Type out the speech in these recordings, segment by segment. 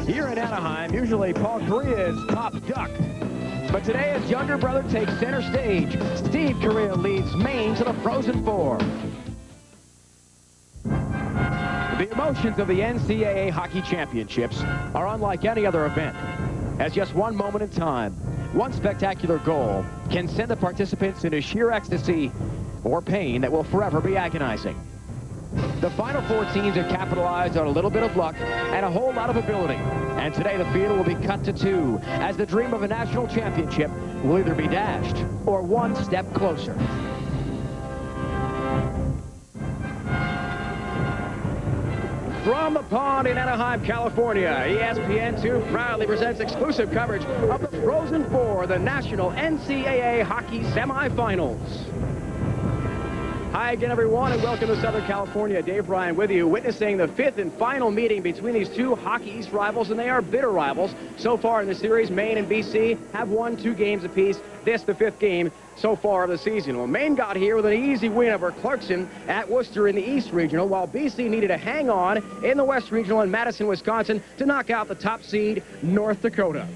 Here in Anaheim, usually Paul Correa is top duck. But today his younger brother takes center stage. Steve Correa leads Maine to the Frozen Four. The emotions of the NCAA Hockey Championships are unlike any other event, as just one moment in time, one spectacular goal can send the participants into sheer ecstasy or pain that will forever be agonizing. The Final Four teams have capitalized on a little bit of luck and a whole lot of ability. And today the field will be cut to two as the dream of a national championship will either be dashed or one step closer. From the pond in Anaheim, California, ESPN2 proudly presents exclusive coverage of the Frozen Four, the National NCAA Hockey Semifinals. Hi again, everyone, and welcome to Southern California. Dave Ryan with you, witnessing the fifth and final meeting between these two Hockey East rivals, and they are bitter rivals. So far in the series, Maine and BC have won 2 games apiece. This, the 5th game so far of the season. Well, Maine got here with an easy win over Clarkson at Worcester in the East Regional, while BC needed to hang on in the West Regional in Madison, Wisconsin, to knock out the top seed, North Dakota.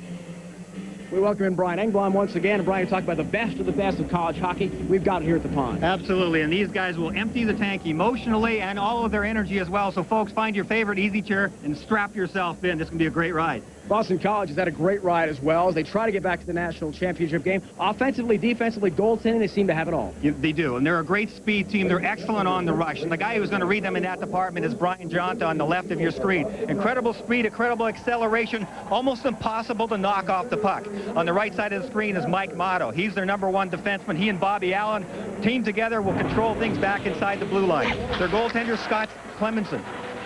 We welcome in Brian Engblom once again. And Brian, talk about the best of college hockey. We've got it here at the pond. Absolutely, and these guys will empty the tank emotionally and all of their energy as well. So, folks, find your favorite easy chair and strap yourself in. This can be a great ride. Boston College has had a great ride as well as they try to get back to the national championship game. Offensively, defensively, goaltending, they seem to have it all. They do, and they're a great speed team. They're excellent on the rush. And the guy who's going to read them in that department is Brian Jonta on the left of your screen. Incredible speed, incredible acceleration, almost impossible to knock off the puck. On the right side of the screen is Mike Motto. He's their #1 defenseman. He and Bobby Allen, team together, will control things back inside the blue line. Their goaltender, Scott Clemenson,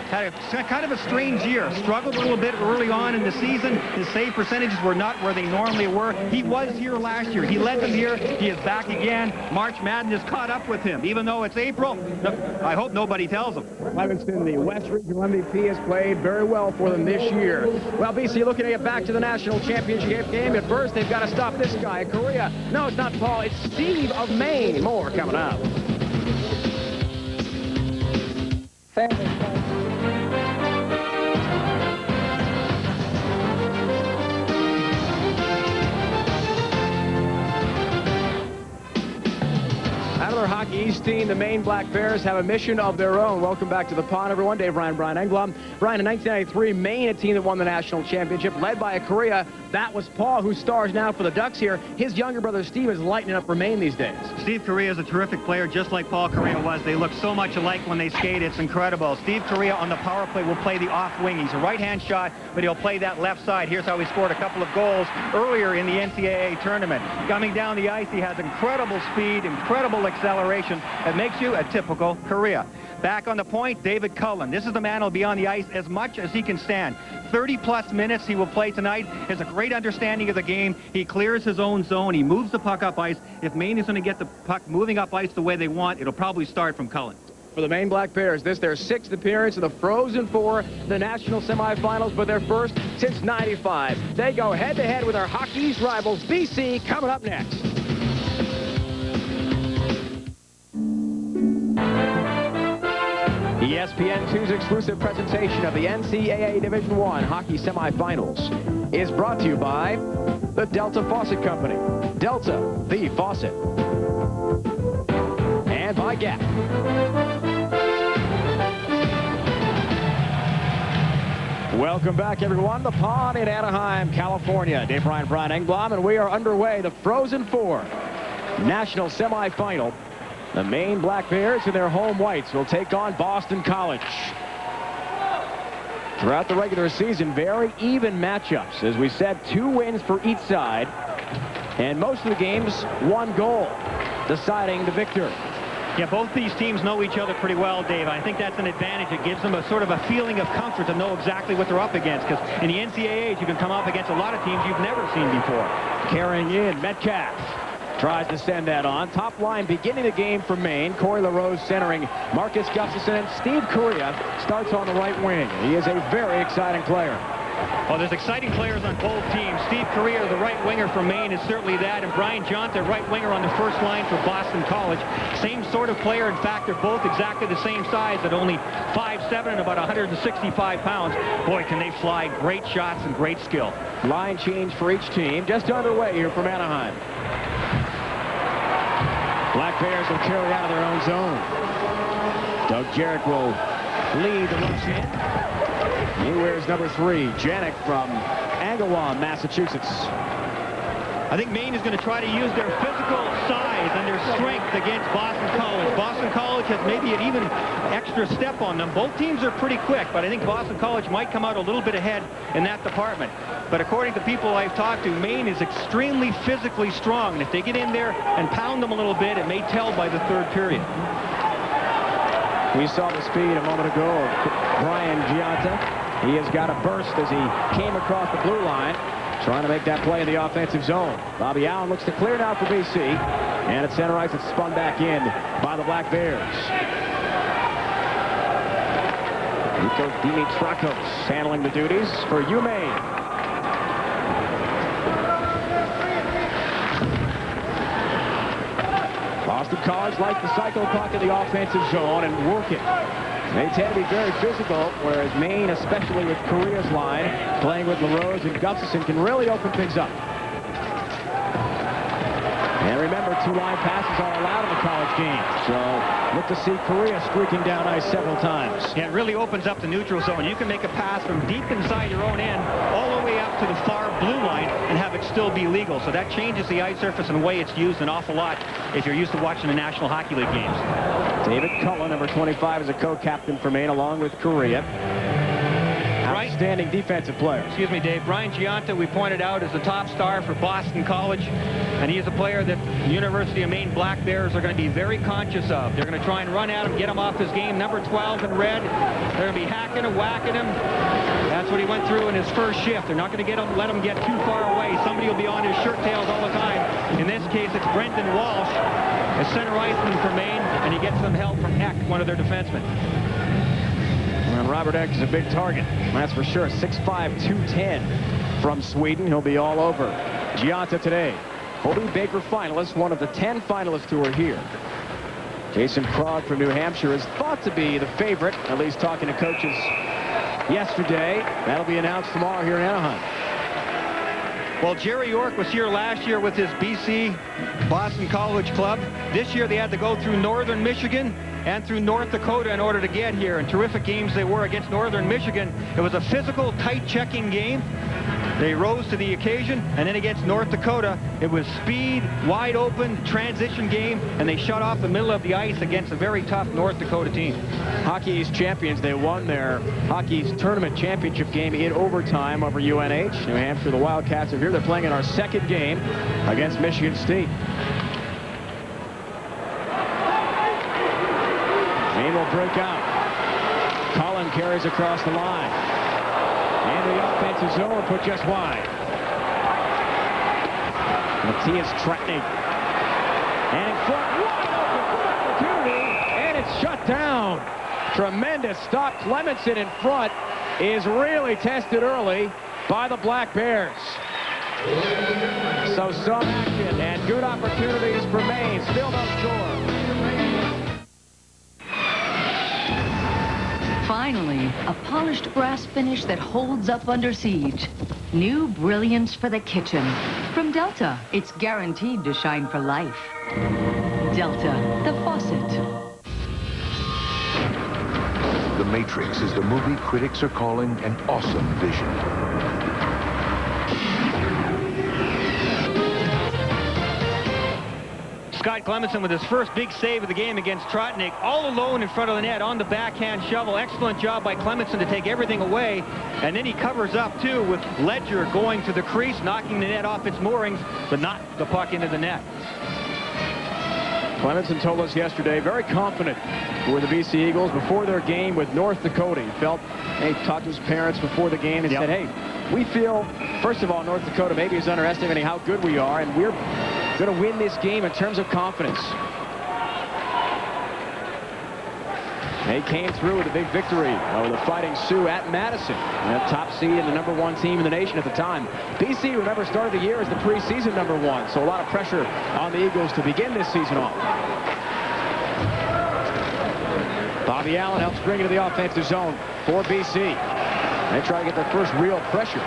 had kind of a strange year. Struggled a little bit early on in the season. His save percentages were not where they normally were. He was here last year. He led them here. He is back again. March Madness caught up with him. Even though it's April, I hope nobody tells him. Clemenson, the West Regional MVP, has played very well for them this year. Well, BC looking to get back to the national championship game. At first, they've got to stop this guy, Correa. No, it's not Paul. It's Steve of Maine. More coming up. Another Hockey East team, the Maine Black Bears, have a mission of their own. Welcome back to the pond, everyone. Dave Ryan, Brian Engblom. Brian, in 1993, Maine, a team that won the national championship, led by a Correa. That was Paul, who stars now for the Ducks here. His younger brother, Steve, is lighting up for Maine these days. Steve Correa is a terrific player, just like Paul Correa was. They look so much alike when they skate. It's incredible. Steve Correa on the power play will play the off wing. He's a right-hand shot, but he'll play that left side. Here's how he scored a couple of goals earlier in the NCAA tournament. Coming down the ice, he has incredible speed, incredible acceleration. It makes you a typical Correa. Back on the point, David Cullen. This is the man who will be on the ice as much as he can stand. 30-plus minutes he will play tonight. He has a great understanding of the game. He clears his own zone. He moves the puck up ice. If Maine is going to get the puck moving up ice the way they want, it'll probably start from Cullen. For the Maine Black Bears, this their 6th appearance in the Frozen Four, the national semifinals, but their first since '95. They go head-to-head with our Hockey East rivals, BC, coming up next. ESPN2's exclusive presentation of the NCAA Division I Hockey Semifinals is brought to you by the Delta Faucet Company. Delta, the faucet. And by Gap. Welcome back, everyone. The pond in Anaheim, California. Dave Ryan, Brian Engblom, and we are underway. The Frozen Four national semifinal. The Maine Black Bears in their home whites will take on Boston College. Throughout the regular season, very even matchups. As we said, 2 wins for each side. And most of the games, 1 goal deciding the victor. Yeah, both these teams know each other pretty well, Dave. I think that's an advantage. It gives them a sort of a feeling of comfort to know exactly what they're up against. Because in the NCAAs, you can come up against a lot of teams you've never seen before. Carrying in, Metcalf tries to send that on. Top line beginning the game for Maine. Corey LaRose centering Marcus Gustafson, and Steve Correa starts on the right wing. He is a very exciting player. Well, there's exciting players on both teams. Steve Correa, the right winger for Maine, is certainly that, and Brian Johnson, right winger on the first line for Boston College. Same sort of player. In fact, they're both exactly the same size at only 5'7" and about 165 pounds. Boy, can they fly. Great shots and great skill. Line change for each team. Just underway here from Anaheim. Black Bears will carry out of their own zone. Doug Jarrett will lead the rush in. He wears number 3, Janik from Agawam, Massachusetts. I think Maine is going to try to use their physical size and their strength against Boston College. Boston College has maybe an even extra step on them. Both teams are pretty quick, but I think Boston College might come out a little bit ahead in that department. But according to people I've talked to, Maine is extremely physically strong. And if they get in there and pound them a little bit, it may tell by the third period. We saw the speed a moment ago of Brian Giunta. He has got a burst as he came across the blue line, trying to make that play in the offensive zone. Bobby Allen looks to clear now for BC, and at center ice it's spun back in by the Black Bears. Nikos Dimitrakos handling the duties for UMaine. Boston College likes to cycle the puck in the offensive zone and work it. They tend to be very physical, whereas Maine, especially with Korea's line, playing with LaRose and Gustafson, can really open things up. And remember, 2 line passes are allowed in the college game. So look to see Korea streaking down ice several times. Yeah, it really opens up the neutral zone. You can make a pass from deep inside your own end all the way up to the far blue line and have it still be legal. So that changes the ice surface and the way it's used an awful lot if you're used to watching the National Hockey League games. David Cullen, number 25, is a co-captain for Maine along with Korea. Outstanding defensive player. Excuse me, Dave. Brian Giunta, we pointed out, is the top star for Boston College, and he is a player that the University of Maine Black Bears are going to be very conscious of. They're going to try and run at him, get him off his game. Number 12 in red. They're going to be hacking and whacking him. That's what he went through in his first shift. They're not going to let him get too far away. Somebody will be on his shirt tails all the time. In this case, it's Brendan Walsh, a center iceman for Maine, and he gets some help from Eck, one of their defensemen. And Robert Eck is a big target, that's for sure. 6'5", 210 from Sweden. He'll be all over Giunta today. Hobie Baker finalist, one of the 10 finalists who are here. Jason Krog from New Hampshire is thought to be the favorite, at least talking to coaches yesterday. That'll be announced tomorrow here in Anaheim. Well, Jerry York was here last year with his BC Boston College club. This year they had to go through Northern Michigan and through North Dakota in order to get here. And terrific games they were against Northern Michigan. It was a physical, tight checking game. They rose to the occasion. And then against North Dakota, it was speed, wide open, transition game, and they shut off the middle of the ice against a very tough North Dakota team. Hockey East champions, they won their Hockey East tournament championship game in overtime over UNH. New Hampshire, the Wildcats are here. They're playing in our second game against Michigan State. Maine will break out. Cullen carries across the line. And the offensive zone put just wide. Matthias Tretny. And in front, wide open, good opportunity, and it's shut down. Tremendous stop. Clemenson in front is really tested early by the Black Bears. So some action and good opportunities for Maine. Still no score. Finally, a polished brass finish that holds up under siege. New brilliance for the kitchen. From Delta, it's guaranteed to shine for life. Delta, the faucet. The Matrix is the movie critics are calling an awesome vision. Scott Clemenson with his first big save of the game against Trotnik, all alone in front of the net on the backhand shovel. Excellent job by Clemenson to take everything away. And then he covers up, too, with Ledger going to the crease, knocking the net off its moorings, but not the puck into the net. Clemenson told us yesterday, very confident were the BC Eagles before their game with North Dakota. He felt, he talked to his parents before the game and said, hey, we feel, first of all, North Dakota maybe is underestimating how good we are, and we're going to win this game in terms of confidence. They came through with a big victory over the Fighting Sioux at Madison. Top seed and the #1 team in the nation at the time. BC, remember, started the year as the preseason #1, so a lot of pressure on the Eagles to begin this season off. Bobby Allen helps bring it to the offensive zone for BC. They try to get their first real pressure.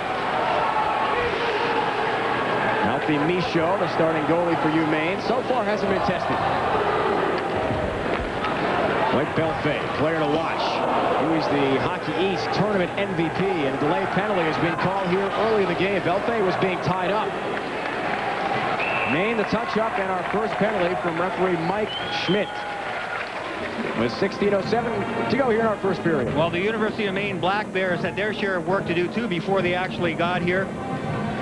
Alfie Michaud, the starting goalie for Maine, so far hasn't been tested. Blake Belfay, player to watch. He was the Hockey East Tournament MVP, and a delay penalty has been called here early in the game. Belfay was being tied up. Maine the touch-up, and our first penalty from referee Mike Schmidt. With 16:07 to go here in our first period. Well, the University of Maine Black Bears had their share of work to do, too, before they actually got here.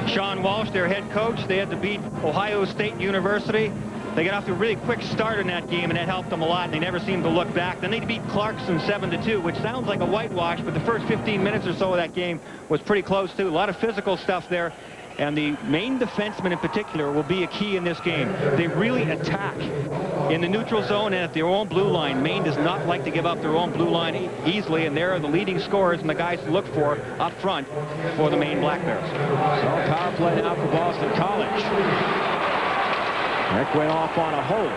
Sean Walsh, their head coach, they had to beat Ohio State University. They got off to a really quick start in that game, and that helped them a lot, and they never seemed to look back. Then they beat Clarkson 7-2, which sounds like a whitewash, but the first 15 minutes or so of that game was pretty close, too. A lot of physical stuff there. And the Maine defensemen in particular will be a key in this game. They really attack in the neutral zone and at their own blue line. Maine does not like to give up their own blue line easily, and they're the leading scorers and the guys to look for up front for the Maine Black Bears. So power play now for Boston College. Rick went off on a hold.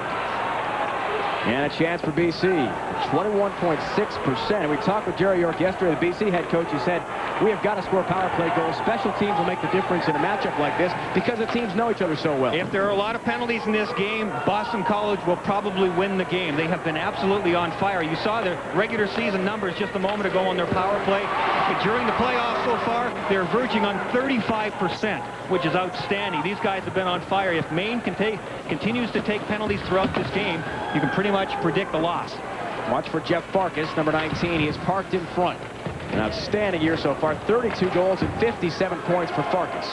And a chance for BC. 21.6%. We talked with Jerry York yesterday, the BC head coach. He said, we have got to score power play goals. Special teams will make the difference in a matchup like this because the teams know each other so well. If there are a lot of penalties in this game, Boston College will probably win the game. They have been absolutely on fire. You saw their regular season numbers just a moment ago on their power play. But during the playoffs so far, they're verging on 35%, which is outstanding. These guys have been on fire. If Maine continues to take penalties throughout this game, you can pretty much predict the loss. Watch for Jeff Farkas, number 19. He is parked in front. An outstanding year so far. 32 goals and 57 points for Farkas.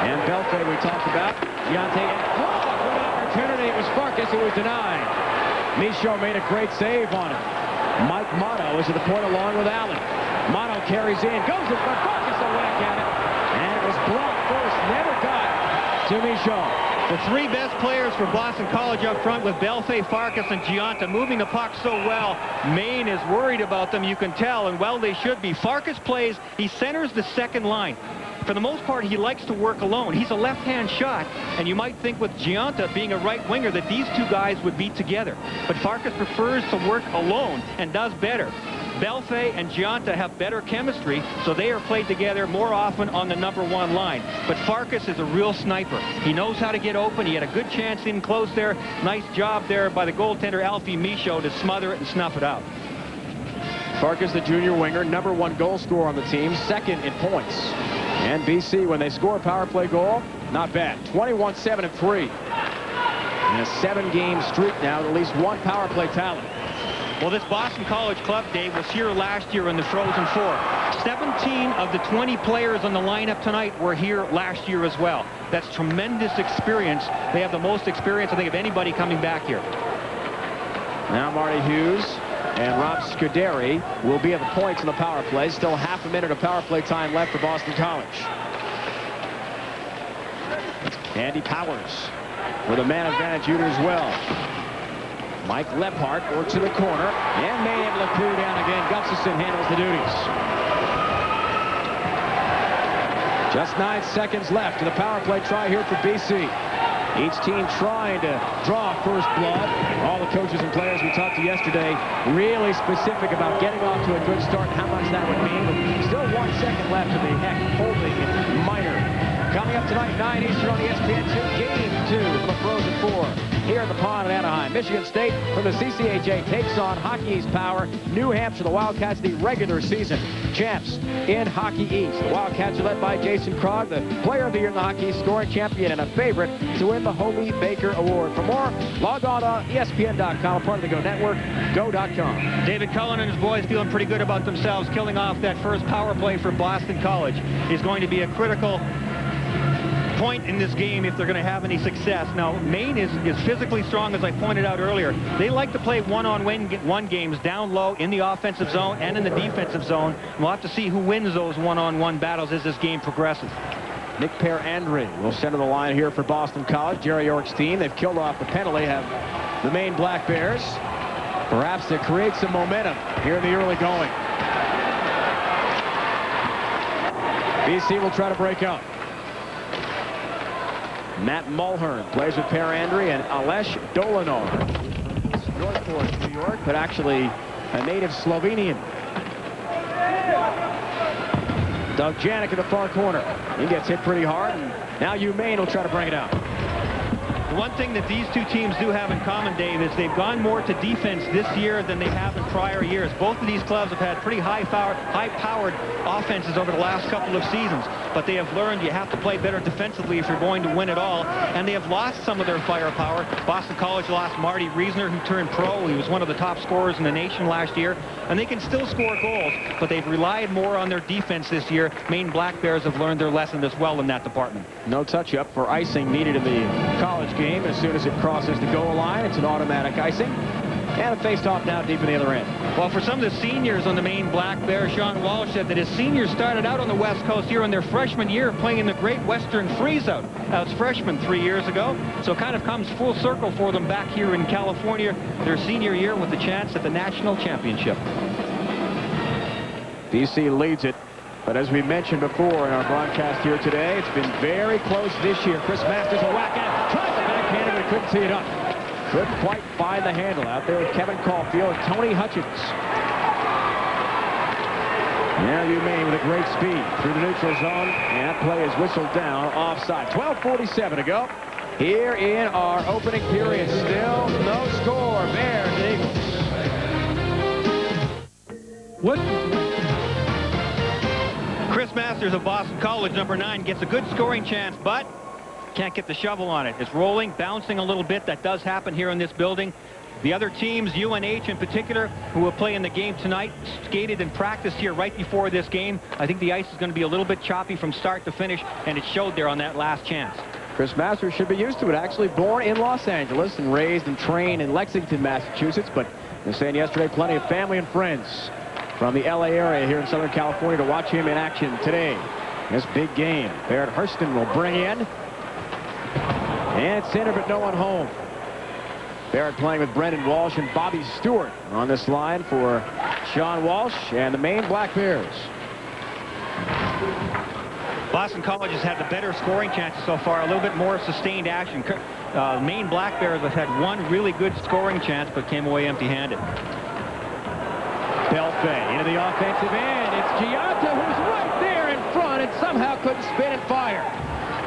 And Belfay we talked about. Deontay and good opportunity. It was Farkas who was denied. Michaud made a great save on him. Mike Motto is at the point along with Allen. Motto carries in, goes in front. Farkas a whack at it. And it was blocked first. Never got to Michaud. The three best players for Boston College up front with Belfay, Farkas, and Giunta moving the puck so well. Maine is worried about them, you can tell, and well, they should be. Farkas plays, he centers the second line. For the most part, he likes to work alone. He's a left-hand shot, and you might think with Giunta being a right winger that these two guys would be together. But Farkas prefers to work alone and does better. Belfay and Giunta have better chemistry, so they are played together more often on the #1 line. But Farkas is a real sniper. He knows how to get open. He had a good chance in close there. Nice job there by the goaltender Alfie Michaud to smother it and snuff it out. Farkas, the junior winger, #1 goal scorer on the team, second in points. And BC, when they score a power play goal, not bad. 21-7-3. And a 7-game streak now, at least one power play talent. Well, this Boston College club, Dave, was here last year in the Frozen Four. 17 of the 20 players on the lineup tonight were here last year as well. That's tremendous experience. They have the most experience, I think, of anybody coming back here. Now Marty Hughes and Rob Scuderi will be at the points in the power play. Still half a minute of power play time left for Boston College. Andy Powers with a man advantage unit as well. Mike Lephart works in the corner, and Maine able to clear down again. Gustafson handles the duties. Just 9 seconds left in the power play try here for BC. Each team trying to draw first blood. All the coaches and players we talked to yesterday really specific about getting off to a good start and how much that would mean. But still 1 second left of the holding minor. Coming up tonight, 9 Eastern on ESPN2, Game 2 for the Frozen Four. Here in the pond at Anaheim. Michigan State from the CCHA takes on Hockey East Power. New Hampshire, the Wildcats, the regular season champs in Hockey East. The Wildcats are led by Jason Krog, the player of the year in the Hockey East, scoring champion and a favorite to win the Hobie Baker Award. For more, log on to ESPN.com, a part of the Go Network, go.com. David Cullen and his boys feeling pretty good about themselves, killing off that first power play for Boston College. Is going to be a critical point in this game if they're going to have any success. Now, Maine is physically strong, as I pointed out earlier. They like to play one-on-one games down low in the offensive zone and in the defensive zone. We'll have to see who wins those one-on-one battles as this game progresses. Nick Per-Andre will center the line here for Boston College. Jerry York's team. They've killed off the penalty, have the Maine Black Bears. perhaps to create some momentum here in the early going. BC will try to break up. Matt Mulhern plays with Per Andre and Alesh Dolinar. Northport, New York, but actually a native Slovenian. Doug Janik in the far corner. He gets hit pretty hard, and now Maine will try to bring it out. One thing that these two teams do have in common, Dave, is they've gone more to defense this year than they have in prior years. Both of these clubs have had pretty high-powered offenses over the last couple of seasons, but they have learned you have to play better defensively if you're going to win it all, and they have lost some of their firepower. Boston College lost Marty Reisner, who turned pro. He was one of the top scorers in the nation last year, and they can still score goals, but they've relied more on their defense this year. Maine Black Bears have learned their lesson as well in that department. No touch-up for icing needed in the college game. As soon as it crosses the goal line, it's an automatic icing. And a face-off now deep in the other end. Well, for some of the seniors on the Maine Black Bears, Sean Walsh said that his seniors started out on the West Coast here in their freshman year playing in the Great Western Freeze-Out as freshmen 3 years ago. So it kind of comes full circle for them back here in California, their senior year with the chance at the national championship. BC leads it. But as we mentioned before in our broadcast here today, it's been very close this year. Chris Masters a whack at it. Tries the backhand, but couldn't tee it up. Couldn't quite find the handle out there with Kevin Caulfield and Tony Hutchins. Now Maine with a great speed through the neutral zone. And that play is whistled down offside. 12:47 to go here in our opening period. Still no score. Bears and Eagles. What? Chris Masters of Boston College, number 9, gets a good scoring chance, but can't get the shovel on it. It's rolling, bouncing a little bit. That does happen here in this building. The other teams, UNH in particular, who will play in the game tonight, skated and practiced here right before this game. I think the ice is going to be a little bit choppy from start to finish, and it showed there on that last chance. Chris Masters should be used to it. Actually born in Los Angeles and raised and trained in Lexington, Massachusetts, but they were saying yesterday plenty of family and friends from the LA area here in Southern California to watch him in action today. This big game. Barrett Hurston will bring in. And center, but no one home. Barrett playing with Brendan Walsh and Bobby Stewart on this line for Sean Walsh and the Maine Black Bears. Boston College has had the better scoring chances so far, a little bit more sustained action. Maine Black Bears have had one really good scoring chance, but came away empty-handed. Belfay into the offensive end. It's Giunta who's right there in front and somehow couldn't spin and fire.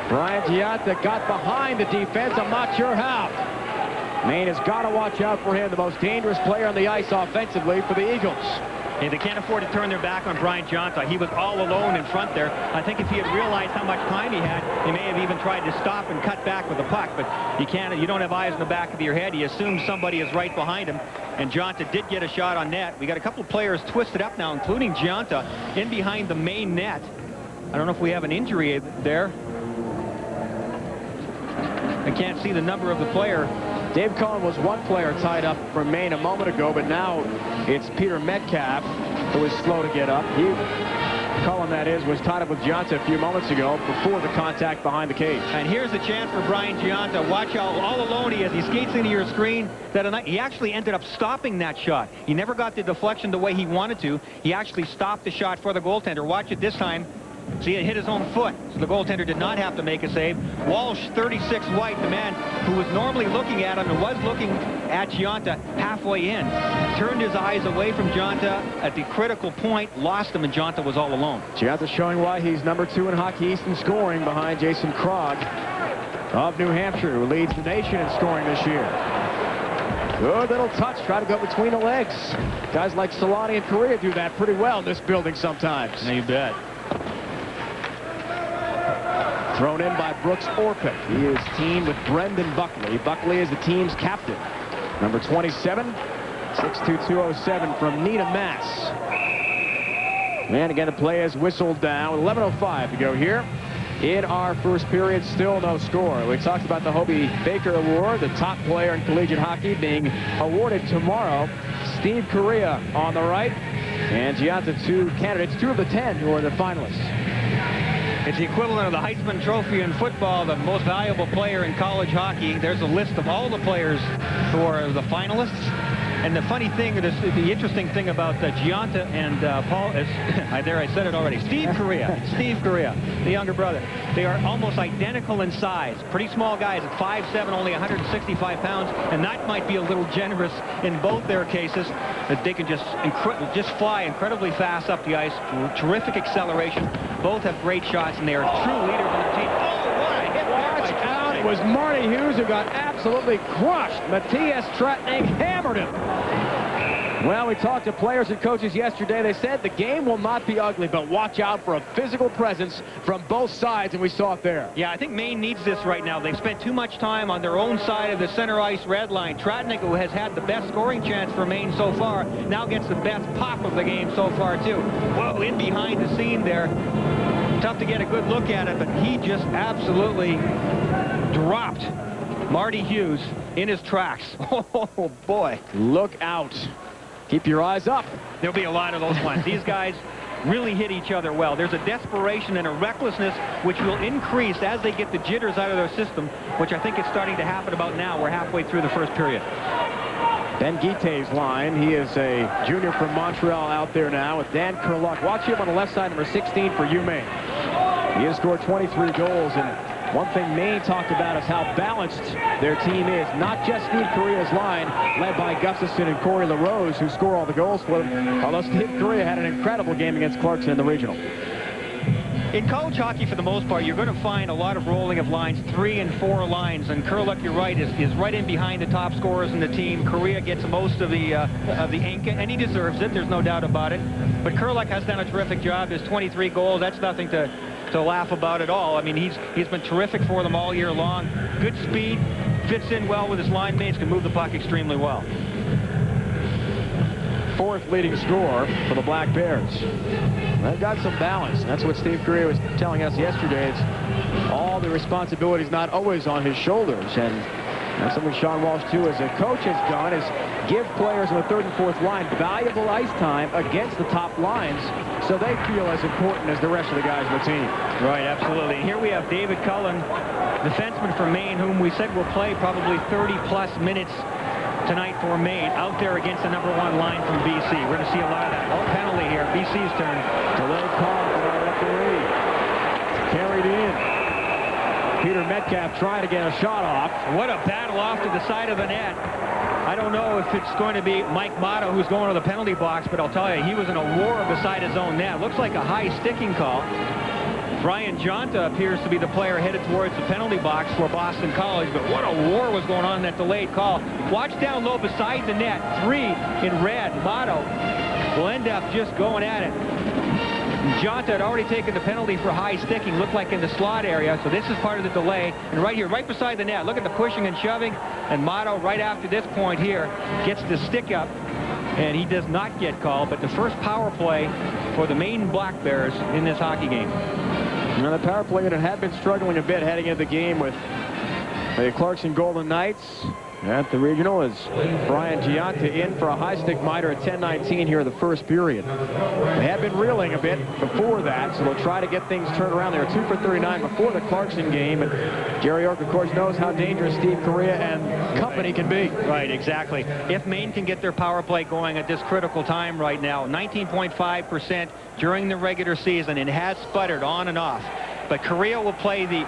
Brian Giunta got behind the defense. I'm not sure how. Maine has got to watch out for him, the most dangerous player on the ice offensively for the Eagles. Hey, they can't afford to turn their back on Brian Giunta. He was all alone in front there. I think if he had realized how much time he had, he may have even tried to stop and cut back with the puck. But you don't have eyes in the back of your head. He assumes somebody is right behind him. And Giunta did get a shot on net. We got a couple of players twisted up now, including Giunta, in behind the Maine net. I don't know if we have an injury there. I can't see the number of the player. Dave Cohen was one player tied up from Maine a moment ago, but now it's Peter Metcalf who was slow to get up. Cullen, that is, was tied up with Giunta a few moments ago before the contact behind the cage. And here's the chance for Brian Giunta. Watch how all alone he is. He skates into your screen. He actually ended up stopping that shot. He never got the deflection the way he wanted to. He actually stopped the shot for the goaltender. Watch it this time. See, it hit his own foot, so the goaltender did not have to make a save. Walsh, 36 White, the man who was normally looking at him and was looking at Giunta halfway in, turned his eyes away from Giunta at the critical point, lost him, and Giunta was all alone. Giunta showing why he's number 2 in Hockey East in scoring behind Jason Krog of New Hampshire, who leads the nation in scoring this year. Good little touch, try to go between the legs. Guys like Solani and Correa do that pretty well in this building sometimes. Yeah, you bet. Thrown in by Brooks Orpik. He is teamed with Brendan Buckley. Buckley is the team's captain. Number 27, 6'2", from Neenah, Mass. And again, the play is whistled down. 11:05 to go here in our first period. Still no score. We talked about the Hobie Baker Award, the top player in collegiate hockey, being awarded tomorrow. Steve Correa on the right. And Giunta, 2 candidates, 2 of the 10 who are the finalists. It's the equivalent of the Heisman Trophy in football, the most valuable player in college hockey. There's a list of all the players who are the finalists. And the funny thing, the interesting thing about Giunta and Paul is, there I said it already, Steve Correa, the younger brother. They are almost identical in size. Pretty small guys at 5'7", only 165 pounds, and that might be a little generous in both their cases, that they can just fly incredibly fast up the ice. Terrific acceleration. Both have great shots, and they are true leaders of the team. Oh, what a hit! Watch out! It was Marty Hughes who got absolutely crushed. Matthias Tretning hammered him. Well, we talked to players and coaches yesterday. They said the game will not be ugly, but watch out for a physical presence from both sides, and we saw it there. Yeah, I think Maine needs this right now. They've spent too much time on their own side of the center ice red line. Tratnik, who has had the best scoring chance for Maine so far, now gets the best pop of the game so far, too. Whoa, in behind the scene there. Tough to get a good look at it, but he just absolutely dropped Marty Hughes in his tracks. Oh, boy. Look out. Keep your eyes up. There'll be a lot of those ones. These guys really hit each other well. There's a desperation and a recklessness which will increase as they get the jitters out of their system, which I think is starting to happen about now. We're halfway through the first period. Ben Guite's line. He is a junior from Montreal out there now with Dan Kurluck. Watch him on the left side, number 16 for UMaine. He has scored 23 goals, and one thing Maine talked about is how balanced their team is. Not just Steve Correa's line, led by Gustafson and Corey LaRose, who score all the goals for them, although Steve Correa had an incredible game against Clarkson in the regional. In college hockey, for the most part, you're going to find a lot of rolling of lines, 3 and 4 lines, and Kurluck, you're right, is right in behind the top scorers in the team. Correa gets most of the ink, and he deserves it. There's no doubt about it. But Kurluck has done a terrific job. His 23 goals, that's nothing to laugh about at all. I mean, he's been terrific for them all year long. Good speed, fits in well with his line mates, can move the puck extremely well. Fourth leading scorer for the Black Bears. They've got some balance. That's what Steve Correa was telling us yesterday. It's all the responsibilities not always on his shoulders. And that's something Sean Walsh, too, as a coach, has done, is give players on the third and fourth line valuable ice time against the top lines so they feel as important as the rest of the guys on the team. Right, absolutely. And here we have David Cullen, defenseman for Maine, whom we said will play probably 30-plus minutes tonight for Maine, out there against the #1 line from BC. We're going to see a lot of that. Oh, penalty here. BC's turn. Delay call for our referee. Carried in. Peter Metcalf trying to get a shot off. What a battle off to the side of the net. I don't know if it's going to be Mike Motto who's going to the penalty box, but I'll tell you, he was in a war beside his own net. Looks like a high sticking call. Brian Giunta appears to be the player headed towards the penalty box for Boston College, but what a war was going on in that delayed call. Watch down low beside the net. 3 in red. Motto will end up just going at it. Giunta had already taken the penalty for high sticking, looked like in the slot area, so this is part of the delay. And right here, right beside the net, look at the pushing and shoving, and Motto right after this point here gets the stick up, and he does not get called, but the first power play for the Maine Black Bears in this hockey game. Now, the power play unit had been struggling a bit heading into the game with the Clarkson Golden Knights. At the regional is Brian Giunta in for a high stick miter at 10:19 here in the first period. They had been reeling a bit before that, so they'll try to get things turned around. They were 2 for 39 before the Clarkson game, and Jerry York, of course, knows how dangerous Steve Correa and company can be. Right, exactly. If Maine can get their power play going at this critical time right now, 19.5% during the regular season, and it has sputtered on and off. But Correa will play the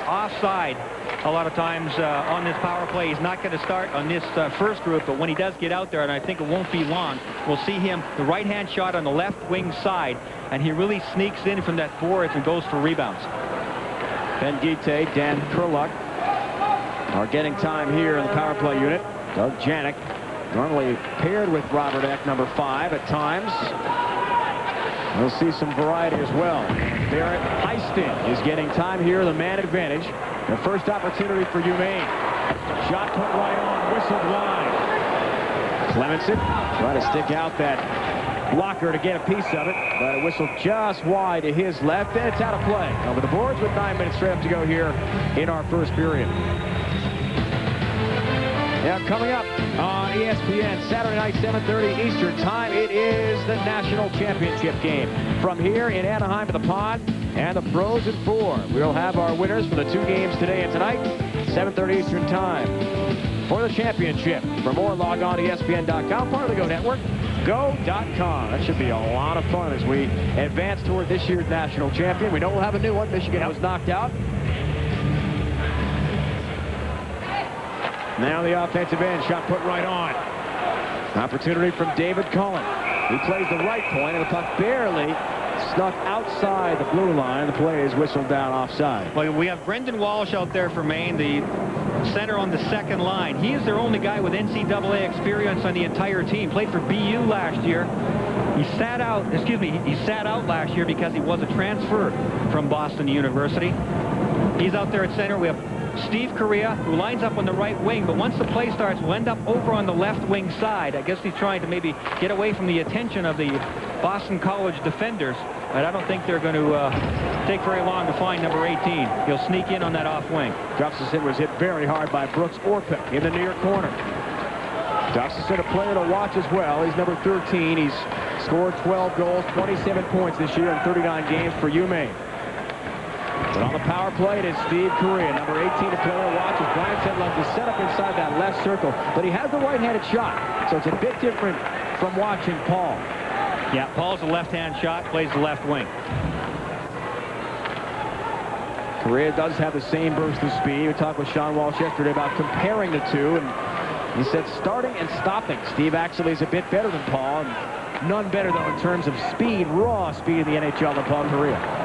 offside a lot of times on this power play. He's not going to start on this first group, but when he does get out there, and I think it won't be long, we'll see him, the right-hand shot on the left wing side, and he really sneaks in from that boards and goes for rebounds. Ben Guite, Dan Kurluck are getting time here in the power play unit. Doug Janik, normally paired with Robert Eck, number 5 at times. We'll see some variety as well. Barrett Heiston is getting time here, the man advantage. The first opportunity for UMaine. Shot put right on, whistled wide. Clemenson trying to stick out that blocker to get a piece of it, but it whistled just wide to his left, and it's out of play. Over the boards with 9 minutes straight up to go here in our first period. Now, coming up on ESPN Saturday night, 7:30 Eastern Time, it is the National Championship game. From here in Anaheim to the Pond and the Frozen Four. We'll have our winners for the 2 games today and tonight, 7:30 Eastern Time. for the championship. For more, log on to ESPN.com, part of the Go Network, go.com. That should be a lot of fun as we advance toward this year's national champion. We know we'll have a new one. Michigan was knocked out. Now the offensive end, shot put right on. Opportunity from David Cullen. He plays the right point, and the puck barely snuck outside the blue line. The play is whistled down offside. Well, we have Brendan Walsh out there for Maine, the center on the second line. He is their only guy with NCAA experience on the entire team. Played for BU last year. He sat out last year because he was a transfer from Boston University. He's out there at center. We have Steve Correa, who lines up on the right wing, but once the play starts, will end up over on the left wing side. I guess he's trying to maybe get away from the attention of the Boston College defenders, but I don't think they're going to take very long to find number 18. He'll sneak in on that off wing. Gustafson was hit very hard by Brooks Orpik in the near corner. Gustafson, a player to watch as well. He's number 13. He's scored 12 goals, 27 points this year in 39 games for UMaine. But on the power play, it is Steve Correa, number 18, a player to watch. As Brian said, loves to set up inside that left circle. But he has the right-handed shot, so it's a bit different from watching Paul. Yeah, Paul's a left-hand shot, plays the left wing. Correa does have the same burst of speed. We talked with Sean Walsh yesterday about comparing the two, and he said starting and stopping. Steve actually is a bit better than Paul, and none better, though, in terms of speed, raw speed in the NHL than Paul Correa.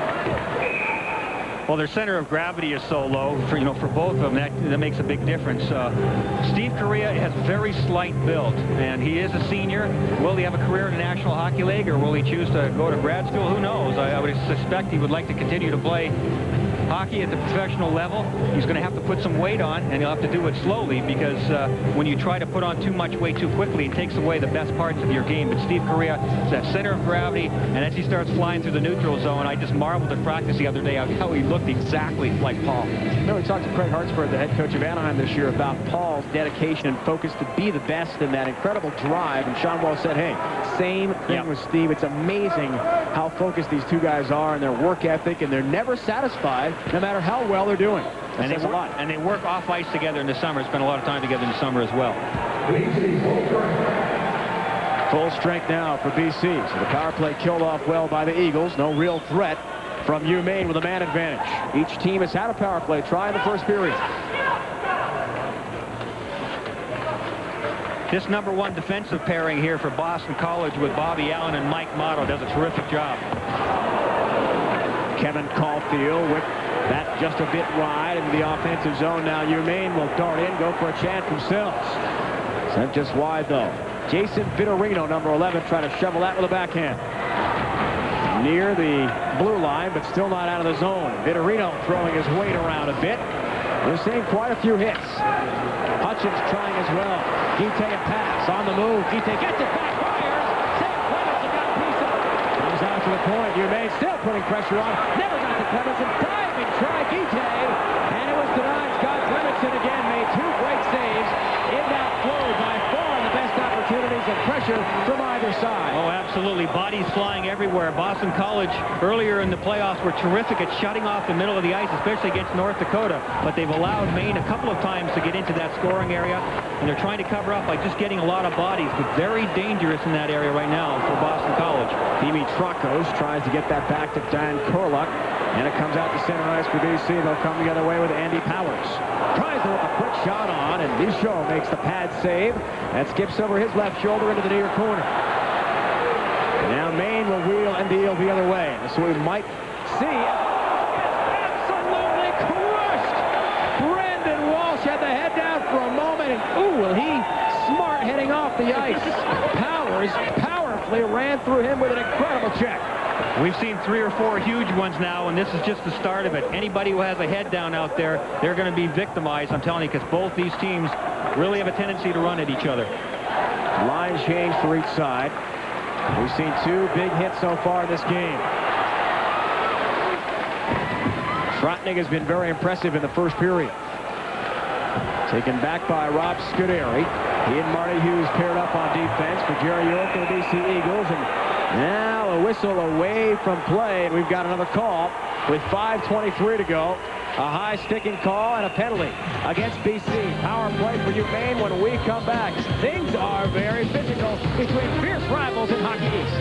Well, their center of gravity is so low for both of them. That makes a big difference. Steve Correa has very slight build, and he is a senior. Will he have a career in the National Hockey League, or will he choose to go to grad school? Who knows? I would suspect he would like to continue to play hockey at the professional level. He's going to have to put some weight on, and he'll have to do it slowly, because when you try to put on too much weight too quickly, it takes away the best parts of your game. But Steve Correa is that center of gravity, and as he starts flying through the neutral zone, I just marveled at practice the other day how he looked exactly like Paul. No, we talked to Craig Hartsburg, the head coach of Anaheim this year, about Paul's dedication and focus to be the best and that incredible drive. And Sean Walsh said, hey, same thing with Steve. It's amazing how focused these two guys are and their work ethic, and they're never satisfied no matter how well they're doing. And they work off ice together in the summer. Spend a lot of time together in the summer as well. Full strength now for BC. So the power play killed off well by the Eagles. No real threat from UMaine with a man advantage. Each team has had a power play try in the first period. This number one defensive pairing here for Boston College with Bobby Allen and Mike Motto does a terrific job. Kevin Caulfield with that just a bit wide into the offensive zone. Now UMaine will dart in, go for a chance themselves. Sent just wide, though. Jason Vitorino, number 11, trying to shovel that with a backhand. Near the blue line, but still not out of the zone. Vitorino throwing his weight around a bit. We're seeing quite a few hits. Hutchins trying as well. Guite and pass on the move. Guite gets it back, fires. St. Clements got a piece of it. Comes out to the point. UMaine still putting pressure on. Never got to Clements. Diving try, Guite. And it was denied. Scott Clementson again made two great saves in that flow. By far the best opportunities and pressure from either side. Oh, absolutely. Bodies flying everywhere. Boston College earlier in the playoffs were terrific at shutting off the middle of the ice, especially against North Dakota. But they've allowed Maine a couple of times to get into that scoring area, and they're trying to cover up by just getting a lot of bodies. But very dangerous in that area right now for Boston College. Dimitrakos tries to get that back to Dan Korluck, and it comes out to center ice for BC. They'll come the other way with Andy Powers. Tries to whip a quick shot on, and Bichot makes the pad save. That skips over his left shoulder into the near corner. Now Maine will wheel and deal the other way. So we might see absolutely crushed. Brendan Walsh had the head down for a moment, and ooh, will he smart heading off the ice. Powers powerfully ran through him with an incredible check. We've seen 3 or 4 huge ones now, and this is just the start of it. Anybody who has a head down out there, they're going to be victimized, I'm telling you, because both these teams really have a tendency to run at each other. Line change for each side. We've seen 2 big hits so far in this game. Trotnik has been very impressive in the first period. Taken back by Rob Scuderi. He and Marty Hughes paired up on defense for Jerry York and the BC Eagles. And now a whistle away from play. And we've got another call with 5:23 to go A high sticking call and a penalty against BC. Power play for Maine when we come back. Things are very physical between fierce rivals in Hockey East.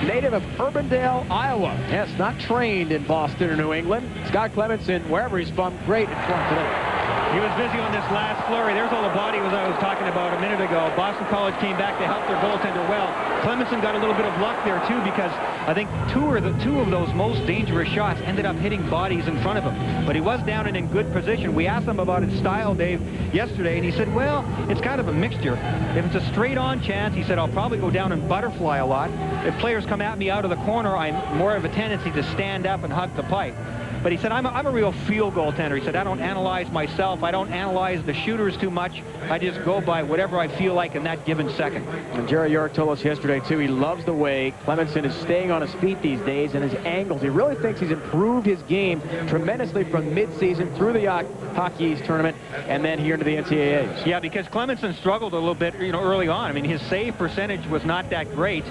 Native of Urbandale, Iowa. Yes, not trained in Boston or New England. Scott Clemenson, wherever he's from, great in front today. He was busy on this last flurry. There's all the body I was talking about a minute ago. Boston College came back to help their goaltender well. Clemenson got a little bit of luck there, too, because I think two of those most dangerous shots ended up hitting bodies in front of him. But he was down and in good position. We asked him about his style, Dave, yesterday, and he said, well, it's kind of a mixture. If it's a straight-on chance, he said, I'll probably go down and butterfly a lot. If players come at me out of the corner, I'm more of a tendency to stand up and hug the pipe. But he said, I'm a real field goaltender. He said, I don't analyze myself. I don't analyze the shooters too much. I just go by whatever I feel like in that given second. And Jerry York told us yesterday, too, he loves the way Clemenson is staying on his feet these days and his angles. He really thinks he's improved his game tremendously from midseason through the Hockey East tournament and then here into the NCAAs. Yeah, because Clemenson struggled a little bit, early on. I mean, his save percentage was not that great.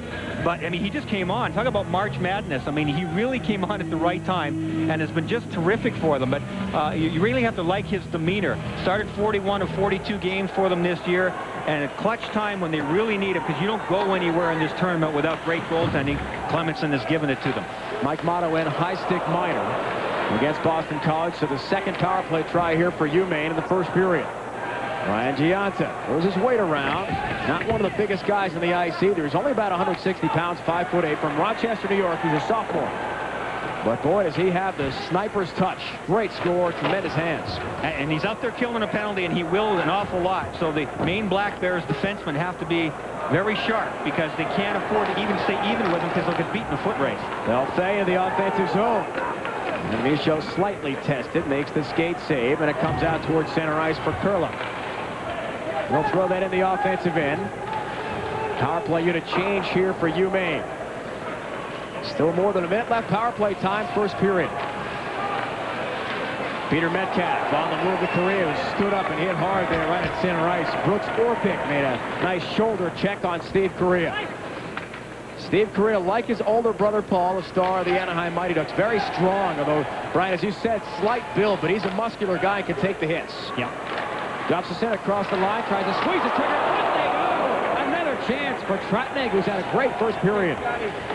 But, I mean, he just came on. Talk about March Madness. I mean, he really came on at the right time and has been just terrific for them. But you really have to like his demeanor. Started 41 of 42 games for them this year. And at clutch time when they really need it, because you don't go anywhere in this tournament without great goaltending, Clemenson has given it to them. Mike Motto in high stick minor against Boston College. So the second power play try here for Maine in the first period. Ryan Gianta throws his weight around. Not one of the biggest guys in the ice either. He's only about 160 pounds, 5'8", from Rochester, New York. He's a sophomore. But boy, does he have the sniper's touch. Great score, tremendous hands. And he's out there killing a penalty, and he will an awful lot. So the Maine Black Bears defensemen have to be very sharp because they can't afford to even stay even with him because they'll get beaten in a foot race. Belfay in the offensive zone. And Michaud slightly tested, makes the skate save, and it comes out towards center ice for Kurla. They'll throw that in the offensive end. Power play unit change here for Maine. Still more than a minute left. Power play time, first period. Peter Metcalf on the move to Correa, who stood up and hit hard there right at center ice. Brooks Orpik made a nice shoulder check on Steve Correa. Steve Correa, like his older brother Paul, a star of the Anaheim Mighty Ducks, very strong, although, Brian, as you said, slight build, but he's a muscular guy and can take the hits. Yeah. Drops the center across the line, tries to squeeze the trigger. Oh, another chance for Trotnig, who's had a great first period.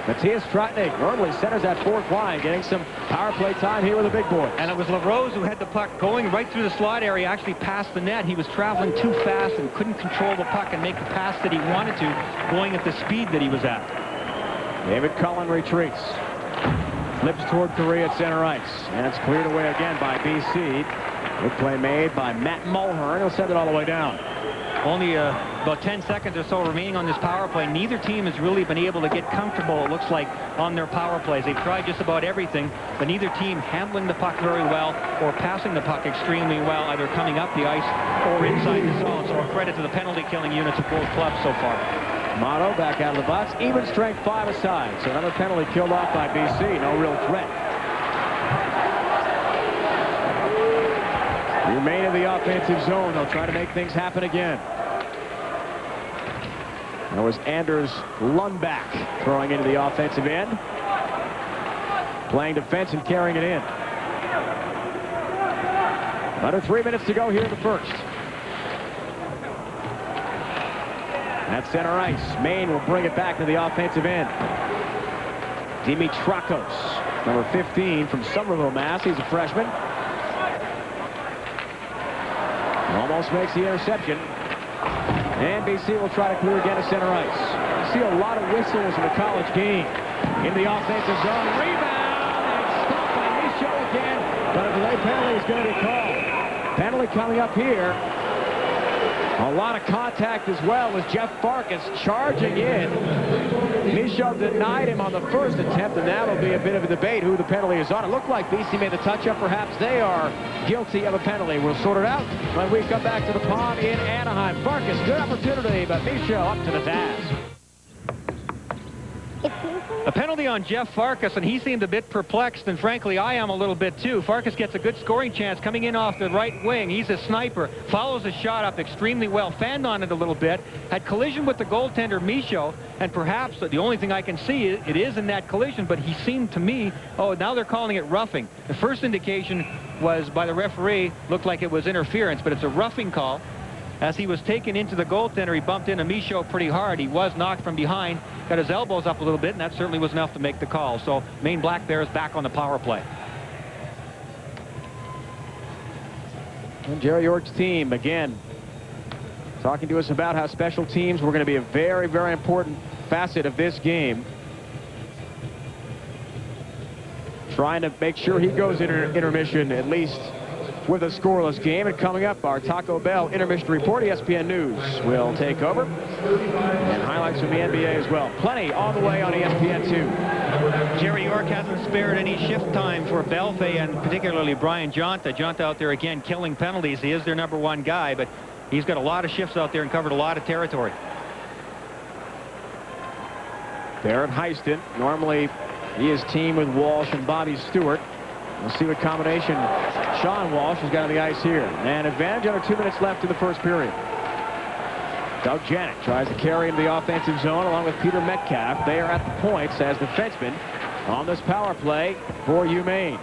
Matthias Trotnig normally centers that fourth line, getting some power play time here with the big boys. And it was LaRose who had the puck going right through the slot area, actually past the net. He was traveling too fast and couldn't control the puck and make the pass that he wanted to, going at the speed that he was at. David Cullen retreats. Flips toward Correa at center ice. And it's cleared away again by BC. Good play made by Matt Mulhern. He'll send it all the way down. Only about 10 seconds or so remaining on this power play. Neither team has really been able to get comfortable, it looks like, on their power plays. They've tried just about everything, but neither team handling the puck very well or passing the puck extremely well, either coming up the ice or inside the zone. So a credit to the penalty-killing units of both clubs so far. Motto back out of the box. Even strength 5 aside. So another penalty killed off by BC. No real threat. Remain in the offensive zone. They'll try to make things happen again. That was Anders Lundback throwing into the offensive end. Playing defense and carrying it in. Under 3 minutes to go here in the first. At center ice, Maine will bring it back to the offensive end. Dimitrakos, number 15 from Somerville, Mass. He's a freshman. Almost makes the interception. And BC will try to clear again at center ice. You see a lot of whistles in the college game. In the offensive zone. Rebound! And stopped by Michaud again. But a delay penalty is going to be called. Penalty coming up here. A lot of contact as well as Jeff Farkas charging in. Michaud denied him on the first attempt, and that'll be a bit of a debate who the penalty is on. It looked like BC made the touch-up. Perhaps they are guilty of a penalty. We'll sort it out when we come back to the pond in Anaheim. Farkas, good opportunity, but Michaud up to the task. It seems A penalty on Jeff Farkas, and he seemed a bit perplexed, and frankly, I am a little bit too. Farkas gets a good scoring chance coming in off the right wing. He's a sniper, follows the shot up extremely well, fanned on it a little bit, had collision with the goaltender, Michaud, and perhaps the only thing I can see, it is in that collision, but he seemed to me, oh, now they're calling it roughing. The first indication was by the referee, looked like it was interference, but it's a roughing call. As he was taken into the goaltender, he bumped into Michaud pretty hard. He was knocked from behind, got his elbows up a little bit, and that certainly was enough to make the call. So Maine Black Bears back on the power play. And Jerry York's team, again, talking to us about how special teams were going to be a very, very important facet of this game. Trying to make sure he goes into intermission at least with a scoreless game. And coming up, our Taco Bell intermission report. ESPN News will take over. And highlights from the NBA as well. Plenty on the way on ESPN2. Jerry York hasn't spared any shift time for Belfay and particularly Brian Jonta. Jonta out there again killing penalties. He is their #1 guy, but he's got a lot of shifts out there and covered a lot of territory. Barrett Heiston, normally he is teamed with Walsh and Bobby Stewart. We'll see what combination Sean Walsh has got on the ice here. And advantage under 2 minutes left in the first period. Doug Janik tries to carry into the offensive zone along with Peter Metcalf. They are at the points as defensemen on this power play for Maine.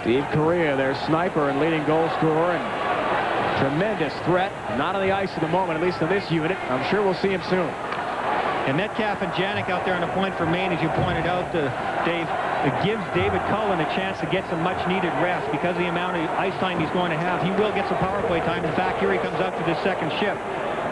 Steve Correa, their sniper and leading goal scorer, and tremendous threat. Not on the ice at the moment, at least in this unit. I'm sure we'll see him soon. And Metcalf and Janik out there on the point for Maine, as you pointed out, Dave. It gives David Cullen a chance to get some much-needed rest because of the amount of ice time he's going to have. He will get some power play time. In fact, here he comes out to the second shift.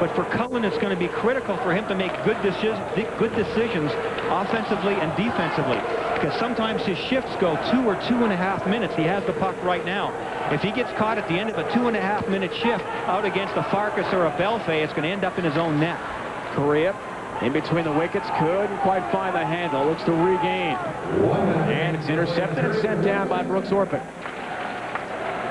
But for Cullen, it's going to be critical for him to make good decisions offensively and defensively, because sometimes his shifts go 2 or 2.5 minutes. He has the puck right now. If he gets caught at the end of a 2.5-minute shift out against a Farkas or a Belfay, it's going to end up in his own net. Correa in between the wickets, couldn't quite find the handle. Looks to regain. And it's intercepted and sent down by Brooks Orpik.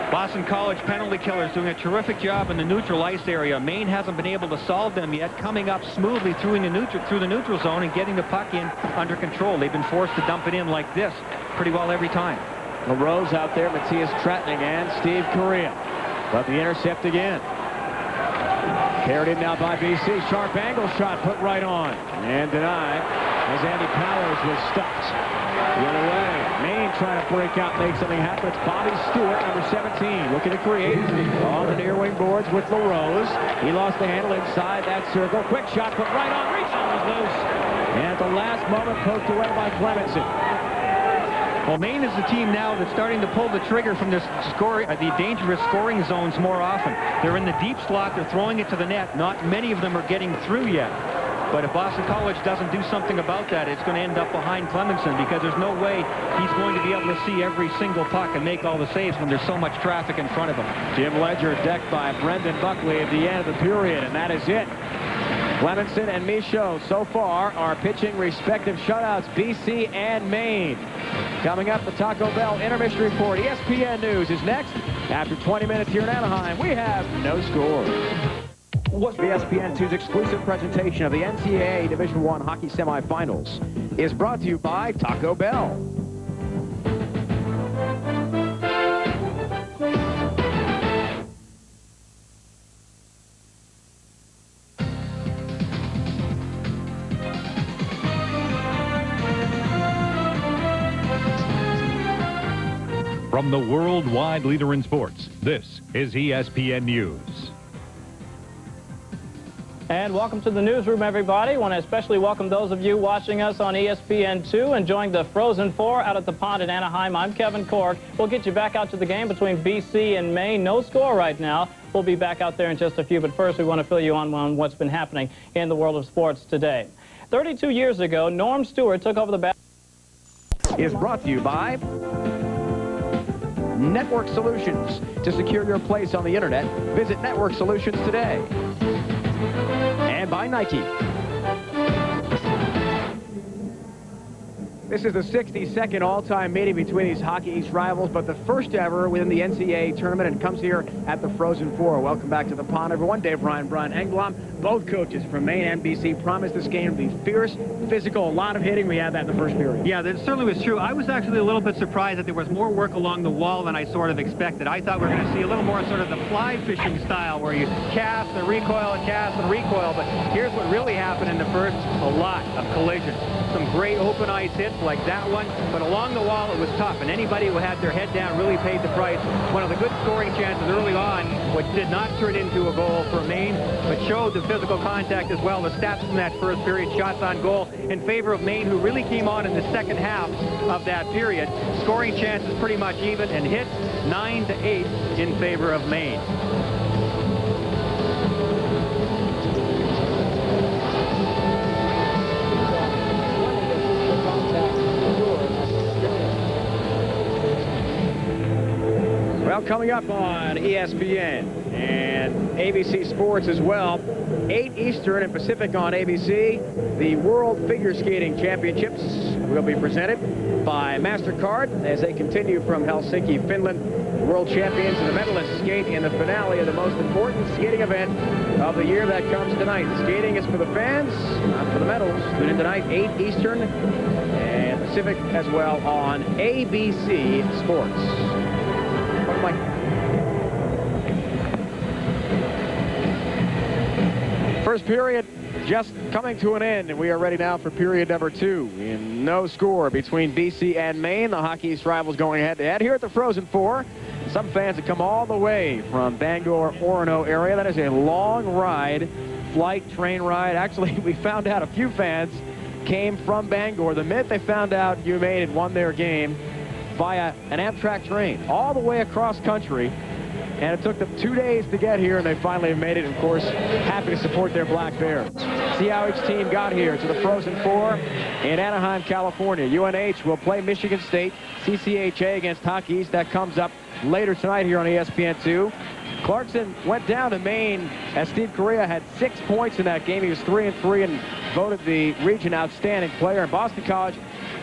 Boston College penalty killers doing a terrific job in the neutral ice area. Maine hasn't been able to solve them yet, coming up smoothly through the neutral zone and getting the puck in under control. They've been forced to dump it in like this pretty well every time. LaRose out there, Matthias Tratnik and Steve Correa. But the intercept again. Carried in now by BC. Sharp angle shot put right on. And denied as Andy Powers was stuffed. The other way. Maine trying to break out, make something happen. It's Bobby Stewart, number 17, looking to create on the near wing boards with LaRose. He lost the handle inside that circle. Quick shot put right on. Reach was loose. And at the last moment, poked away by Clemenson. Well, Maine is the team now that's starting to pull the trigger from the dangerous scoring zones more often. They're in the deep slot. They're throwing it to the net. Not many of them are getting through yet. But if Boston College doesn't do something about that, it's going to end up behind Clemenson, because there's no way he's going to be able to see every single puck and make all the saves when there's so much traffic in front of him. Jim Ledger decked by Brendan Buckley at the end of the period, and that is it. Clemenson and Michaud so far are pitching respective shutouts, BC and Maine. Coming up, the Taco Bell intermission report. ESPN News is next. After 20 minutes here in Anaheim, we have no score. ESPN2's exclusive presentation of the NCAA Division I Hockey Semifinals is brought to you by Taco Bell. From the worldwide leader in sports, this is ESPN News. And welcome to the newsroom, everybody. I want to especially welcome those of you watching us on ESPN2, enjoying the Frozen Four out at the pond in Anaheim. I'm Kevin Cork. We'll get you back out to the game between BC and Maine. No score right now. We'll be back out there in just a few, but first we want to fill you on what's been happening in the world of sports today. 32 years ago, Norm Stewart took over the bat. Is brought to you by Network Solutions. To secure your place on the internet, visit Network Solutions today. And by Nike. This is the 62nd all-time meeting between these Hockey East rivals, but the first ever within the NCAA tournament, and comes here at the Frozen Four. Welcome back to the pond, everyone. Dave Ryan, Brian Engblom, both coaches from Maine and BC promised this game to be fierce, physical, a lot of hitting. We had that in the first period. Yeah, that certainly was true. I was actually a little bit surprised that there was more work along the wall than I sort of expected. I thought we were going to see a little more sort of the fly fishing style where you cast and recoil and cast and recoil, but here's what really happened in the first: a lot of collision. Some great open ice hits like that one, but along the wall it was tough, and anybody who had their head down really paid the price. One of the good scoring chances early on, which did not turn into a goal for Maine, but showed the physical contact as well. The stats from that first period: shots on goal in favor of Maine, who really came on in the second half of that period. Scoring chances pretty much even, and hits 9-8 in favor of Maine. Well, coming up on ESPN and ABC Sports as well, 8 Eastern and Pacific on ABC, the World Figure Skating Championships will be presented by MasterCard as they continue from Helsinki, Finland. The world champions and the medalists skate in the finale of the most important skating event of the year that comes tonight. The skating is for the fans, not for the medals. Tune in tonight, 8 Eastern and Pacific as well on ABC Sports. First period just coming to an end, and we are ready now for period number 2. In no score between BC and Maine. The Hockey East rivals going head-to-head here at the Frozen Four. Some fans have come all the way from Bangor, Orono area. That is a long ride, flight, train ride. Actually, we found out a few fans came from Bangor the minute they found out UMaine had won their game via an Amtrak train all the way across country, and it took them 2 days to get here, and they finally have made it. Of course, happy to support their Black Bears. See how each team got here to the Frozen Four in Anaheim, California. UNH will play Michigan State. CCHA against Hockey East. That comes up later tonight here on ESPN2. Clarkson went down to Maine as Steve Correa had 6 points in that game. He was 3-3 and voted the region outstanding player. In Boston College,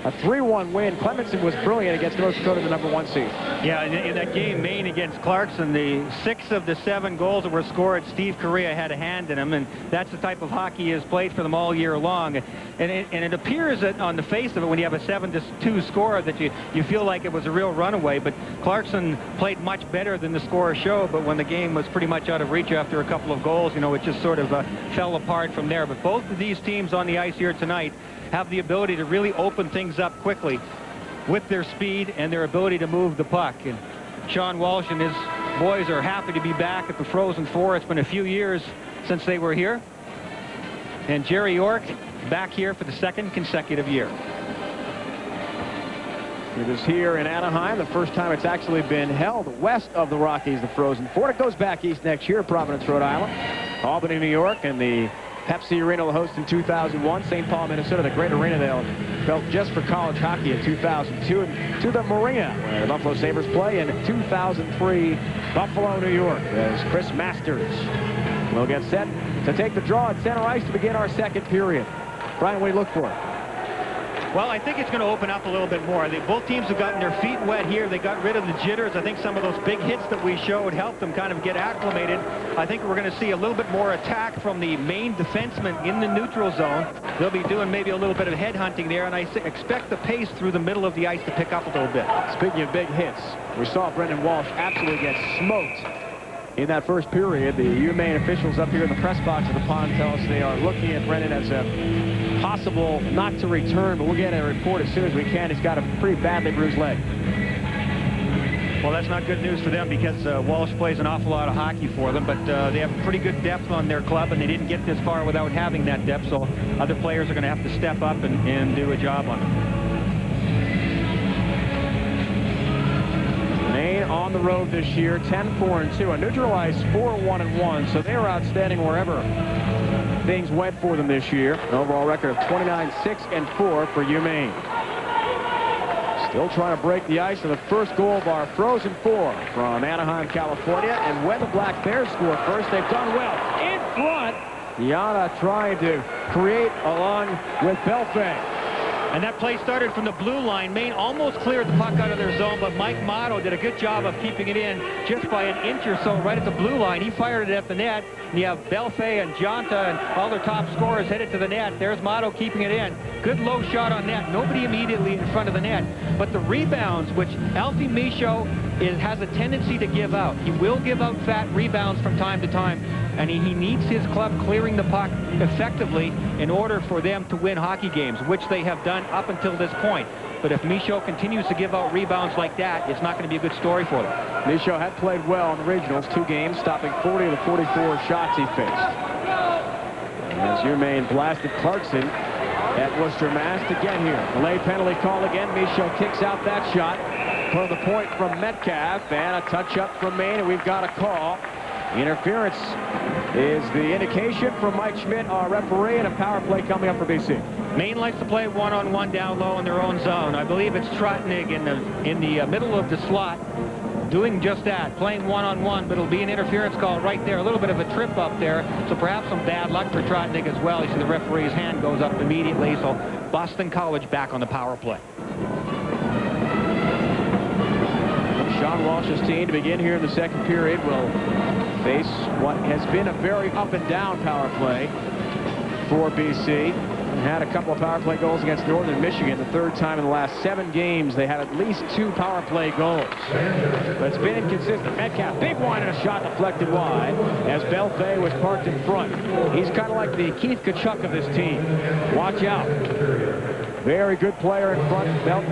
a 3-1 win. Clemenson was brilliant against North Dakota, the #1 seed. Yeah, in that game, Maine against Clarkson, the 6 of the 7 goals that were scored, Steve Correa had a hand in them, and that's the type of hockey he has played for them all year long. And it appears that on the face of it, when you have a 7-2 score, that you feel like it was a real runaway, but Clarkson played much better than the score showed. But when the game was pretty much out of reach after a couple of goals, you know, it just sort of fell apart from there. But both of these teams on the ice here tonight have the ability to really open things up quickly with their speed and their ability to move the puck. And Sean Walsh and his boys are happy to be back at the Frozen Four. It's been a few years since they were here. And Jerry York back here for the 2nd consecutive year. It is here in Anaheim, the first time it's actually been held west of the Rockies, the Frozen Four. It goes back east next year, Providence, Rhode Island, Albany, New York, and the Pepsi Arena will host in 2001. St. Paul, Minnesota, the great arena they'll built just for college hockey in 2002. And to the Marina, where the Buffalo Sabres play in 2003, Buffalo, New York, as Chris Masters will get set to take the draw at center ice to begin our 2nd period. Brian, what do you look for? Well, I think it's going to open up a little bit more. Both teams have gotten their feet wet here. They got rid of the jitters. I think some of those big hits that we showed helped them kind of get acclimated. I think we're going to see a little bit more attack from the Maine defensemen in the neutral zone. They'll be doing maybe a little bit of head hunting there, and I expect the pace through the middle of the ice to pick up a little bit. Speaking of big hits, we saw Brendan Walsh absolutely get smoked in that first period. The UMaine officials up here in the press box of the pond tell us they are looking at Brendan as a possible not to return, but we'll get a report as soon as we can. He's got a pretty badly bruised leg. Well, that's not good news for them, because Walsh plays an awful lot of hockey for them, but they have pretty good depth on their club, and they didn't get this far without having that depth, so other players are going to have to step up and do a job on it. Maine on the road this year, 10-4-2, a neutral ice 4-1-1, so they were outstanding wherever things went for them this year. An overall record of 29-6-4 for UMaine. Still trying to break the ice, and the first goal of our Frozen Four from Anaheim, California. And when the Black Bears score first, they've done well. In front, Yana trying to create along with Belfay. And that play started from the blue line. Maine almost cleared the puck out of their zone, but Mike Motto did a good job of keeping it in just by an inch or so right at the blue line. He fired it at the net, and you have Belfay and Jonta and all their top scorers headed to the net. There's Motto keeping it in. Good low shot on net. Nobody immediately in front of the net. But the rebounds, which Alfie Michaud has a tendency to give out. He will give out fat rebounds from time to time, and he needs his club clearing the puck effectively in order for them to win hockey games, which they have done up until this point. But if Michaud continues to give out rebounds like that, it's not going to be a good story for them. Michaud had played well in the regionals, 2 games, stopping 40 of the 44 shots he faced. As Maine blasted Clarkson at Worcester, Mass to get here. Delay penalty call again. Michaud kicks out that shot. Put on the point from Metcalf, and a touch-up from Maine, and we've got a call. Interference is the indication from Mike Schmidt, our referee, and a power play coming up for BC. Maine likes to play one-on-one down low in their own zone. I believe it's Trotnig in the middle of the slot doing just that, playing one-on-one, but it'll be an interference call right there. A little bit of a trip up there, so perhaps some bad luck for Trotnig as well. You see the referee's hand goes up immediately, so Boston College back on the power play. Sean Walsh's team to begin here in the second period will face what has been a very up-and-down power play for BC. Had a couple of power play goals against Northern Michigan. The 3rd time in the last 7 games they had at least 2 power play goals. But it's been inconsistent. Metcalf, big one, and a shot deflected wide as Belfay was parked in front. He's kind of like the Keith Tkachuk of this team. Watch out. Very good player in front.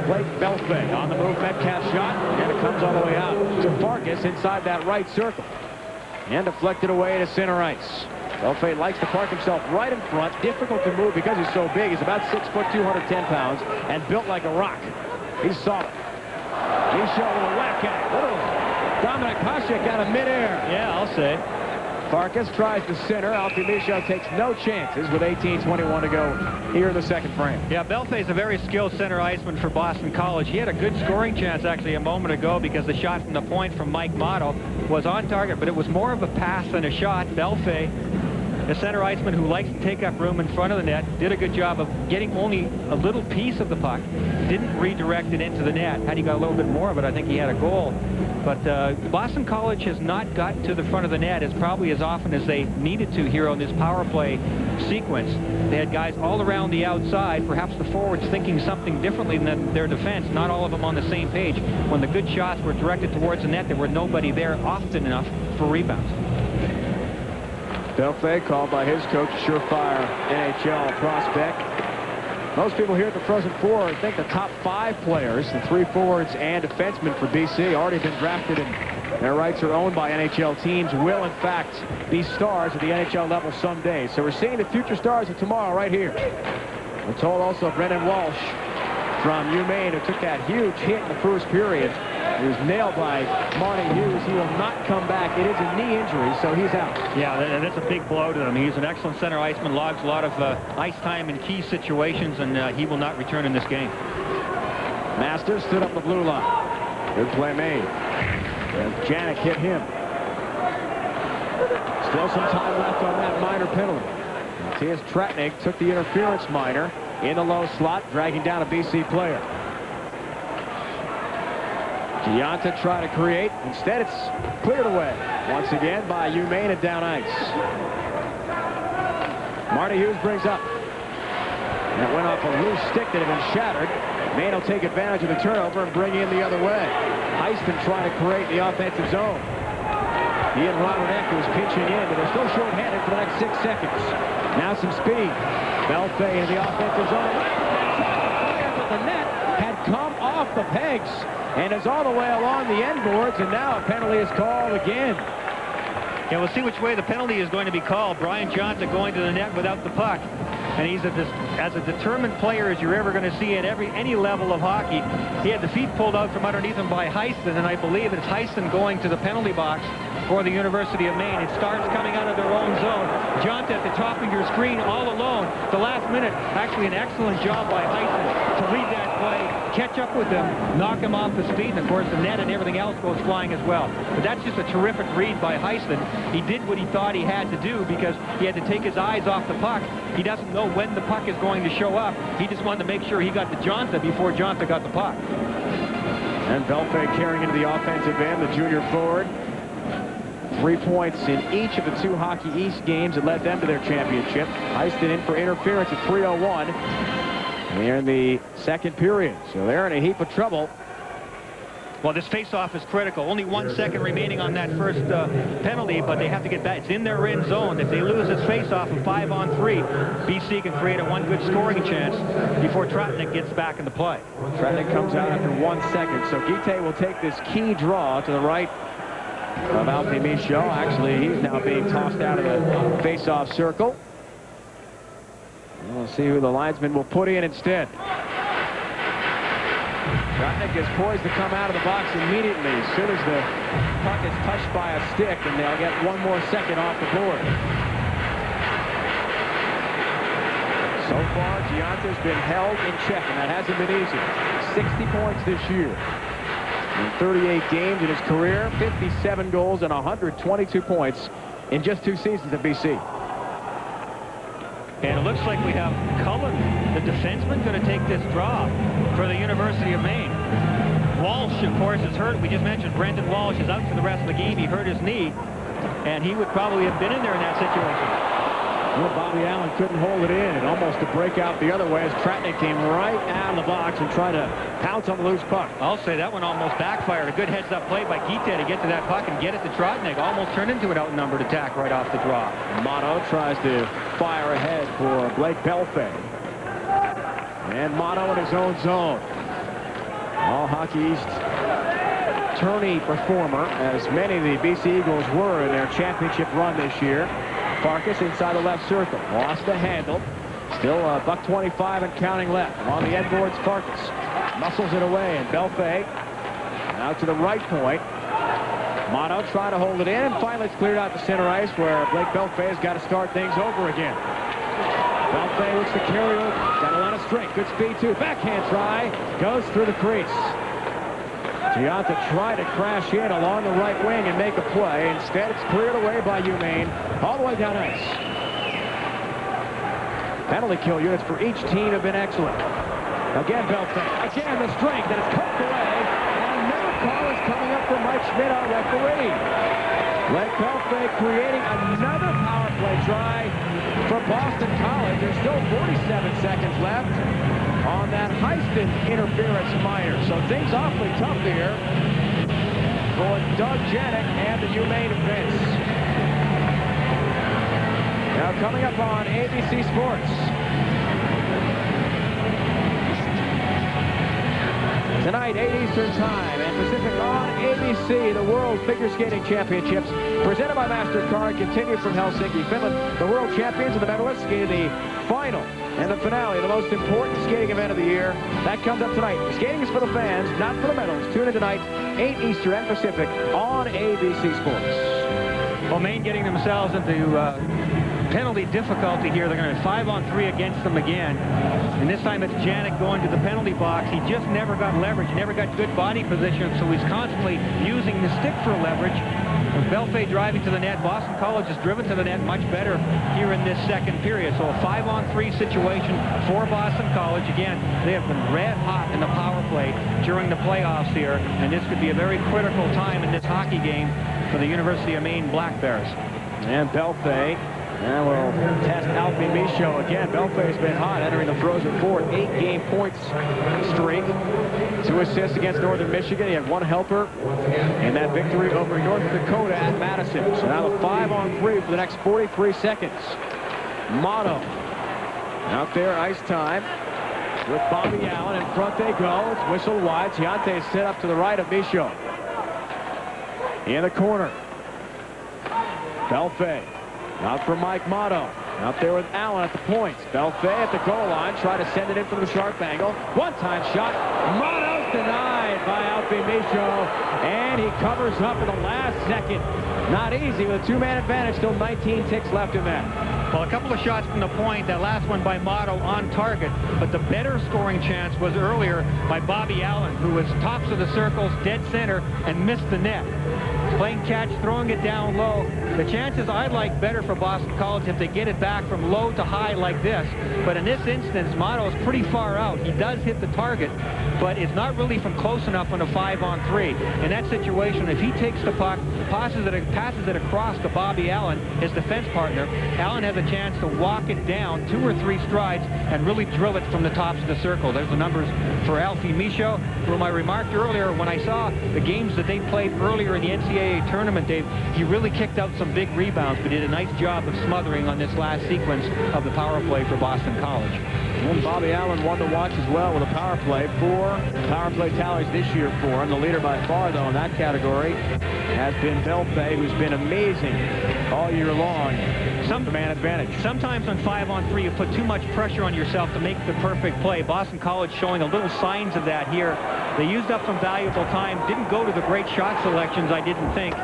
Blake Belfay on the move. Metcalf shot, and it comes all the way out to Farkas inside that right circle. And deflected away to center ice. Belfay likes to park himself right in front. Difficult to move because he's so big. He's about 6 foot, 210 pounds, and built like a rock. He's solid. Michaud with a whack at it. Little Dominic Hasek out of midair. Yeah, I'll say. Farkas tries the center. Alfie Michaud takes no chances with 18:21 to go here in the second frame. Yeah, Belfay's a very skilled center iceman for Boston College. He had a good scoring chance actually a moment ago because the shot from the point from Mike Motto was on target, but it was more of a pass than a shot. Belfay, the center iceman who likes to take up room in front of the net, did a good job of getting only a little piece of the puck. Didn't redirect it into the net. Had he got a little bit more of it, I think he had a goal. But Boston College has not gotten to the front of the net as probably as often as they needed to here on this power play sequence. They had guys all around the outside, perhaps the forwards thinking something differently than their defense, not all of them on the same page. When the good shots were directed towards the net, there were nobody there often enough for rebounds. Belfay, called by his coach, surefire NHL prospect. Most people here at the Frozen Four think the top 5 players, the 3 forwards and defensemen for BC, already been drafted and their rights are owned by NHL teams, will in fact be stars at the NHL level someday. So we're seeing the future stars of tomorrow right here. We're told also of Brendan Walsh from Maine, who took that huge hit in the first period. He was nailed by Marty Hughes. He will not come back. It is a knee injury, so he's out. Yeah, and that's a big blow to him. He's an excellent center iceman, logs a lot of ice time in key situations, and he will not return in this game. Masters stood up the blue line. Good play made. And Janik hit him. Still some time left on that minor penalty. Matthias Tratnik took the interference minor in the low slot, dragging down a BC player. Gianta tried to create. Instead, it's cleared away once again by Maine at down ice. Marty Hughes brings up. That went off a loose stick that had been shattered. Maine will take advantage of the turnover and bring in the other way. Heiston trying to create the offensive zone. He and Robert Eck was pinching in, but they're still short-handed for the next 6 seconds. Now some speed. Belfay in the offensive zone. But the net had come off the pegs and is all the way along the end boards, and now a penalty is called again. Yeah, we'll see which way the penalty is going to be called. Brian Johnson going to the net without the puck. And he's as a determined player as you're ever going to see at any level of hockey. He had the feet pulled out from underneath him by Heiston, and I believe it's Heiston going to the penalty box for the University of Maine. It starts coming out of their own zone. Johnson at the top of your screen all alone. The last minute, actually an excellent job by Heiston to lead that play. catch up with him, knock him off his feet, and of course the net and everything else goes flying as well. But that's just a terrific read by Heisman. He did what he thought he had to do because he had to take his eyes off the puck. He doesn't know when the puck is going to show up. He just wanted to make sure he got to Jonta before Jonta got the puck. And Belfay carrying into the offensive end, the junior forward. 3 points in each of the 2 Hockey East games that led them to their championship. Heiston in for interference at 3:01. They're in the second period, so they're in a heap of trouble. Well, this face-off is critical. Only 1 second remaining on that first penalty, but they have to get back. It's in their end zone. If they lose this face-off of 5-on-3, BC can create a one good scoring chance before Tratnik gets back into play. Tratnik comes out after 1 second, so Guite will take this key draw to the right of Alfie Michaud. Actually, he's now being tossed out of the face-off circle. We'll see who the linesman will put in instead. Tratnik is poised to come out of the box immediately as soon as the puck is touched by a stick, and they'll get 1 more second off the board. So far, Gianta's been held in check, and that hasn't been easy. 60 points this year. In 38 games in his career, 57 goals and 122 points in just 2 seasons at BC. And it looks like we have Cullen, the defenseman, going to take this draw for the University of Maine. Walsh, of course, is hurt. We just mentioned Brendan Walsh is out for the rest of the game. He hurt his knee, and he would probably have been in there in that situation. Well, Bobby Allen couldn't hold it in, and almost to break out the other way as Tratnik came right out of the box and tried to pounce on the loose puck. I'll say that one almost backfired. A good heads-up play by Guite to get to that puck and get it to Tratnik. Almost turned into an outnumbered attack right off the draw. Mono tries to fire ahead for Blake Belfay. And Mono in his own zone. All Hockey East tourney performer, as many of the BC Eagles were in their championship run this year. Farkas inside the left circle. Lost the handle. Still $1.25 and counting left. On the end boards, Farkas muscles it away, and Belfay out to the right point. Mono trying to hold it in, and finally it's cleared out to center ice where Blake Belfay has got to start things over again. Belfay looks to carry over. Got a lot of strength. Good speed, too. Backhand try. Goes through the crease. Gianta tried to crash in along the right wing and make a play. Instead, it's cleared away by UMaine all the way down ice. Penalty kill units for each team have been excellent. Again, Belfay. Again, the strength, and it's poked away. And another call is coming up from Mike Schmidt, our referee. Blake Belfay creating another power play try for Boston College. There's still 47 seconds left on that Heiston interference minor. So things awfully tough here for Doug Janik and the UMaine defense. Now coming up on ABC Sports. Tonight, 8 Eastern Time and Pacific on ABC, the World Figure Skating Championships presented by MasterCard continue from Helsinki, Finland. The world champions and the medalists skated the final and the finale, the most important skating event of the year. That comes up tonight. The skating is for the fans, not for the medals. Tune in tonight, 8 Eastern and Pacific on ABC Sports. Well, Maine getting themselves into penalty difficulty here. They're going to 5-on-3 against them again. And this time it's Janik going to the penalty box. He just never got leverage, never got good body position, so he's constantly using the stick for leverage. With Belfay driving to the net, Boston College has driven to the net much better here in this second period. So a 5-on-3 situation for Boston College. Again, they have been red hot in the power play during the playoffs here, and this could be a very critical time in this hockey game for the University of Maine Black Bears. And Belfay. And we'll test Alfie Michaud again. Belfay's been hot entering the Frozen Four. 8-game points streak. 2 assists against Northern Michigan. He had 1 helper in that victory over North Dakota at Madison. So now the 5-on-3 for the next 43 seconds. Mono out there, ice time with Bobby Allen. In front they go. It's whistled wide. Giante is set up to the right of Michaud. In the corner. Belfay. Out for Mike Mono. Out there with Allen at the points. Belfay at the goal line. Try to send it in from the sharp angle. One-time shot. Mono's denied by Alfie Michaud. And he covers up in the last second. Not easy with a 2-man advantage. Still 19 ticks left in that. Well, a couple of shots from the point, that last one by Motto on target, but the better scoring chance was earlier by Bobby Allen, who was tops of the circles, dead center, and missed the net. Playing catch, throwing it down low. The chances I like better for Boston College if they get it back from low to high like this. But in this instance, Motto is pretty far out. He does hit the target, but it's not really from close enough on a 5-on-3. In that situation, if he takes the puck, passes it across to Bobby Allen, his defense partner, Allen has a chance to walk it down 2 or 3 strides and really drill it from the tops of the circle. There's the numbers for Alfie Michaud, whom I remarked earlier when I saw the games that they played earlier in the NCAA tournament, Dave. He really kicked out some big rebounds, but did a nice job of smothering on this last sequence of the power play for Boston College. And Bobby Allen, one to watch as well with a power play. 4 power play tallies this year for him. The leader by far, though, in that category has been Belfay, who's been amazing all year long. Some man advantage. Sometimes on 5-on-3, you put too much pressure on yourself to make the perfect play. Boston College showing a little signs of that here. They used up some valuable time. Didn't go to the great shot selections, I didn't think.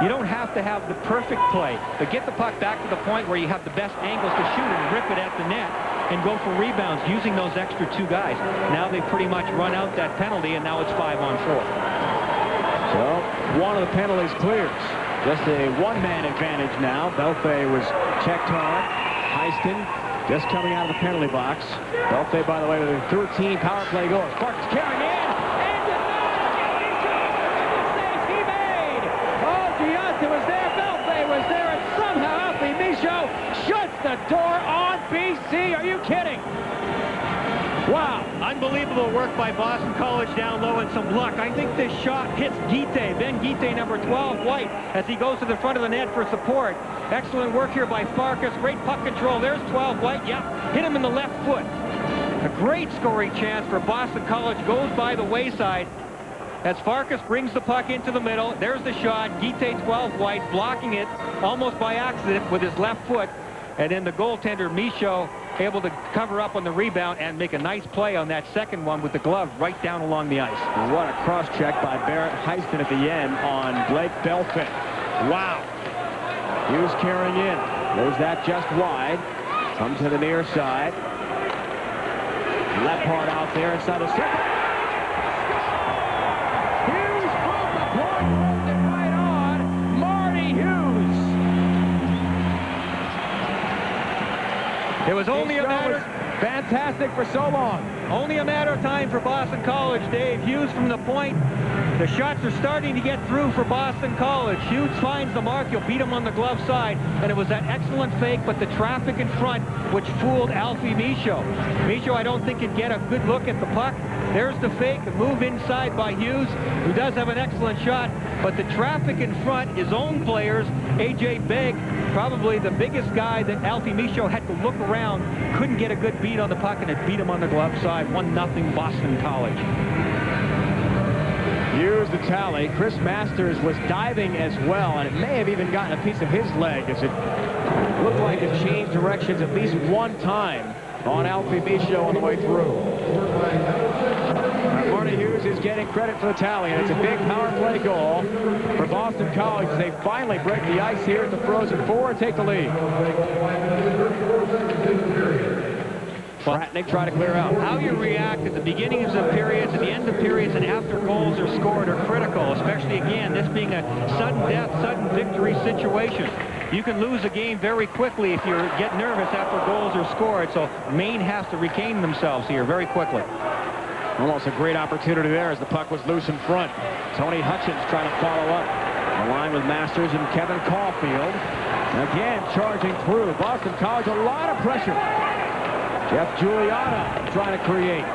You don't have to have the perfect play, but get the puck back to the point where you have the best angles to shoot and rip it at the net and go for rebounds using those extra 2 guys. Now they've pretty much run out that penalty, and now it's 5-on-4. So one of the penalties clears. Just a one-man advantage now. Belfay was checked hard. Heiston just coming out of the penalty box. Belfay, by the way, with a 13 power play goals. Sparks carrying in. And denied. The save he made. Oh, Giunta was there. Belfay was there. And somehow Alfie Michaud shuts the door on BC. Are you kidding? Wow. Unbelievable work by Boston College down low and some luck. I think this shot hits Guite, Ben Guite, number 12, White, as he goes to the front of the net for support. Excellent work here by Farkas. Great puck control. There's 12, White. Yeah, hit him in the left foot. A great scoring chance for Boston College goes by the wayside as Farkas brings the puck into the middle. There's the shot. Guite, 12, White, blocking it almost by accident with his left foot. And then the goaltender, Michaud, able to cover up on the rebound and make a nice play on that second one with the glove right down along the ice. And what a cross-check by Barrett Heiston at the end on Blake Belfay. Wow. Hughes carrying in. Knows that just wide. Comes to the near side. Left part out there inside the circle. Hughes from the point. Holds it right on. Marty Hughes. It was only a matter... Fantastic for so long. Only a matter of time for Boston College, Dave. Hughes from the point. The shots are starting to get through for Boston College. Hughes finds the mark. He'll beat him on the glove side. And it was that excellent fake, but the traffic in front which fooled Alfie Michaud. Michaud, I don't think, could get a good look at the puck. There's the fake, the move inside by Hughes, who does have an excellent shot. But the traffic in front, his own players, A.J. Begg, probably the biggest guy that Alfie Michaud had to look around, couldn't get a good beat on the puck, and it beat him on the glove side. 1-0 Boston College. Here's the tally. Chris Masters was diving as well, and it may have even gotten a piece of his leg as it looked like it changed directions at least one time on Alfie Michaud on the way through. Marty Hughes is getting credit for the tally, and it's a big power play goal for Boston College as they finally break the ice here at the Frozen Four and take the lead. Fratnick trying to clear out. How you react at the beginnings of periods, at the end of periods, and after goals are scored are critical, especially, again, this being a sudden death, sudden victory situation. You can lose a game very quickly if you get nervous after goals are scored, so Maine has to regain themselves here very quickly. Almost a great opportunity there as the puck was loose in front. Tony Hutchins trying to follow up. The line with Masters and Kevin Caulfield. Again, charging through. Boston College, a lot of pressure. Jeff Giuliano trying to create.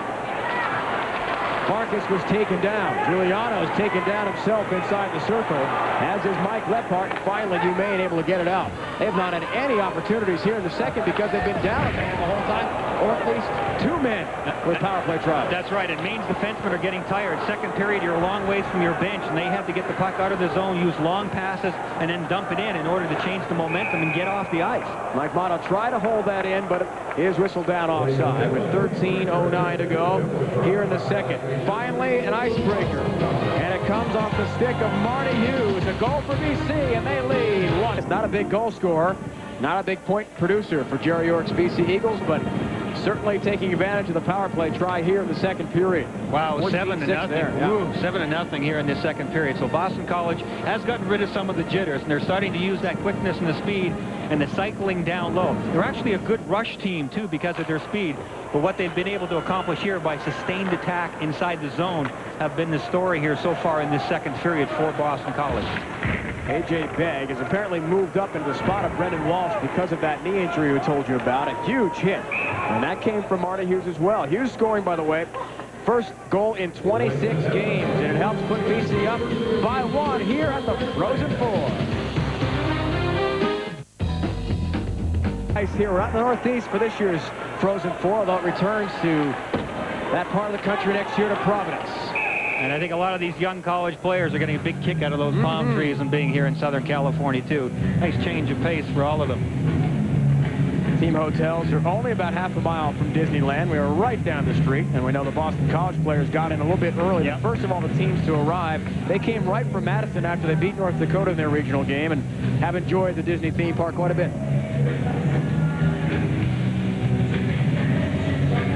Farkas was taken down. Giuliano is taken down himself inside the circle, as is Mike Lepart. Finally, Maine able to get it out. They have not had any opportunities here in the second because they've been down a man the whole time, or at least 2 men with power play tries. That's right, and Maine's defensemen are getting tired. Second period, you're a long ways from your bench, and they have to get the puck out of the zone, use long passes, and then dump it in order to change the momentum and get off the ice. Mike Motto tried to hold that in, but it is whistled down offside with 13:09 to go here in the second. Finally, an icebreaker, and it comes off the stick of Marty Hughes. A goal for BC, and they lead 1. It's not a big goal scorer. Not a big point producer for Jerry York's BC Eagles, but certainly taking advantage of the power play try here in the second period. Wow, 7-0 there. Yeah. Ooh, 7-0 here in this second period. So Boston College has gotten rid of some of the jitters, and they're starting to use that quickness and the speed and the cycling down low. They're actually a good rush team, too, because of their speed. But what they've been able to accomplish here by sustained attack inside the zone have been the story here so far in this second period for Boston College. A.J. Begg has apparently moved up into the spot of Brendan Walsh because of that knee injury we told you about. A huge hit. And that came from Marty Hughes as well. Hughes scoring, by the way, first goal in 26 games. And it helps put BC up by 1 here at the Frozen Four. Nice here. We're out in the Northeast for this year's Frozen Four, although it returns to that part of the country next year to Providence. And I think a lot of these young college players are getting a big kick out of those palm trees and being here in Southern California, too. Nice change of pace for all of them. Team hotels are only about half a mile from Disneyland. We are right down the street, and we know the Boston College players got in a little bit early. Yep. First of all, the teams to arrive, they came right from Madison after they beat North Dakota in their regional game and have enjoyed the Disney theme park quite a bit.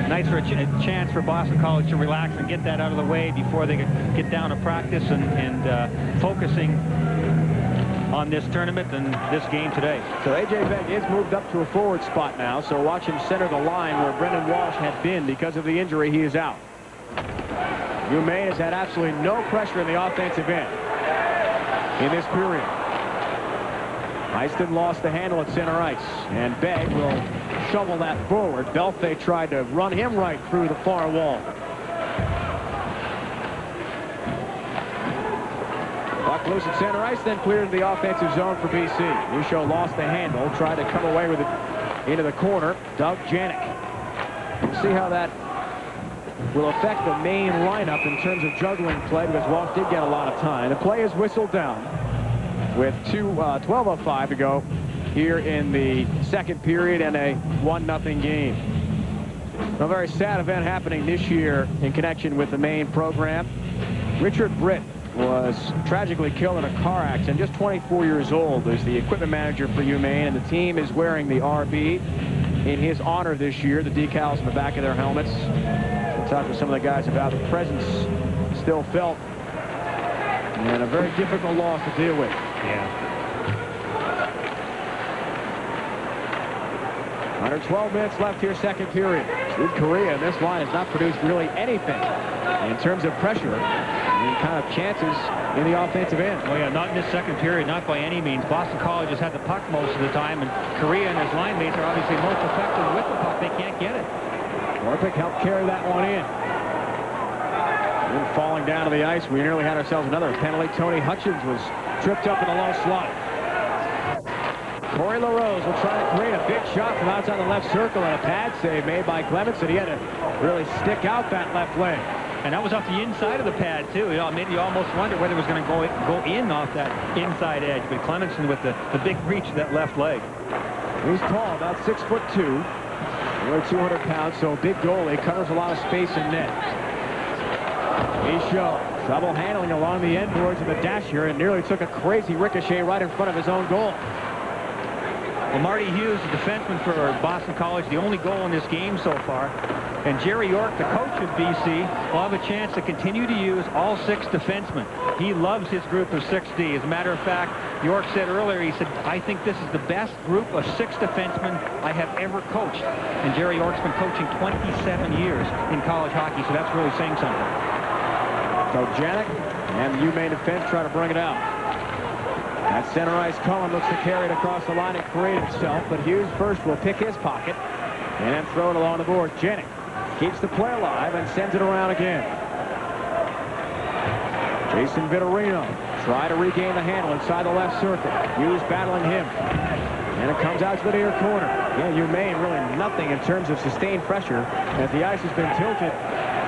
Nice for a chance for Boston College to relax and get that out of the way before they get down to practice and focusing on this tournament and this game today. So A.J. Begg is moved up to a forward spot now, so watch him center the line where Brendan Walsh had been because of the injury. He is out. Maine has had absolutely no pressure in the offensive end in this period. Heiston lost the handle at center ice, and Begg will shovel that forward. Belfay tried to run him right through the far wall. Puck loose at center ice, then cleared to the offensive zone for BC. Michaud lost the handle, tried to come away with it into the corner. Doug Janik. We'll see how that will affect the Maine lineup in terms of juggling play, because Walsh did get a lot of time. The play is whistled down with 12:05 to go here in the second period and a 1-0 game. A very sad event happening this year in connection with the Maine program. Richard Britt was tragically killed in a car accident, just 24 years old, is the equipment manager for UMaine, and the team is wearing the RB in his honor this year, the decals on the back of their helmets. We'll talk to some of the guys about the presence still felt, and a very difficult loss to deal with. Yeah. Under 12 minutes left here, second period. South Korea, this line has not produced really anything in terms of pressure and kind of chances in the offensive end. Oh, yeah, not in this second period, not by any means. Boston College has had the puck most of the time, and Korea and his line mates are obviously most effective with the puck. They can't get it. Orpik helped carry that one in. And falling down to the ice, we nearly had ourselves another penalty. Tony Hutchins was tripped up in the low slot. Corey LaRose will try to create a big shot from outside the left circle, and a pad save made by Clemenson. He had to really stick out that left leg. And that was off the inside of the pad, too. You know, it made you almost wonder whether it was going to go in off that inside edge. But Clemenson with the big reach of that left leg. He's tall, about 6'2", nearly 200 pounds, so big goalie, covers a lot of space in net. Michaud, trouble handling along the end boards of the dash here, and nearly took a crazy ricochet right in front of his own goal. Well, Marty Hughes, the defenseman for Boston College, the only goal in this game so far. And Jerry York, the coach of BC, will have a chance to continue to use all 6 defensemen. He loves his group of 6D. As a matter of fact, York said earlier, he said, I think this is the best group of 6 defensemen I have ever coached. And Jerry York's been coaching 27 years in college hockey, so that's really saying something. So Janik and the UMaine defense try to bring it out. That center ice Cullen looks to carry it across the line and create himself, but Hughes first will pick his pocket and then throw it along the board. Janik keeps the play alive and sends it around again. Jason Vittorino try to regain the handle inside the left circle. Hughes battling him. And it comes out to the near corner. Yeah, UMaine really nothing in terms of sustained pressure as the ice has been tilted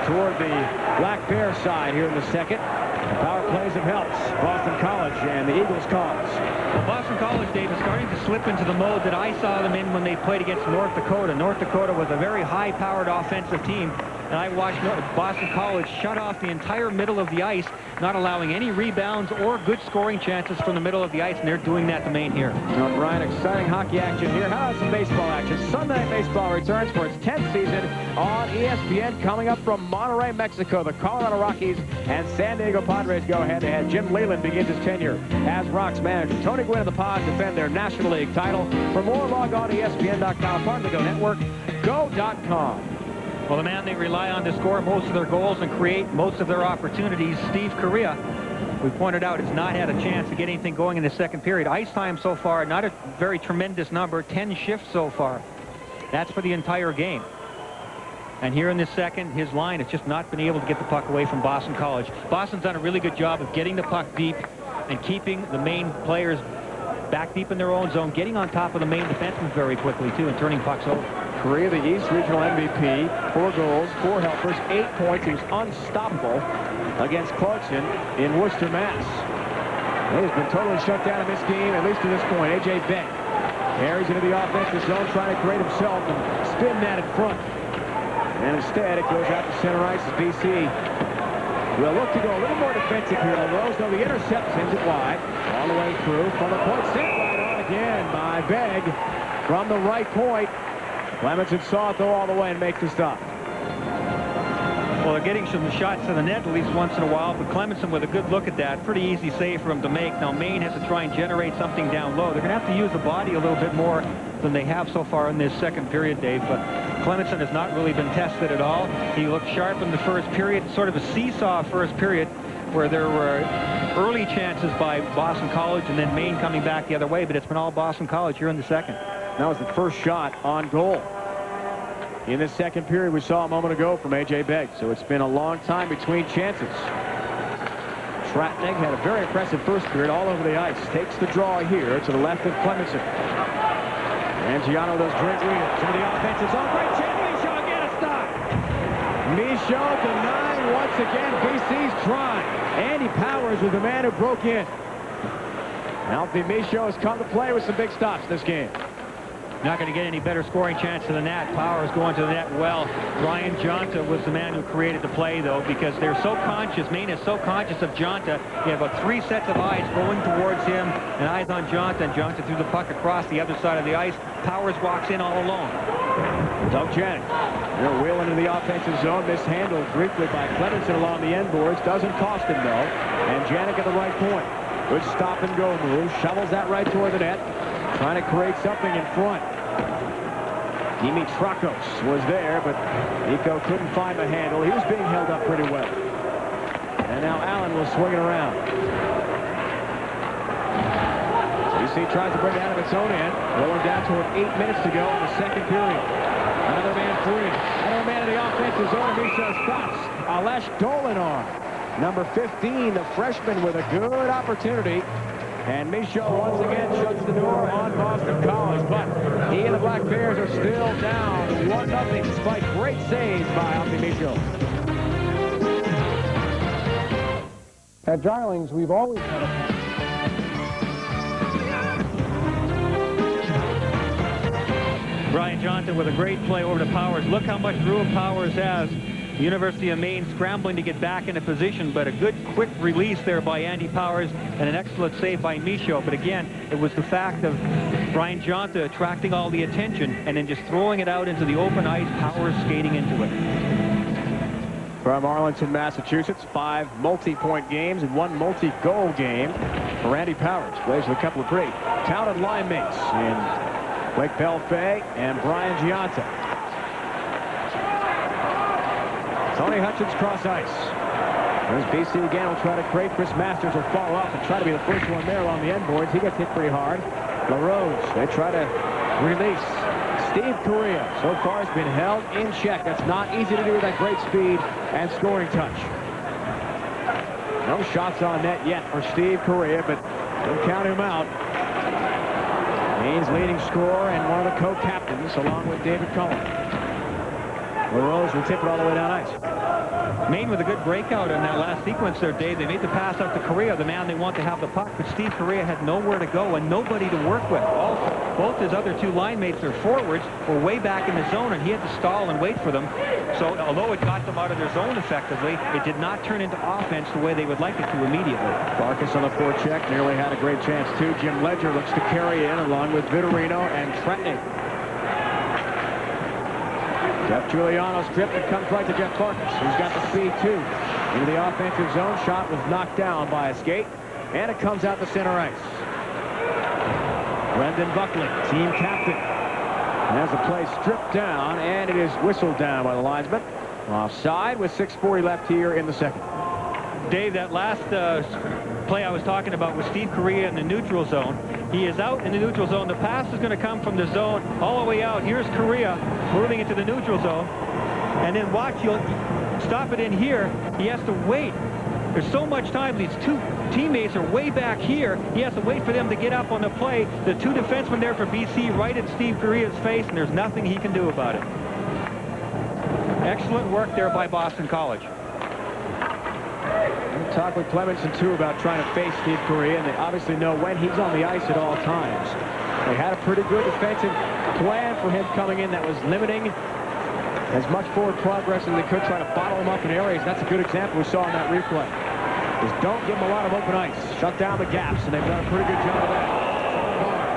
toward the Black Bear side here in the second. The power plays have helped Boston College and the Eagles' cause. Well, Boston College, Dave, is starting to slip into the mode that I saw them in when they played against North Dakota. North Dakota was a very high-powered offensive team, And I watched Boston College shut off the entire middle of the ice, not allowing any rebounds or good scoring chances from the middle of the ice, and they're doing that to Maine here. Now, Brian, exciting hockey action here. How about some baseball action? Sunday Night Baseball returns for its 10th season on ESPN, coming up from Monterrey, Mexico. The Colorado Rockies and San Diego Padres go head-to-head. Jim Leyland begins his tenure as Rocks manager. Tony Gwynn and the Pods defend their National League title. For more, log on to ESPN.com, part of the Go Network, go.com. Well, the man they rely on to score most of their goals and create most of their opportunities, Steve Correa, we pointed out, has not had a chance to get anything going in the second period. Ice time so far, not a very tremendous number, 10 shifts so far. That's for the entire game. And here in the second, his line has just not been able to get the puck away from Boston College. Boston's done a really good job of getting the puck deep and keeping the Maine players back deep in their own zone, getting on top of the Maine defensemen very quickly, too, and turning pucks over. Correa, the East Regional MVP, 4 goals, 4 helpers, 8 points. He was unstoppable against Clarkson in Worcester, Mass. He's been totally shut down in this game, at least to this point. A.J. Beck carries into the offensive zone, trying to create himself and spin that in front. And instead, it goes out to center ice as BC will look to go a little more defensive here. Rose, though, the intercept sends it wide, all the way through from the point. Sent right on again by Begg from the right point. Clemenson saw it, though, all the way and makes the stop. Well, they're getting some shots to the net at least once in a while, but Clemenson with a good look at that. Pretty easy save for him to make. Now, Maine has to try and generate something down low. They're going to have to use the body a little bit more than they have so far in this second period, Dave. But Clemenson has not really been tested at all. He looked sharp in the first period, sort of a seesaw first period, where there were early chances by Boston College and then Maine coming back the other way, but it's been all Boston College here in the second. That was the first shot on goal in the second period we saw a moment ago from A.J. Begg. So it's been a long time between chances. Tratnik had a very impressive first period all over the ice. Takes the draw here to the left of Clemenson. And Giano does drink wheels into the offensive zone. Great chance. Michaud again, a stop. Michaud denied once again. BC's trying. Andy Powers was the man who broke in. Alfie Michaud has come to play with some big stops this game. Not going to get any better scoring chance to the net. Powers going to the net well. Brian Jonta was the man who created the play, though, because they're so conscious. Maine is so conscious of Jonta. You have about 3 sets of eyes going towards him, and eyes on Jonta, and Jonta threw the puck across the other side of the ice. Powers walks in all alone. Doug Janik. They're wheeling into the offensive zone. Mishandled briefly by Clemenson along the end boards. Doesn't cost him, though. And Janik at the right point. Good stop-and-go move. Shovels that right toward the net. Trying to create something in front. Dimitrakos was there, but Nico couldn't find the handle. He was being held up pretty well. And now Allen will swing it around. BC tries to bring it out of its own end. Rolling down toward 8 minutes to go in the second period. Another man free. Another man in the offensive zone. Michaud stops. Alesh Dolinar, number 15, the freshman, with a good opportunity. And Michaud once again shuts the door on Boston College. But he and the Black Bears are still down 1-0 despite great saves by Alfie Michaud. At Darlings, we've always had a... Brian Jonta with a great play over to Powers. Look how much room Powers has. The University of Maine scrambling to get back into position, but a good quick release there by Andy Powers and an excellent save by Michaud. But again, it was the fact of Brian Jonta attracting all the attention and then just throwing it out into the open ice, Powers skating into it. From Arlington, Massachusetts, 5 multi-point games and 1 multi-goal game for Andy Powers. Plays with a couple of great talented line mates in Blake Belfay and Brian Gianta. Tony Hutchins cross ice. There's BC again. Will try to create. Chris Masters will fall off and try to be the first one there along the end boards. He gets hit pretty hard. LaRose, they try to release. Steve Correa so far has been held in check. That's not easy to do with that great speed and scoring touch. No shots on net yet for Steve Correa, but don't count him out. Maine's leading scorer and one of the co-captains along with David Cullen. LaRose will tip it all the way down ice. Maine with a good breakout in that last sequence there, Dave. They made the pass out to Correa, the man they want to have the puck, but Steve Correa had nowhere to go and nobody to work with. Both his other 2 line mates, their forwards, were way back in the zone, and he had to stall and wait for them. So although it got them out of their zone effectively, it did not turn into offense the way they would like it to immediately. Farkas on the forecheck nearly had a great chance too. Jim Ledger looks to carry in along with Vitorino and Tretney. Jeff Giuliano's strip that comes right to Jeff Farkas, who's got the speed too. Into the offensive zone, shot was knocked down by a skate, and it comes out to center ice. Brendan Buckley, team captain, has the play stripped down, and it is whistled down by the linesman. Offside with 6:40 left here in the second. Dave, that last play I was talking about with Steve Correa in the neutral zone. He is out in the neutral zone. The pass is going to come from the zone all the way out. Here's Correa moving into the neutral zone. And then watch, you'll stop it in here. He has to wait. There's so much time. These two teammates are way back here. He has to wait for them to get up on the play. The two defensemen there for BC right in Steve Correa's face, and there's nothing he can do about it. Excellent work there by Boston College. We'll talk with Clemenson, too, about trying to face Steve Correa, and they obviously know when he's on the ice at all times. They had a pretty good defensive plan for him coming in that was limiting as much forward progress as they could, try to bottle him up in areas. That's a good example we saw in that replay. Just don't give him a lot of open ice. Shut down the gaps, and they've done a pretty good job of that.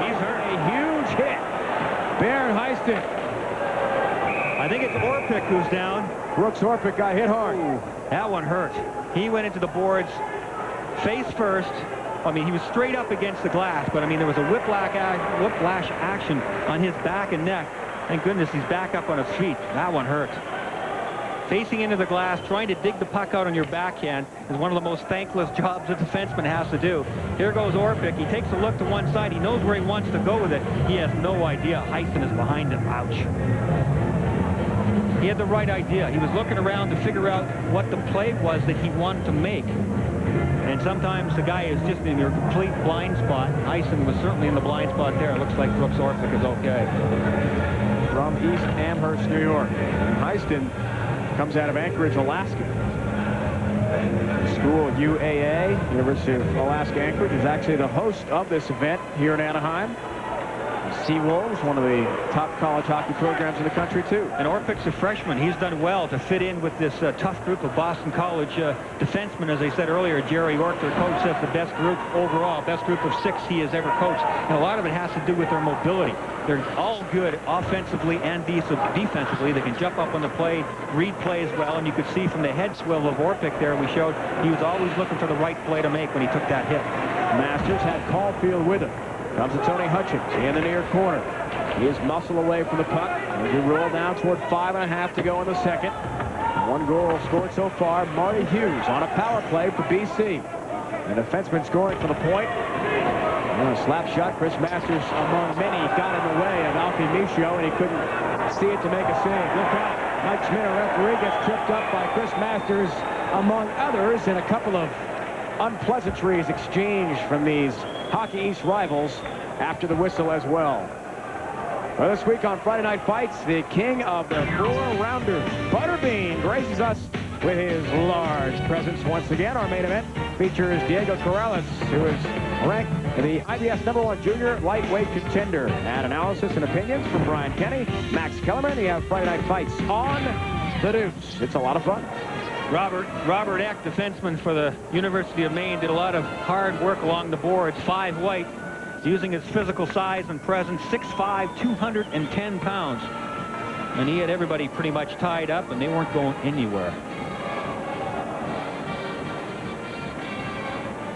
He's hurt. A huge hit. Baron Heiston. I think it's Orpik who's down. Brooks Orpik got hit hard. Ooh, that one hurt. He went into the boards face first. I mean, he was straight up against the glass, but I mean, there was a whiplash action on his back and neck. Thank goodness he's back up on his feet. That one hurt. Facing into the glass, trying to dig the puck out on your backhand is one of the most thankless jobs a defenseman has to do. Here goes Orpik. He takes a look to one side. He knows where he wants to go with it. He has no idea. Heiston is behind him. Ouch. He had the right idea. He was looking around to figure out what the play was that he wanted to make. And sometimes the guy is just in your complete blind spot. Heiston was certainly in the blind spot there. It looks like Brooks Orpik is okay. From East Amherst, New York. Heiston comes out of Anchorage, Alaska. The school at UAA, University of Alaska Anchorage, is actually the host of this event here in Anaheim. Seawolves, one of the top college hockey programs in the country, too. And Orpik's a freshman. He's done well to fit in with this tough group of Boston College defensemen. As I said earlier, Jerry York, their coach, says the best group overall, best group of 6 he has ever coached. And a lot of it has to do with their mobility. They're all good offensively and defensively. They can jump up on the play, read plays well, and you could see from the head swivel of Orpik there, we showed he was always looking for the right play to make when he took that hit. Masters had Caulfield with him. Comes to Tony Hutchins in the near corner. He is muscle away from the puck. As we roll down toward 5.5 to go in the second. 1 goal scored so far. Marty Hughes on a power play for BC. The defenseman scoring for the point. And a slap shot. Chris Masters, among many, got in the way of Alfie Michaud, and he couldn't see it to make a save. Look out. Mike Schmidt, a referee, gets tripped up by Chris Masters, among others, and a couple of unpleasantries exchanged from these Hockey East rivals after the whistle as well. Well, this week on Friday Night Fights, the king of the 4-rounders, Butterbean, graces us with his large presence once again. Our main event features Diego Corrales, who is ranked the IBS #1 junior lightweight contender. And analysis and opinions from Brian Kenny, Max Kellerman. You have Friday Night Fights on the Deuce. It's a lot of fun. Robert Eck, defenseman for the University of Maine, did a lot of hard work along the boards. 5 white, using his physical size and presence. 6'5", 210 pounds. And he had everybody pretty much tied up, and they weren't going anywhere.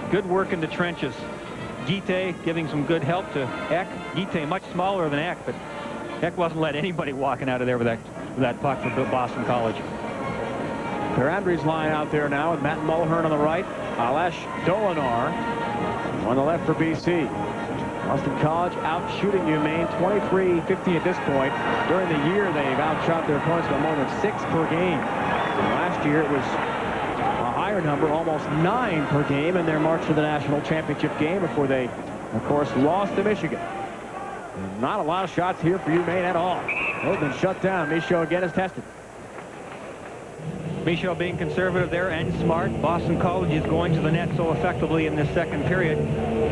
Good work in the trenches. Guite giving some good help to Eck. Guite much smaller than Eck, but Eck wasn't letting anybody walking out of there with that puck for Boston College. Per-Andre's line out there now with Matt Mulhern on the right. Alesh Dolinar on the left for BC. Boston College out shooting Maine 23-15 at this point. During the year, they've outshot their opponents by more than 6 per game. And last year, it was a higher number, almost 9 per game in their march to the national championship game before they, of course, lost to Michigan. Not a lot of shots here for Maine at all. They've been shut down. Michaud again is tested. Michaud being conservative there and smart. Boston College is going to the net so effectively in this second period.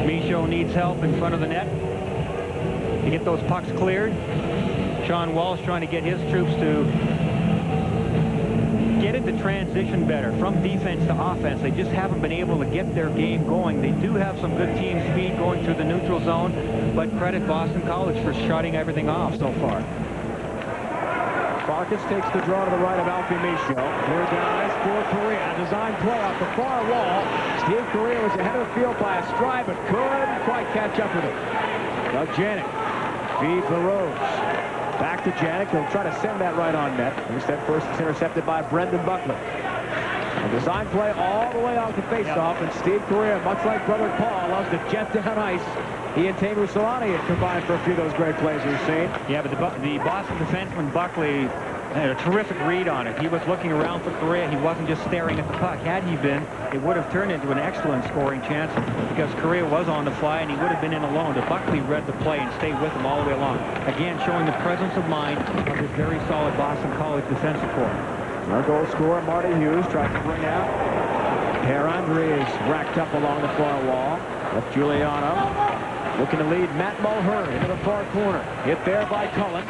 Michaud needs help in front of the net to get those pucks cleared. Sean Walsh trying to get his troops to get into transition better from defense to offense. They just haven't been able to get their game going. They do have some good team speed going through the neutral zone, but credit Boston College for shutting everything off so far. Farkas takes the draw to the right of Alfie Michaud. Clear down ice for Correa. Design play off the far wall. Steve Correa was ahead of the field by a stride, but couldn't quite catch up with it. Doug Janik feeds LaRose. Back to Janik. He'll try to send that right on net. Instead, first it's intercepted by Brendan Buckley. A design play all the way off the faceoff, and Steve Correa, much like brother Paul, loves to jet down ice. He and Taylor Solani had combined for a few of those great plays we've seen. Yeah, but the Boston defenseman Buckley had a terrific read on it. He was looking around for Correa. He wasn't just staring at the puck. Had he been, it would have turned into an excellent scoring chance because Correa was on the fly and he would have been in alone. But Buckley read the play and stayed with him all the way along. Again, showing the presence of mind of this very solid Boston College defensive corps. Our goal scorer, Marty Hughes, tries to bring out. Andre is racked up along the far wall. That's Giuliano. Looking to lead Matt Mulhern into the far corner. Hit there by Cullen.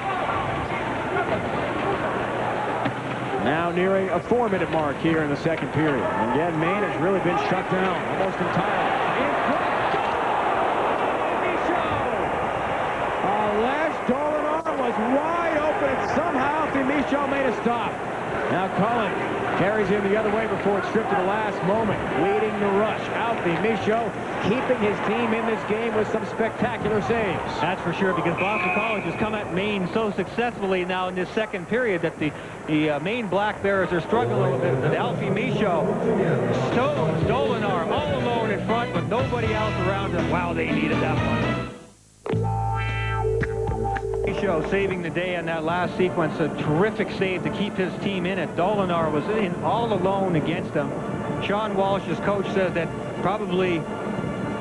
Now nearing a 4-minute mark here in the second period. And again, Maine has really been shut down almost entirely. In front. Alex Dolinar was wide open, and somehow Michaud made a stop. Now Cullen carries him the other way before it's stripped at the last moment. Leading the rush. Alfie Michaud keeping his team in this game with some spectacular saves. That's for sure, because Boston College has come at Maine so successfully now in this second period that the Maine Black Bears are struggling a little bit. With Alfie Michaud, Stones, Dolinar all alone in front with nobody else around them. Wow, they needed that one. Michaud saving the day on that last sequence. A terrific save to keep his team in it. Dolinar was in all alone against him. Sean Walsh, his coach, says that probably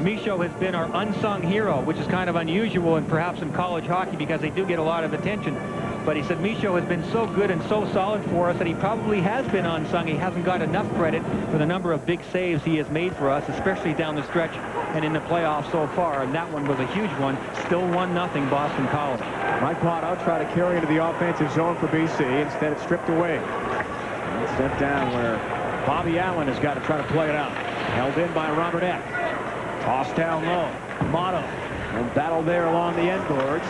Michaud has been our unsung hero, which is kind of unusual and perhaps in college hockey because they do get a lot of attention. But he said Michaud has been so good and so solid for us that he probably has been unsung. He hasn't got enough credit for the number of big saves he has made for us, especially down the stretch and in the playoffs so far. And that one was a huge one. Still 1-0 Boston College. Mike Votto tried to carry into the offensive zone for BC. Instead, it's stripped away. And sent down where Bobby Allen has got to try to play it out. Held in by Robert Eck. Tossed down low. Motto. And battle there along the end boards.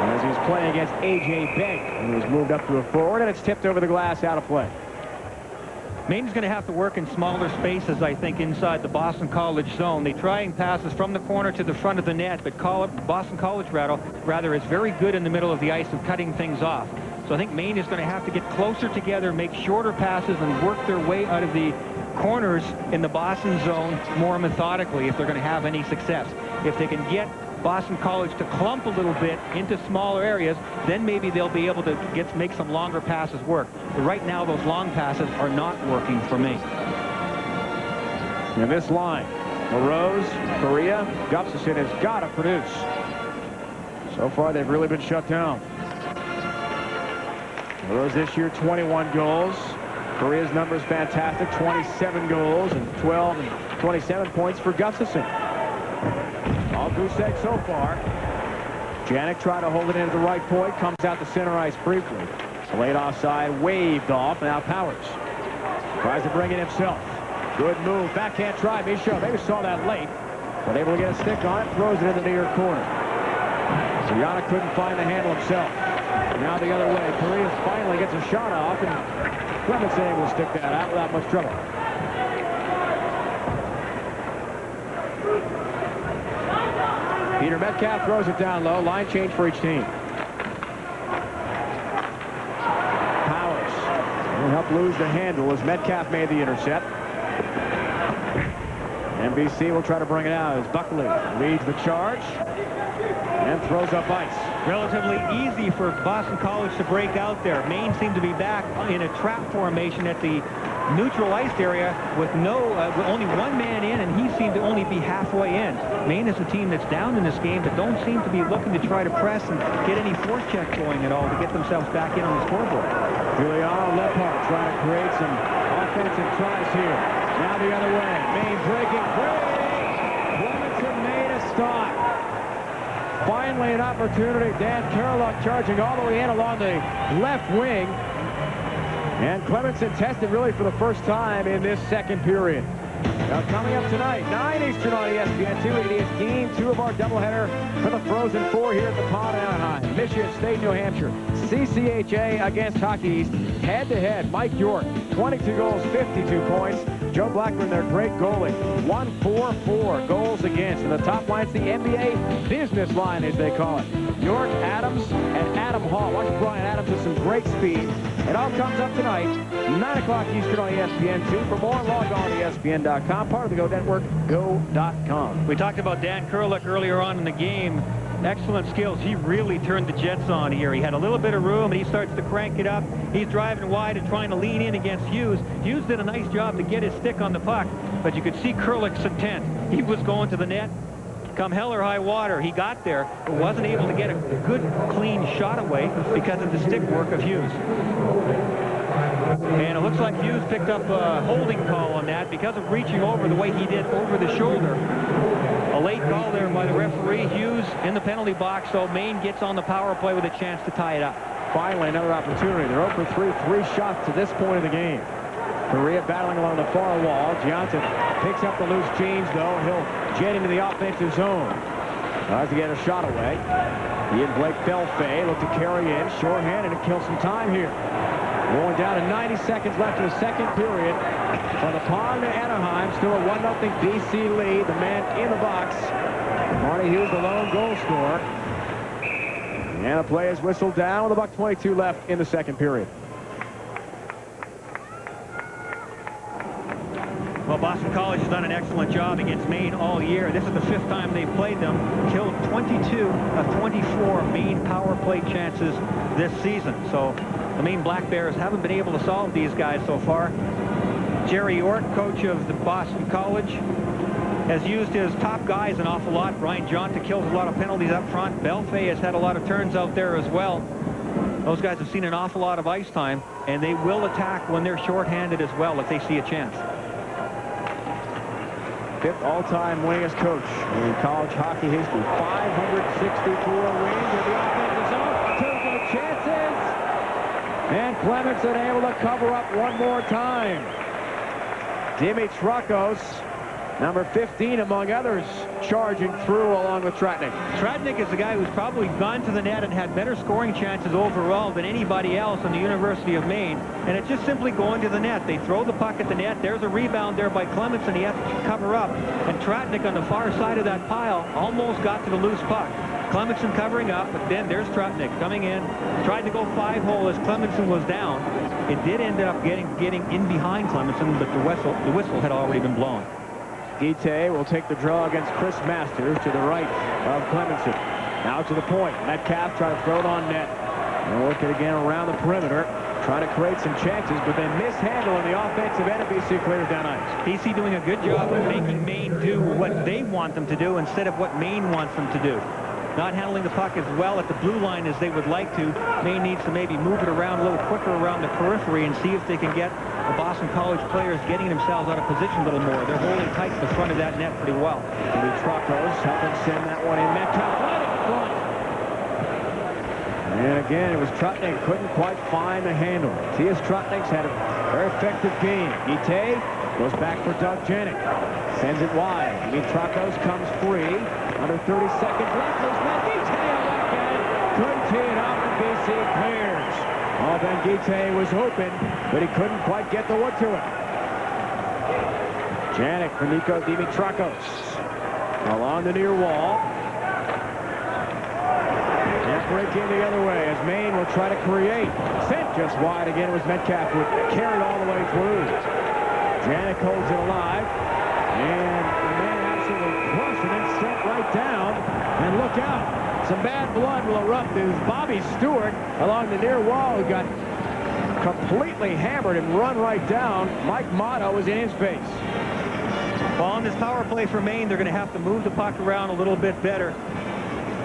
As he's playing against A.J. Bank. And he's moved up to a forward, and it's tipped over the glass out of play. Maine's going to have to work in smaller spaces, I think, inside the Boston College zone. They try and passes from the corner to the front of the net, but Boston College rather is very good in the middle of the ice of cutting things off. So I think Maine is going to have to get closer together, make shorter passes, and work their way out of the corners in the Boston zone more methodically if they're going to have any success. If they can get Boston College to clump a little bit into smaller areas, then maybe they'll be able to make some longer passes work. But right now, those long passes are not working for me. In this line, LaRose, Correa, Gustafson has got to produce. So far, they've really been shut down. LaRose this year, 21 goals. Correa's numbers fantastic, 27 goals and 12 and 27 points for Gustafson. All goose egg so far. Janik tried to hold it into the right point. Comes out to center ice briefly. Late offside, waved off. Now Powers tries to bring it himself. Good move. Backhand try. Michaud maybe saw that late, but able to get a stick on it. Throws it in the near corner. Gianna couldn't find the handle himself. Now the other way. Correa finally gets a shot off, and Clements able to stick that out without much trouble. Peter Metcalf throws it down low. Line change for each team. Powers will help lose the handle as Metcalf made the intercept. NBC will try to bring it out as Buckley leads the charge and throws up ice. Relatively easy for Boston College to break out there. Maine seemed to be back in a trap formation at the neutral ice area with only one man in, and he seemed to only be halfway in. Maine is a team that's down in this game but don't seem to be looking to try to press and get any force check going at all to get themselves back in on the scoreboard. Giuliano Lepard trying to create some offensive tries here. Now the other way. Maine breaking free. Clemenson made a stop. Finally an opportunity. Dan Kerlock charging all the way in along the left wing. And Clemenson tested really for the first time in this second period. Now coming up tonight, 9 Eastern on ESPN2, it is Game 2 of our doubleheader for the Frozen Four here at the Pond Anaheim. Michigan State, New Hampshire, CCHA against Hockey East. Head-to-head, Mike York, 22 goals, 52 points. Joe Blackburn, their great goalie, 144 goals against. And the top line's the NBA business line, as they call it. York, Adams, and Adam Hall. Watch Brian Adams with some great speed. It all comes up tonight, 9 o'clock Eastern on ESPN2. For more, log on to ESPN.com, part of the Go Network, go.com. We talked about Dan Kurlik earlier on in the game. Excellent skills. He really turned the Jets on here. He had a little bit of room, and he starts to crank it up. He's driving wide and trying to lean in against Hughes. Hughes did a nice job to get his stick on the puck, but you could see Kurlik's intent. He was going to the net. Come hell or high water, he got there, but wasn't able to get a good, clean shot away because of the stick work of Hughes. And it looks like Hughes picked up a holding call on that because of reaching over the way he did over the shoulder. A late call there by the referee. Hughes in the penalty box, so Maine gets on the power play with a chance to tie it up. Finally, another opportunity. They're 0 for 3 shots to this point of the game. Correa battling along the far wall. Johnson picks up the loose change, though. He'll jet into the offensive zone. Tries to get a shot away. He and Blake Belfay look to carry in. Shorthanded and kill some time here. Going down to 90 seconds left in the second period. For the Pond to Anaheim, still a 1-0 BC lead. The man in the box. Marty Hughes, the lone goal scorer. And the play is whistled down with $1:22 left in the second period. Well, Boston College has done an excellent job against Maine all year. This is the 5th time they've played them. Killed 22 of 24 Maine power play chances this season. So the Maine Black Bears haven't been able to solve these guys so far. Jerry York, coach of the Boston College, has used his top guys an awful lot. Brian Johnson kills a lot of penalties up front. Belfay has had a lot of turns out there as well. Those guys have seen an awful lot of ice time, and they will attack when they're shorthanded as well if they see a chance. 5th all-time winningest coach in college hockey history. 564 wins in the offensive zone. 2 good chances. And Clemenson able to cover up one more time. Dimitrakos, number 15 among others, charging through along with Tratnik. Tratnik is the guy who's probably gone to the net and had better scoring chances overall than anybody else on the University of Maine. And it's just simply going to the net. They throw the puck at the net. There's a rebound there by Clemenson. He has to cover up. And Tratnik on the far side of that pile almost got to the loose puck. Clemenson covering up, but then there's Tratnik coming in. Tried to go 5-hole as Clemenson was down. It did end up getting in behind Clemenson, but the whistle had already been blown. Guite will take the draw against Chris Masters to the right of Clemenson. Now to the point. Metcalf trying to throw it on net. And work it again around the perimeter. Trying to create some chances, but then mishandling the offensive end of BC clears down ice. BC doing a good job of making Maine do what they want them to do instead of what Maine wants them to do. Not handling the puck as well at the blue line as they would like to. Maine needs to maybe move it around a little quicker around the periphery and see if they can get the Boston College players getting themselves out of position a little more. They're holding tight to the front of that net pretty well. Dimitrakos helping send that one in. Metcalf right in front. And again, it was Tratnik couldn't quite find the handle. T.S. Tratnik's had a very effective game. Guite goes back for Doug Janik. Sends it wide. Dimitrakos comes free. Under 30 seconds left. There's Matt Guite on backhand. Couldn't tee it off, and BC clears. Oh, Ben Guite was open, but he couldn't quite get the wood to it. Janik for Nico Dimitrakos. Along the near wall. Can't break in the other way as Maine will try to create. Sent just wide again. It was Metcalf who carried all the way through. Janik holds it alive. And the man absolutely crushed and then sent right down. And look out. Some bad blood will erupt as Bobby Stewart along the near wall who got completely hammered and run right down. Mike Motto was in his face. Well, on this power play for Maine, they're going to have to move the puck around a little bit better.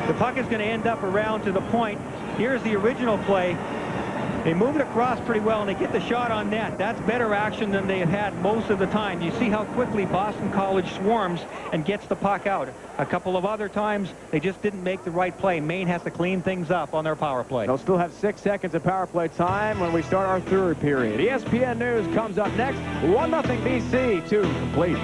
The puck is going to end up around to the point. Here's the original play. They move it across pretty well, and they get the shot on net. That's better action than they have had most of the time. You see how quickly Boston College swarms and gets the puck out. A couple of other times, they just didn't make the right play. Maine has to clean things up on their power play. They'll still have 6 seconds of power play time when we start our third period. ESPN News comes up next. 1-0 BC to complete.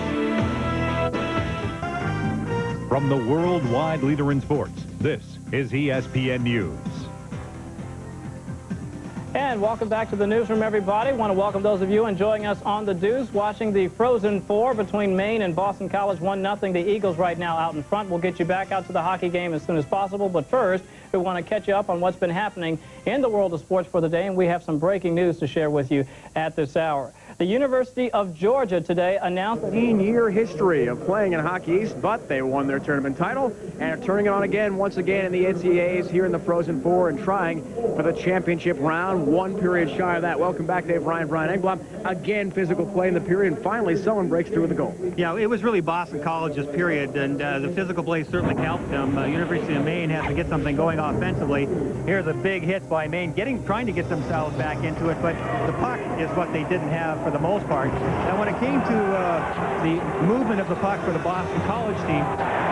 From the worldwide leader in sports, this is ESPN News. And welcome back to the newsroom, everybody. Want to welcome those of you enjoying us on the Deuce, watching the Frozen Four between Maine and Boston College. 1-0. The Eagles right now out in front. We'll get you back out to the hockey game as soon as possible. But first, we want to catch you up on what's been happening in the world of sports for the day. And we have some breaking news to share with you at this hour. The University of Georgia today announced a 15-year history of playing in Hockey East, but they won their tournament title and are turning it on again, once again, in the NCAAs here in the Frozen Four and trying for the championship round. 1 period shy of that. Welcome back, Dave Ryan, Brian Engblom. Again, physical play in the period, and finally someone breaks through with a goal. Yeah, it was really Boston College's period, and the physical play certainly helped them. University of Maine has to get something going offensively. Here's a big hit by Maine, trying to get themselves back into it, but the puck is what they didn't have for the most part. And when it came to the movement of the puck for the Boston College team,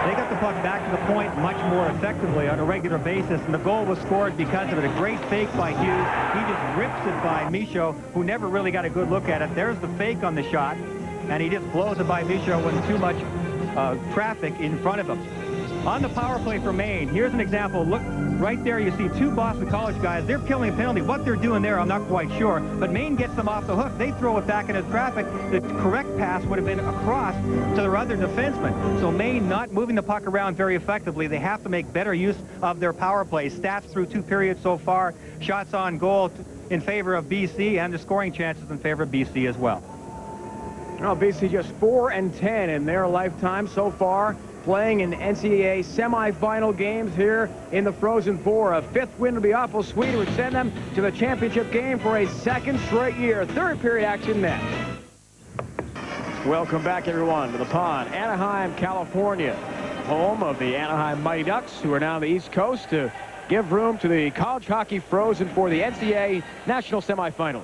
they got the puck back to the point much more effectively on a regular basis, and the goal was scored because of it. A great fake by Hughes. He just rips it by Michaud, who never really got a good look at it. There's the fake on the shot, and he just blows it by Michaud with too much traffic in front of him. On the power play for Maine, here's an example. Look, right there you see 2 Boston College guys. They're killing a penalty. What they're doing there, I'm not quite sure. But Maine gets them off the hook. They throw it back into traffic. The correct pass would have been across to their other defenseman. So Maine not moving the puck around very effectively. They have to make better use of their power play. Stats through 2 periods so far. Shots on goal in favor of BC, and the scoring chances in favor of BC as well. Well, BC just 4-10 in their lifetime so far, playing in NCAA semifinal games here in the Frozen Four. A 5th win would be awful sweet. It would send them to the championship game for a 2nd straight year. Third period action next. Welcome back, everyone, to the pond. Anaheim, California, home of the Anaheim Mighty Ducks, who are now on the East Coast to give room to the college hockey Frozen for the NCAA national semifinals.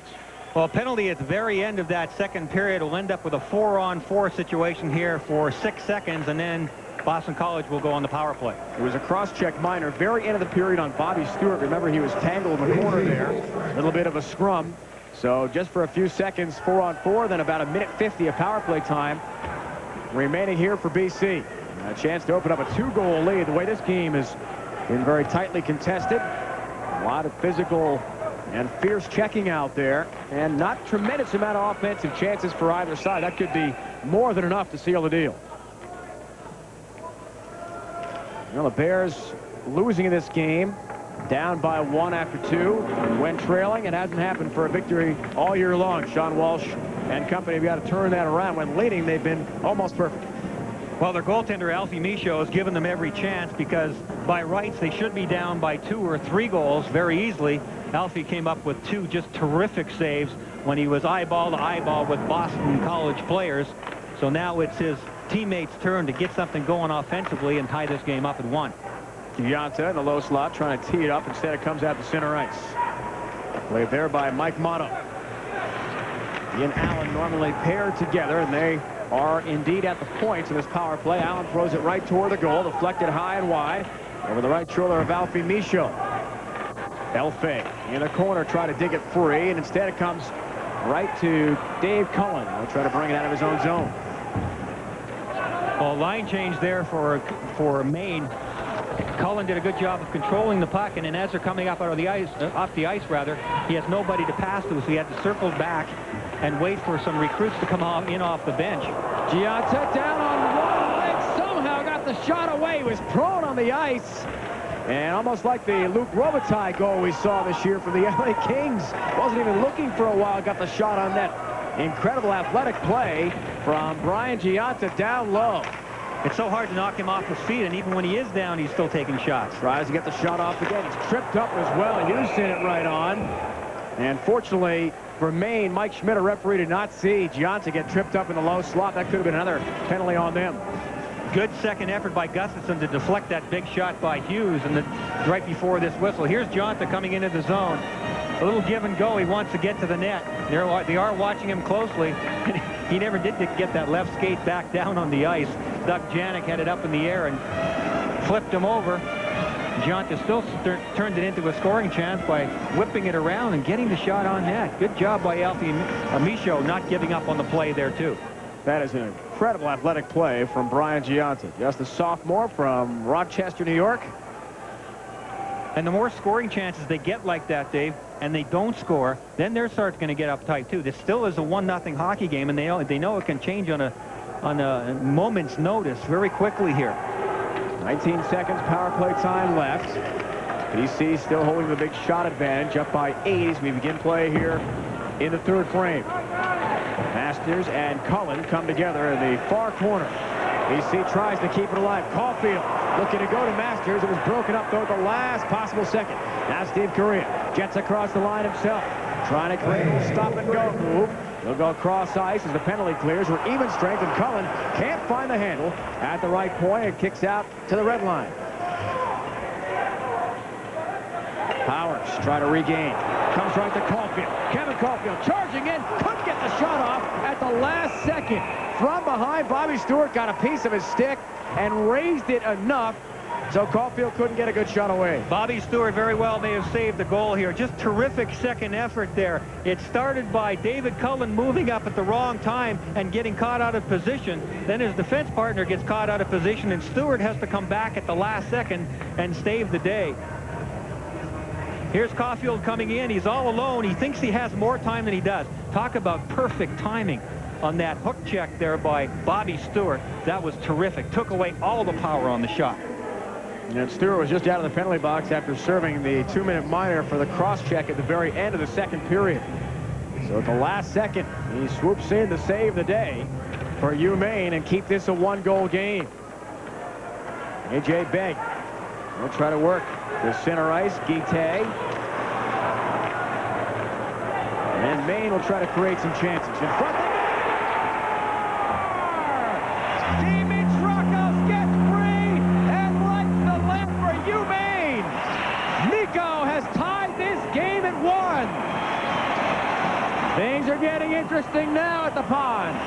Well, penalty at the very end of that 2nd period will end up with a 4-on-4 situation here for 6 seconds, and then Boston College will go on the power play. It was a cross-check minor, very end of the period on Bobby Stewart. Remember, he was tangled in the corner there. A little bit of a scrum. So just for a few seconds, 4-on-4, then about 1:50 of power play time remaining here for BC. A chance to open up a 2-goal lead. The way this game has been very tightly contested. A lot of physical and fierce checking out there, and not tremendous amount of offensive chances for either side. That could be more than enough to seal the deal. Well, the Bears losing in this game, down by 1 after 2, when trailing. It hasn't happened for a victory all year long. Sean Walsh and company have got to turn that around. When leading, they've been almost perfect. Well, their goaltender, Alfie Michaud, has given them every chance, because by rights they should be down by 2 or 3 goals very easily. Alfie came up with 2 just terrific saves when he was eyeball to eyeball with Boston College players. So now it's his teammates' turn to get something going offensively and tie this game up at 1. Gianta in the low slot trying to tee it up. Instead, it comes out to center ice. Played there by Mike Motto. He and Allen normally paired together, and they are indeed at the points of this power play. Allen throws it right toward the goal, deflected high and wide over the right shoulder of Alfie Michaud. Elfay in the corner, try to dig it free, and instead it comes right to Dave Cullen. He'll try to bring it out of his own zone. Well, line change there for Maine. Cullen did a good job of controlling the puck, and then as they're coming up out of the ice, off the ice rather, he has nobody to pass to, so he had to circle back and wait for some recruits to come in off the bench. Gianta down on one leg, somehow got the shot away. He was prone on the ice. And almost like the Luke Robitaille goal we saw this year from the LA Kings. Wasn't even looking for a while, got the shot on net. Incredible athletic play from Brian Gianta down low. It's so hard to knock him off his feet, and even when he is down, he's still taking shots. Tries to get the shot off again. He's tripped up as well, and you've seen it right on. And fortunately for Maine, Mike Schmidt, a referee, did not see Gianta get tripped up in the low slot. That could have been another penalty on them. Good second effort by Gustafson to deflect that big shot by Hughes, and right before this whistle. Here's Gianta coming into the zone. A little give and go. He wants to get to the net. They are watching him closely. He never did get that left skate back down on the ice. Doug Janik had it up in the air and flipped him over. Gianta still turned it into a scoring chance by whipping it around and getting the shot on net. Good job by Alfie Michaud not giving up on the play there, too. That is an incredible athletic play from Brian Gianta, just a sophomore from Rochester, New York. And the more scoring chances they get like that, Dave, and they don't score, then their start's going to get uptight, too. This still is a 1-0 hockey game, and they know it can change on a moment's notice very quickly here. 19 seconds power play time left. BC still holding the big shot advantage, up by 8 as we begin play here in the third frame. Masters and Cullen come together in the far corner. BC tries to keep it alive. Caulfield looking to go to Masters. It was broken up, though, at the last possible second. Now Steve Correa jets across the line himself, trying to create a stop-and-go move. He'll go across ice as the penalty clears. We're even strength, and Cullen can't find the handle at the right point. It kicks out to the red line. Powers try to regain. Comes right to Caulfield. Kevin Caulfield charging in. Couldn't get the shot off at the last second. From behind, Bobby Stewart got a piece of his stick and raised it enough so Caulfield couldn't get a good shot away. Bobby Stewart very well may have saved the goal here. Just terrific second effort there. It started by David Cullen moving up at the wrong time and getting caught out of position. Then his defense partner gets caught out of position, and Stewart has to come back at the last second and save the day. Here's Caulfield coming in. He's all alone. He thinks he has more time than he does. Talk about perfect timing on that hook check there by Bobby Stewart. That was terrific. Took away all the power on the shot. And Stewart was just out of the penalty box after serving the 2-minute minor for the cross-check at the very end of the second period. So at the last second, he swoops in to save the day for Maine and keep this a 1-goal game. A.J. Begg will try to work the center ice. Guite. And Maine will try to create some chances. In front. Dimitrakos gets free and lights the lamp for Maine. Nico has tied this game at 1. Things are getting interesting now at the pond.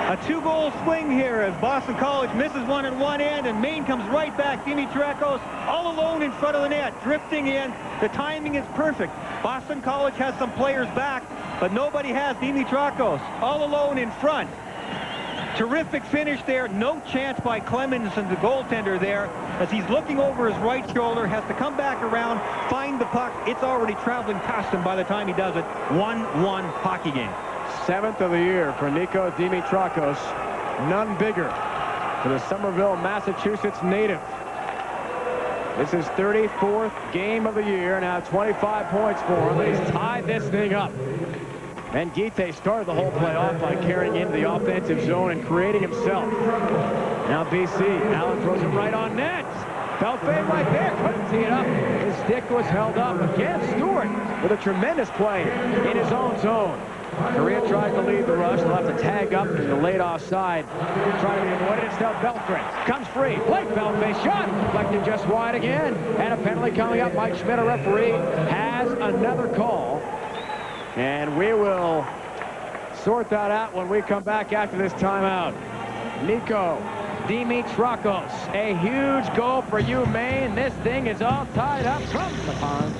A 2-goal swing here as Boston College misses one at one end, and Maine comes right back. Dimitrakos all alone in front of the net, drifting in. The timing is perfect. Boston College has some players back, but nobody has Dimitrakos all alone in front. Terrific finish there. No chance by Clemens and the goaltender there as he's looking over his right shoulder, has to come back around, find the puck. It's already traveling past him by the time he does it. 1-1 hockey game. 7th of the year for Nico Dimitrakos. None bigger for the Somerville, Massachusetts native. This is 34th game of the year. Now 25 points for him. He's tied this thing up. And Guite started the whole play off by carrying into the offensive zone and creating himself. Now BC. Allen throws it right on net. Belfay right there. Couldn't tee it up. His stick was held up. Again, Stewart with a tremendous play in his own zone. Correa tries to lead the rush. They'll have to tag up in the late offside. Trying to be avoided. It's now Belfay. Comes free. Blake Belfay shot. Deflected just wide again. And a penalty coming up. Mike Schmidt, a referee, has another call. And we will sort that out when we come back after this timeout. Nico Dimitrakos, a huge goal for Maine. This thing is all tied up from the pond.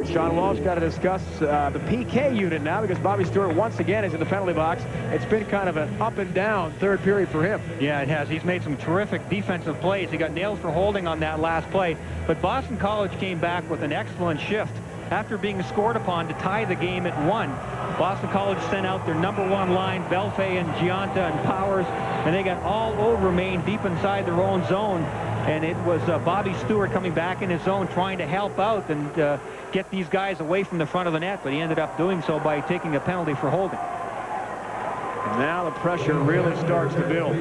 Sean Walsh got to discuss the PK unit now because Bobby Stewart once again is in the penalty box. It's been kind of an up and down third period for him. Yeah, it has. He's made some terrific defensive plays. He got nailed for holding on that last play. But Boston College came back with an excellent shift. After being scored upon to tie the game at 1, Boston College sent out their #1 line, Belfay and Gianta and Powers, and they got all over Maine deep inside their own zone. And it was Bobby Stewart coming back in his zone trying to help out and get these guys away from the front of the net, but he ended up doing so by taking a penalty for holding. And now the pressure really starts to build.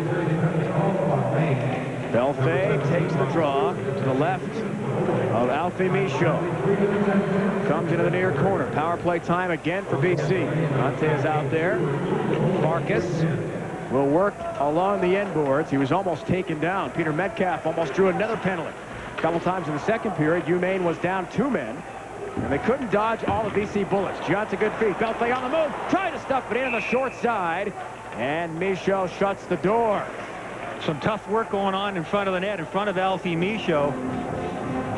Belfay takes the draw to the left of Alfie Michaud. Comes into the near corner. Power play time again for BC. Conte is out there. Farkas will work along the end boards. He was almost taken down. Peter Metcalf almost drew another penalty. A couple times in the second period, Maine was down 2 men. And they couldn't dodge all of BC bullets. Giante, good feet. Belfay on the move, trying to stuff it in on the short side. And Michaud shuts the door. Some tough work going on in front of the net, in front of Alfie Michaud.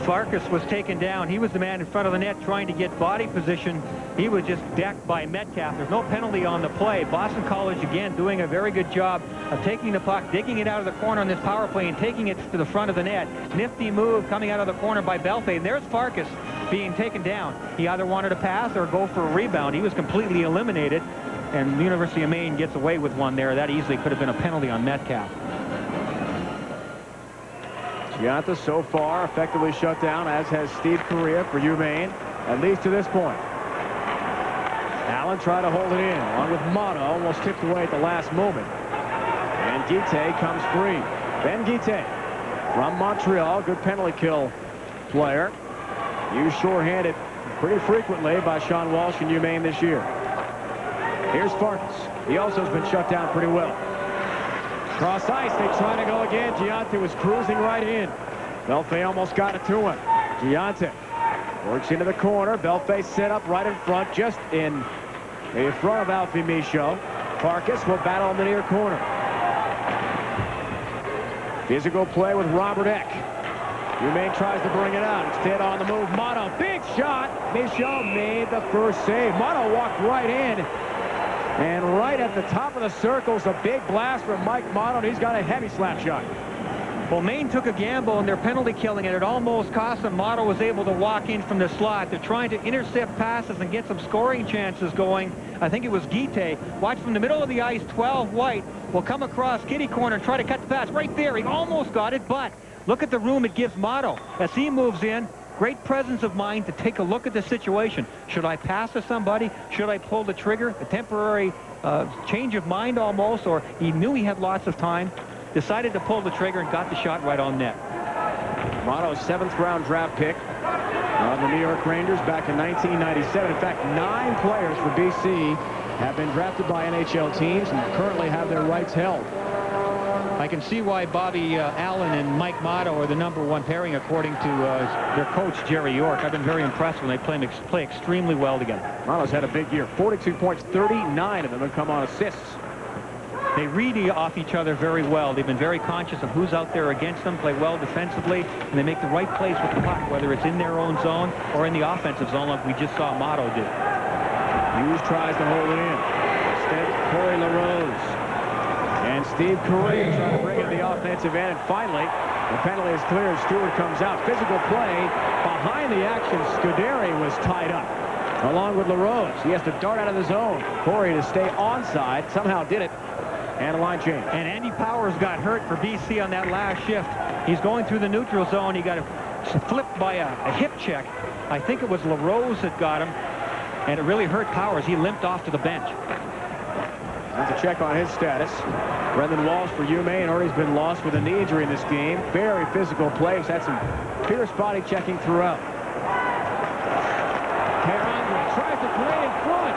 Farkas was taken down. He was the man in front of the net trying to get body position. He was just decked by Metcalf. There's no penalty on the play. Boston College, again, doing a very good job of taking the puck, digging it out of the corner on this power play and taking it to the front of the net. Nifty move coming out of the corner by Belfay. And there's Farkas being taken down. He either wanted to pass or go for a rebound. He was completely eliminated. And the University of Maine gets away with one there. That easily could have been a penalty on Metcalf. Giante so far effectively shut down, as has Steve Correa for UMaine, at least to this point. Allen tried to hold it in, along with Motto, almost tipped away at the last moment. And Guite comes free. Ben Guite from Montreal, good penalty kill player. Used shorthanded pretty frequently by Sean Walsh in UMaine this year. Here's Farkas. He also has been shut down pretty well. Cross ice, they try to go again. Giante was cruising right in. Belfay almost got it to him. Giante works into the corner. Belfay set up right in front, just in front of Alfie Michaud. Farkas will battle in the near corner. Physical play with Robert Eck. UMaine tries to bring it out. Instead on the move, Motto, big shot. Michaud made the first save. Motto walked right in. And right at the top of the circle's a big blast from Mike Motto, and he's got a heavy slap shot. Well, Maine took a gamble in their penalty killing, and it almost cost them. Motto was able to walk in from the slot. They're trying to intercept passes and get some scoring chances going. I think it was Guite. Watch from the middle of the ice, 12 White will come across kitty corner and try to cut the pass. Right there, he almost got it, but look at the room it gives Motto as he moves in. Great presence of mind to take a look at the situation. Should I pass to somebody? Should I pull the trigger? A temporary change of mind almost, or he knew he had lots of time, decided to pull the trigger and got the shot right on net. Motto's 7th round draft pick of the New York Rangers back in 1997. In fact, 9 players for BC have been drafted by NHL teams and currently have their rights held. I can see why Bobby Allen and Mike Motto are the #1 pairing, according to their coach, Jerry York. I've been very impressed when they play extremely well together. Motto's had a big year. 42 points, 39 of them have come on assists. They read off each other very well. They've been very conscious of who's out there against them, play well defensively, and they make the right plays with the puck, whether it's in their own zone or in the offensive zone like we just saw Motto do. Hughes tries to hold it in. Instead, Corey LaRose. And Steve Correa trying to bring in the offensive end. And finally, the penalty is cleared. Stewart comes out. Physical play behind the action. Scuderi was tied up along with LaRose. He has to dart out of the zone. Corey to stay onside. Somehow did it. And a line change. And Andy Powers got hurt for BC on that last shift. He's going through the neutral zone. He got flipped by a hip check. I think it was LaRose that got him. And it really hurt Powers. He limped off to the bench. That's a check on his status. Brendan Walsh for UMaine already has been lost with a knee injury in this game. Very physical play. He's had some fierce body checking throughout. Perron tries to play in front.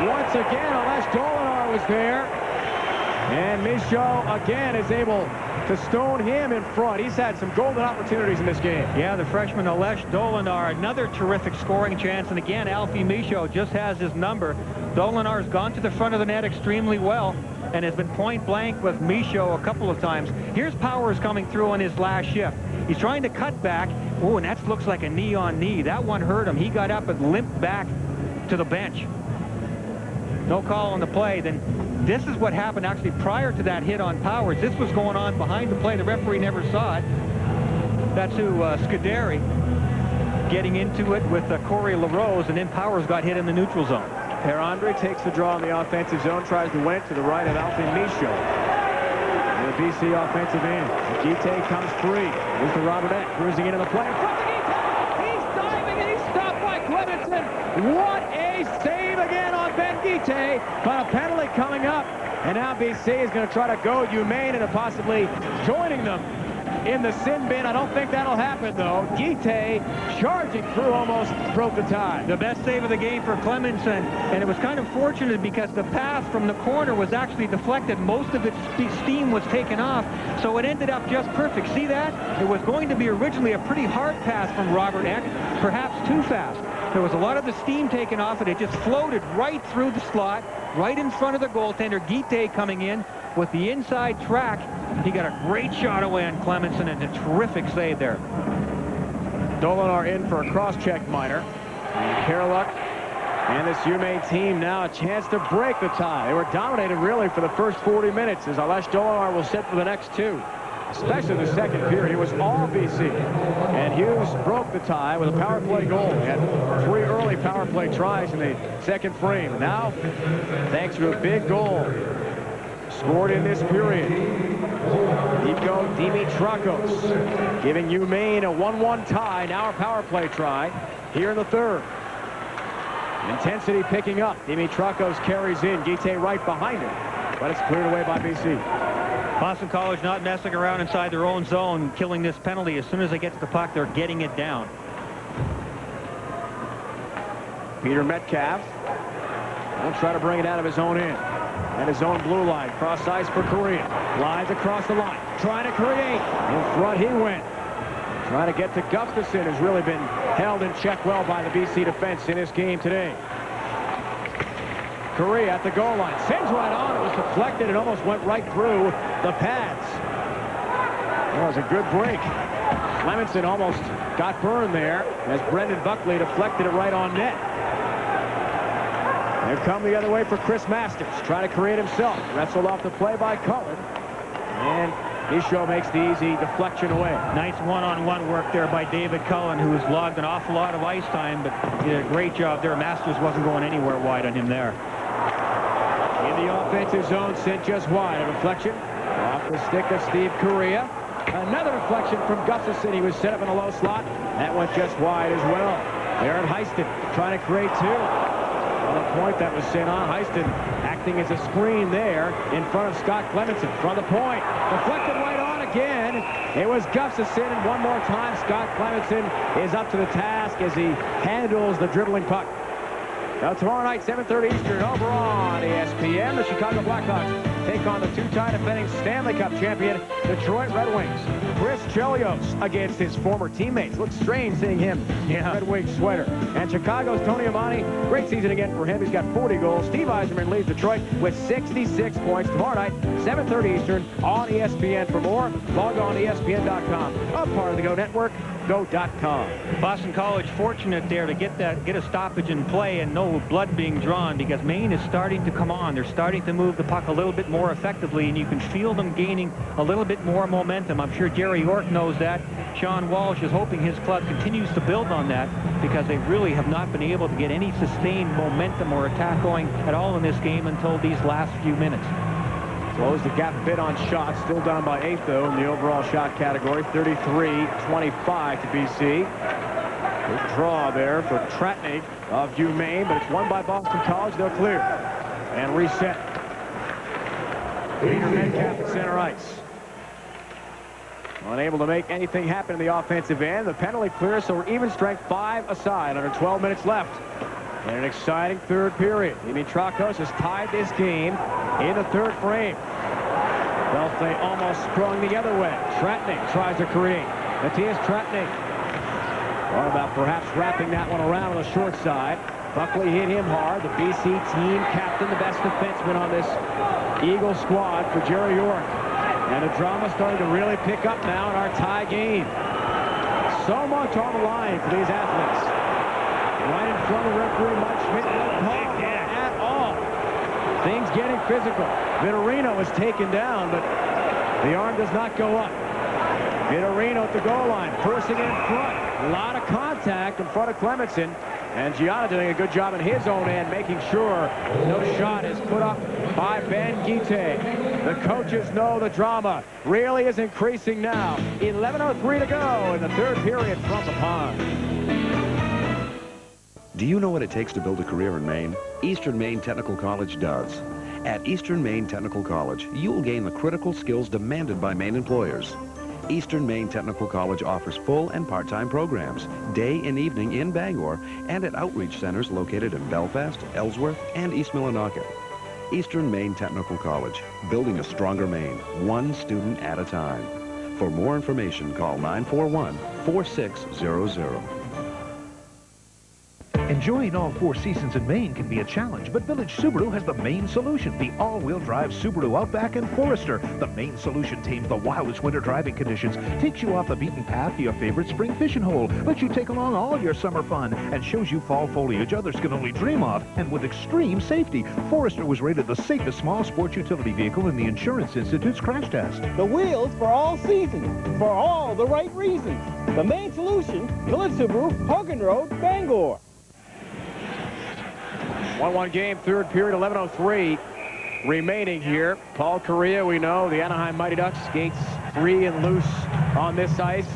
Once again, Alesh Dolinar was there. And Michaud again is able to stone him in front. He's had some golden opportunities in this game. Yeah, the freshman Alesh Dolinar, another terrific scoring chance. And again, Alfie Michaud just has his number. Dolinar's gone to the front of the net extremely well and has been point blank with Michaud a couple of times. Here's Powers coming through on his last shift. He's trying to cut back. Oh, and that looks like a knee on knee. That one hurt him. He got up and limped back to the bench. No call on the play. Then this is what happened actually prior to that hit on Powers. This was going on behind the play. The referee never saw it. That's who Scuderi getting into it with Corey LaRose, and then Powers got hit in the neutral zone. Perrandre takes the draw in the offensive zone, tries to win it to the right of Alfie Michaud. And the BC offensive end. Guite comes free. Here's to Robert Eck, cruising into the play. In front of Guite! He's diving and he's stopped by Clemenson. What a save again on Ben Guite. But a penalty coming up. And now BC is going to try to go UMaine into possibly joining them in the sin bin. I don't think that'll happen, though. Guite charging through, almost broke the tie. The best save of the game for Clemenson, and it was kind of fortunate because the pass from the corner was actually deflected. Most of its steam was taken off, so it ended up just perfect. See that? It was going to be originally a pretty hard pass from Robert Eck, perhaps too fast. There was a lot of the steam taken off it. It just floated right through the slot, right in front of the goaltender. Guite coming in with the inside track. He got a great shot away on Clemenson and a terrific save there. Dolinar in for a cross-check minor. Kerluck and this UMaine team now a chance to break the tie. They were dominated really for the first 40 minutes as Alesh Dolinar will sit for the next 2. Especially the second period. It was all BC. And Hughes broke the tie with a power play goal. He had 3 early power play tries in the second frame. Now, thanks to a big goal scored in this period, Nico Dimitrakos giving UMaine a 1-1 tie. Now a power play try here in the third. Intensity picking up. Dimitrakos carries in. Guite right behind him. But it's cleared away by BC. Boston College not messing around inside their own zone, killing this penalty. As soon as they get to the puck, they're getting it down. Peter Metcalf will try to bring it out of his own end. And his own blue line. Cross ice for Korea. Lines across the line. Trying to create. In front he went. Trying to get to Gustafson, who's really been held in check well by the BC defense in this game today. Korea at the goal line. Sends right on. It was deflected. It almost went right through the pads. That was a good break. Clemenson almost got burned there as Brendan Buckley deflected it right on net. Here come the other way for Chris Masters. Trying to create himself. Wrestled off the play by Cullen. And Isho makes the easy deflection away. Nice one-on-one work there by David Cullen, who has logged an awful lot of ice time, but did a great job there. Masters wasn't going anywhere wide on him there. In the offensive zone, sent just wide. A deflection off the stick of Steve Korea. Another deflection from Gustafson. He was set up in a low slot. That went just wide as well. Aaron Heiston trying to create 2. On the point that was sent on. Heiston acting as a screen there in front of Scott Clemenson. From the point. Deflected right on again. It was Gustafson. And one more time, Scott Clemenson is up to the task as he handles the dribbling puck. Now tomorrow night, 7:30 Eastern, over on ESPN, the Chicago Blackhawks take on the 2-time defending Stanley Cup champion, Detroit Red Wings. Chris Chelios against his former teammates. Looks strange seeing him in a Red Wings sweater. And Chicago's Tony Amani, great season again for him. He's got 40 goals. Steve Yzerman leads Detroit with 66 points. Tomorrow night, 7:30 Eastern on ESPN. For more, log on to ESPN.com. A part of the Go Network. Go.com. Boston College fortunate there to get a stoppage in play and no blood being drawn, because Maine is starting to come on. They're starting to move the puck a little bit more effectively, and you can feel them gaining a little bit more momentum. I'm sure Jerry York knows that. Sean Walsh is hoping his club continues to build on that, because they really have not been able to get any sustained momentum or attack going at all in this game until these last few minutes. Close the gap a bit on shots. Still down by 8, though, in the overall shot category. 33-25 to BC. Good draw there for Tratnik of UMaine, but it's won by Boston College. They'll clear and reset. Peter Metcalf at center ice. Unable to make anything happen in the offensive end. The penalty clear, so we're even strength 5 aside under 12 minutes left. In an exciting third period. Dimitrakos has tied this game in the third frame. Belfay almost sprung the other way. Tratnik tries to create. Matthias Tratnik. Thought about perhaps wrapping that one around on the short side. Buckley hit him hard. The BC team captain, the best defenseman on this Eagle squad for Jerry York. And the drama starting to really pick up now in our tie game. So much on the line for these athletes. Right in front of referee Mike Schmidt. No call at all. Things getting physical. Vitorino was taken down, but the arm does not go up. Vitorino at the goal line, forcing it in front. A lot of contact in front of Clemenson. And Gianna doing a good job in his own end, making sure no shot is put up by Ben Guite. The coaches know the drama really is increasing now. 11:03 to go in the third period from the pond. Do you know what it takes to build a career in Maine? Eastern Maine Technical College does. At Eastern Maine Technical College, you will gain the critical skills demanded by Maine employers. Eastern Maine Technical College offers full and part-time programs, day and evening in Bangor, and at outreach centers located in Belfast, Ellsworth, and East Millinocket. Eastern Maine Technical College, building a stronger Maine, one student at a time. For more information, call 941-4600. Enjoying all 4 seasons in Maine can be a challenge, but Village Subaru has the Maine solution, the all-wheel drive Subaru Outback and Forester. The Maine solution tames the wildest winter driving conditions, takes you off the beaten path to your favorite spring fishing hole, lets you take along all of your summer fun, and shows you fall foliage others can only dream of, and with extreme safety. Forester was rated the safest small sports utility vehicle in the Insurance Institute's crash test. The wheels for all seasons, for all the right reasons. The Maine solution, Village Subaru, Hogan Road, Bangor. 1-1 game, third period, 11:03 remaining here. Paul Correa, we know, the Anaheim Mighty Ducks, skates free and loose on this ice.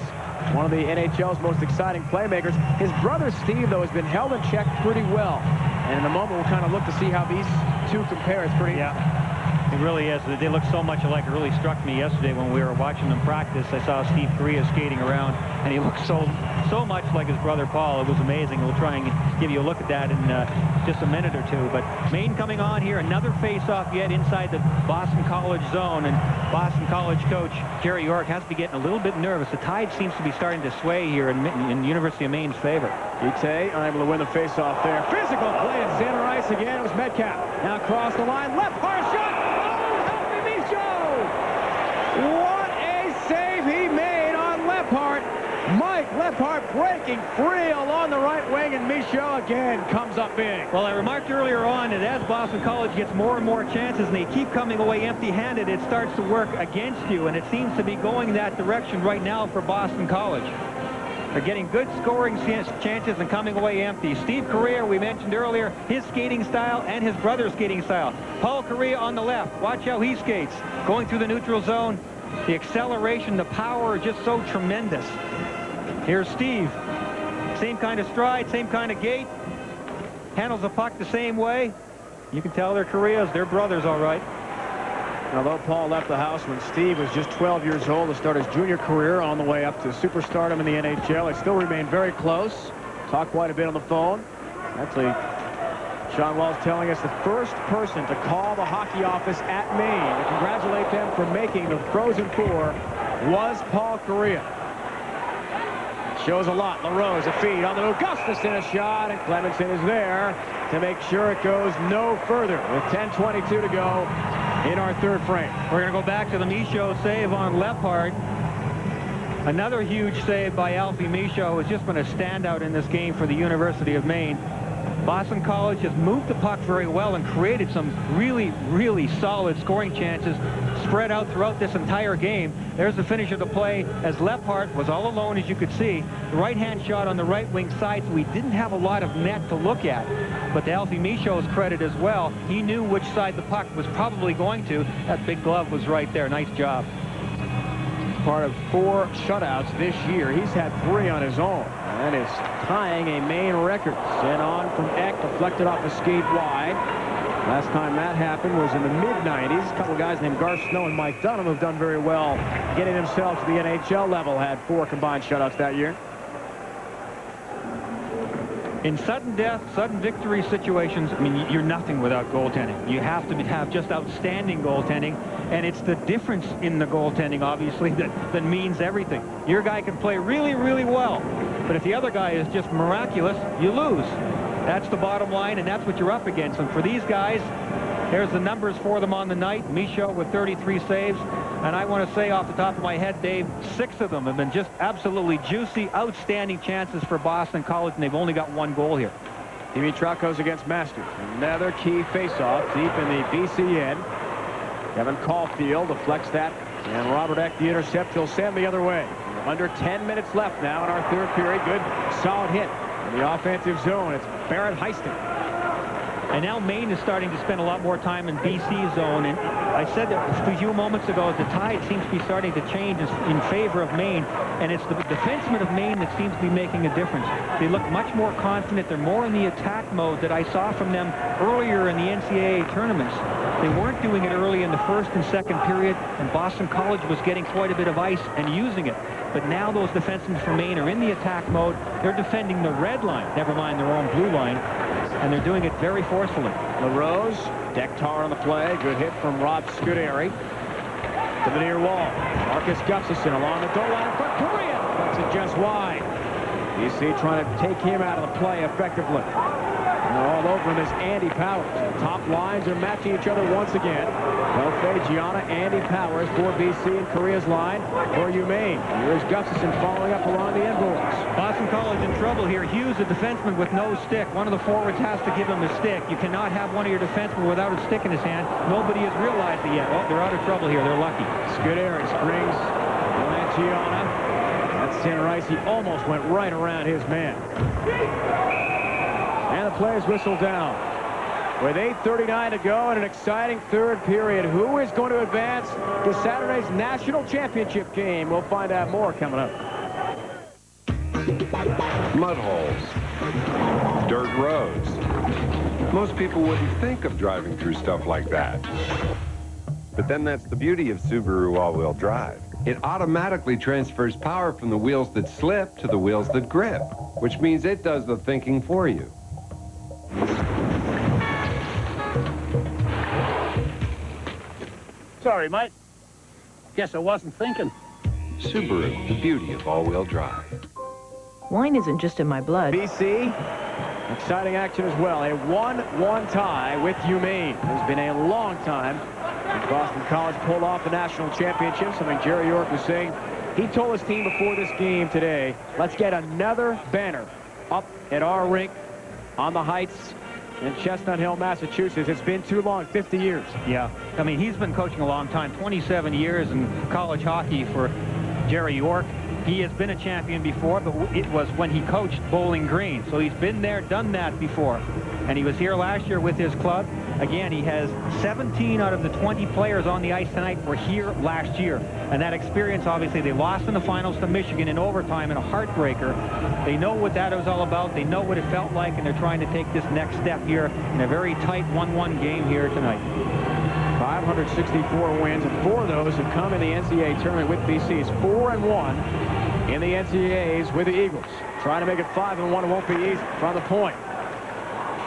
One of the NHL's most exciting playmakers. His brother Steve, though, has been held in check pretty well. And in a moment, we'll kind of look to see how these two compare. It's pretty... Yeah. It really is. They look so much alike. It really struck me yesterday when we were watching them practice. I saw Steve Correa skating around, and he looked so much like his brother Paul. It was amazing. We'll try and give you a look at that in just a minute or two. But Maine coming on here, another face-off yet inside the Boston College zone, and Boston College coach Jerry York has to be getting a little bit nervous. The tide seems to be starting to sway here in the University of Maine's favor. Ite unable to win the face-off there. Physical play at center ice again. It was Metcalf. Now across the line, left hard shot. What a save he made on Lephart. Mike Lephart breaking free along the right wing, and Michaud again comes up big. Well, I remarked earlier on that as Boston College gets more and more chances and they keep coming away empty-handed, it starts to work against you, and it seems to be going that direction right now for Boston College. They're getting good scoring chances and coming away empty. Steve Correa, we mentioned earlier, his skating style and his brother's skating style. Paul Correa on the left. Watch how he skates. Going through the neutral zone. The acceleration, the power, just so tremendous. Here's Steve. Same kind of stride, same kind of gait. Handles the puck the same way. You can tell they're Correas. They're brothers, all right. Although Paul left the house when Steve was just 12 years old to start his junior career on the way up to superstardom in the NHL, they still remain very close. Talk quite a bit on the phone. Actually, Sean Wells telling us the first person to call the hockey office at Maine to congratulate them for making the Frozen Four was Paul Correa. Shows a lot. LaRose, a feed on the move. Gustafson, a shot, and Clemenson is there to make sure it goes no further with 10:22 to go in our third frame. We're going to go back to the Michaud save on Lephart. Another huge save by Alfie Michaud, who has just been a standout in this game for the University of Maine. Boston College has moved the puck very well and created some really, really solid scoring chances spread out throughout this entire game. There's the finish of the play as Lephart was all alone, as you could see. The right-hand shot on the right wing side, so he didn't have a lot of net to look at. But to Alfie Michaud's credit as well, he knew which side the puck was probably going to. That big glove was right there. Nice job. Part of 4 shutouts this year. He's had 3 on his own. That is tying a Maine record. Sent on from Eck, deflected off a skate wide. Last time that happened was in the mid-90s. A couple of guys named Garth Snow and Mike Dunham have done very well getting themselves to the NHL level. Had 4 combined shutouts that year. In sudden death, sudden victory situations, I mean, you're nothing without goaltending. You have to have just outstanding goaltending, and it's the difference in the goaltending, obviously, that means everything. Your guy can play really, really well, but if the other guy is just miraculous, you lose. That's the bottom line, and that's what you're up against. And for these guys, there's the numbers for them on the night. Michaud with 33 saves. And I want to say off the top of my head, Dave, 6 of them have been just absolutely juicy, outstanding chances for Boston College, and they've only got 1 goal here. Dimitrakos against Masters. Another key face-off deep in the BC end. Kevin Caulfield deflects that, and Robert Eck the intercept. He'll send the other way. Under 10 minutes left now in our third period. Good, solid hit in the offensive zone. It's Barrett Heisting. And now Maine is starting to spend a lot more time in BC zone. And I said that a few moments ago, the tide seems to be starting to change in favor of Maine. And it's the defensemen of Maine that seems to be making a difference. They look much more confident. They're more in the attack mode that I saw from them earlier in the NCAA tournaments. They weren't doing it early in the first and second period, and Boston College was getting quite a bit of ice and using it. But now those defensemen from Maine are in the attack mode. They're defending the red line, never mind their own blue line, and they're doing it very forcefully. LaRose, deck tar on the play. Good hit from Rob Scuderi to the near wall. Marcus Gustafson along the goal line in front. Correa puts it just wide. BC trying to take him out of the play effectively. And all over him is Andy Powers. The top lines are matching each other once again. Belfay, Gianna, Andy Powers for BC, and Korea's line for UMaine. Here's Gustafson following up along the end boards. Boston College in trouble here. Hughes, a defenseman with no stick. One of the forwards has to give him a stick. You cannot have one of your defensemen without a stick in his hand. Nobody has realized it yet. Oh, they're out of trouble here. They're lucky. Scuderi springs. Gianna. That's center ice. He almost went right around his man. And the players whistle down. With 8:39 to go in an exciting third period. Who is going to advance to Saturday's national championship game? We'll find out more coming up. Mud holes. Dirt roads. Most people wouldn't think of driving through stuff like that. But then that's the beauty of Subaru all-wheel drive. It automatically transfers power from the wheels that slip to the wheels that grip, which means it does the thinking for you. Sorry, mate. Guess I wasn't thinking. Subaru, the beauty of all-wheel drive. Wine isn't just in my blood. BC, exciting action as well. A 1-1 tie with UMaine. It's been a long time since Boston College pulled off the national championship, something Jerry York was saying. He told his team before this game today, let's get another banner up at our rink on the Heights in Chestnut Hill, Massachusetts. It's been too long, 50 years. Yeah, I mean, he's been coaching a long time, 27 years in college hockey for Jerry York. He has been a champion before, but it was when he coached Bowling Green. So he's been there, done that before. And he was here last year with his club. Again, he has 17 out of the 20 players on the ice tonight were here last year. And that experience, obviously, they lost in the finals to Michigan in overtime in a heartbreaker. They know what that was all about. They know what it felt like, and they're trying to take this next step here in a very tight 1-1 game here tonight. 564 wins, and 4 of those have come in the NCAA tournament with BC's 4-1 in the NCAAs with the Eagles. Trying to make it 5-1. It won't be easy. From the point.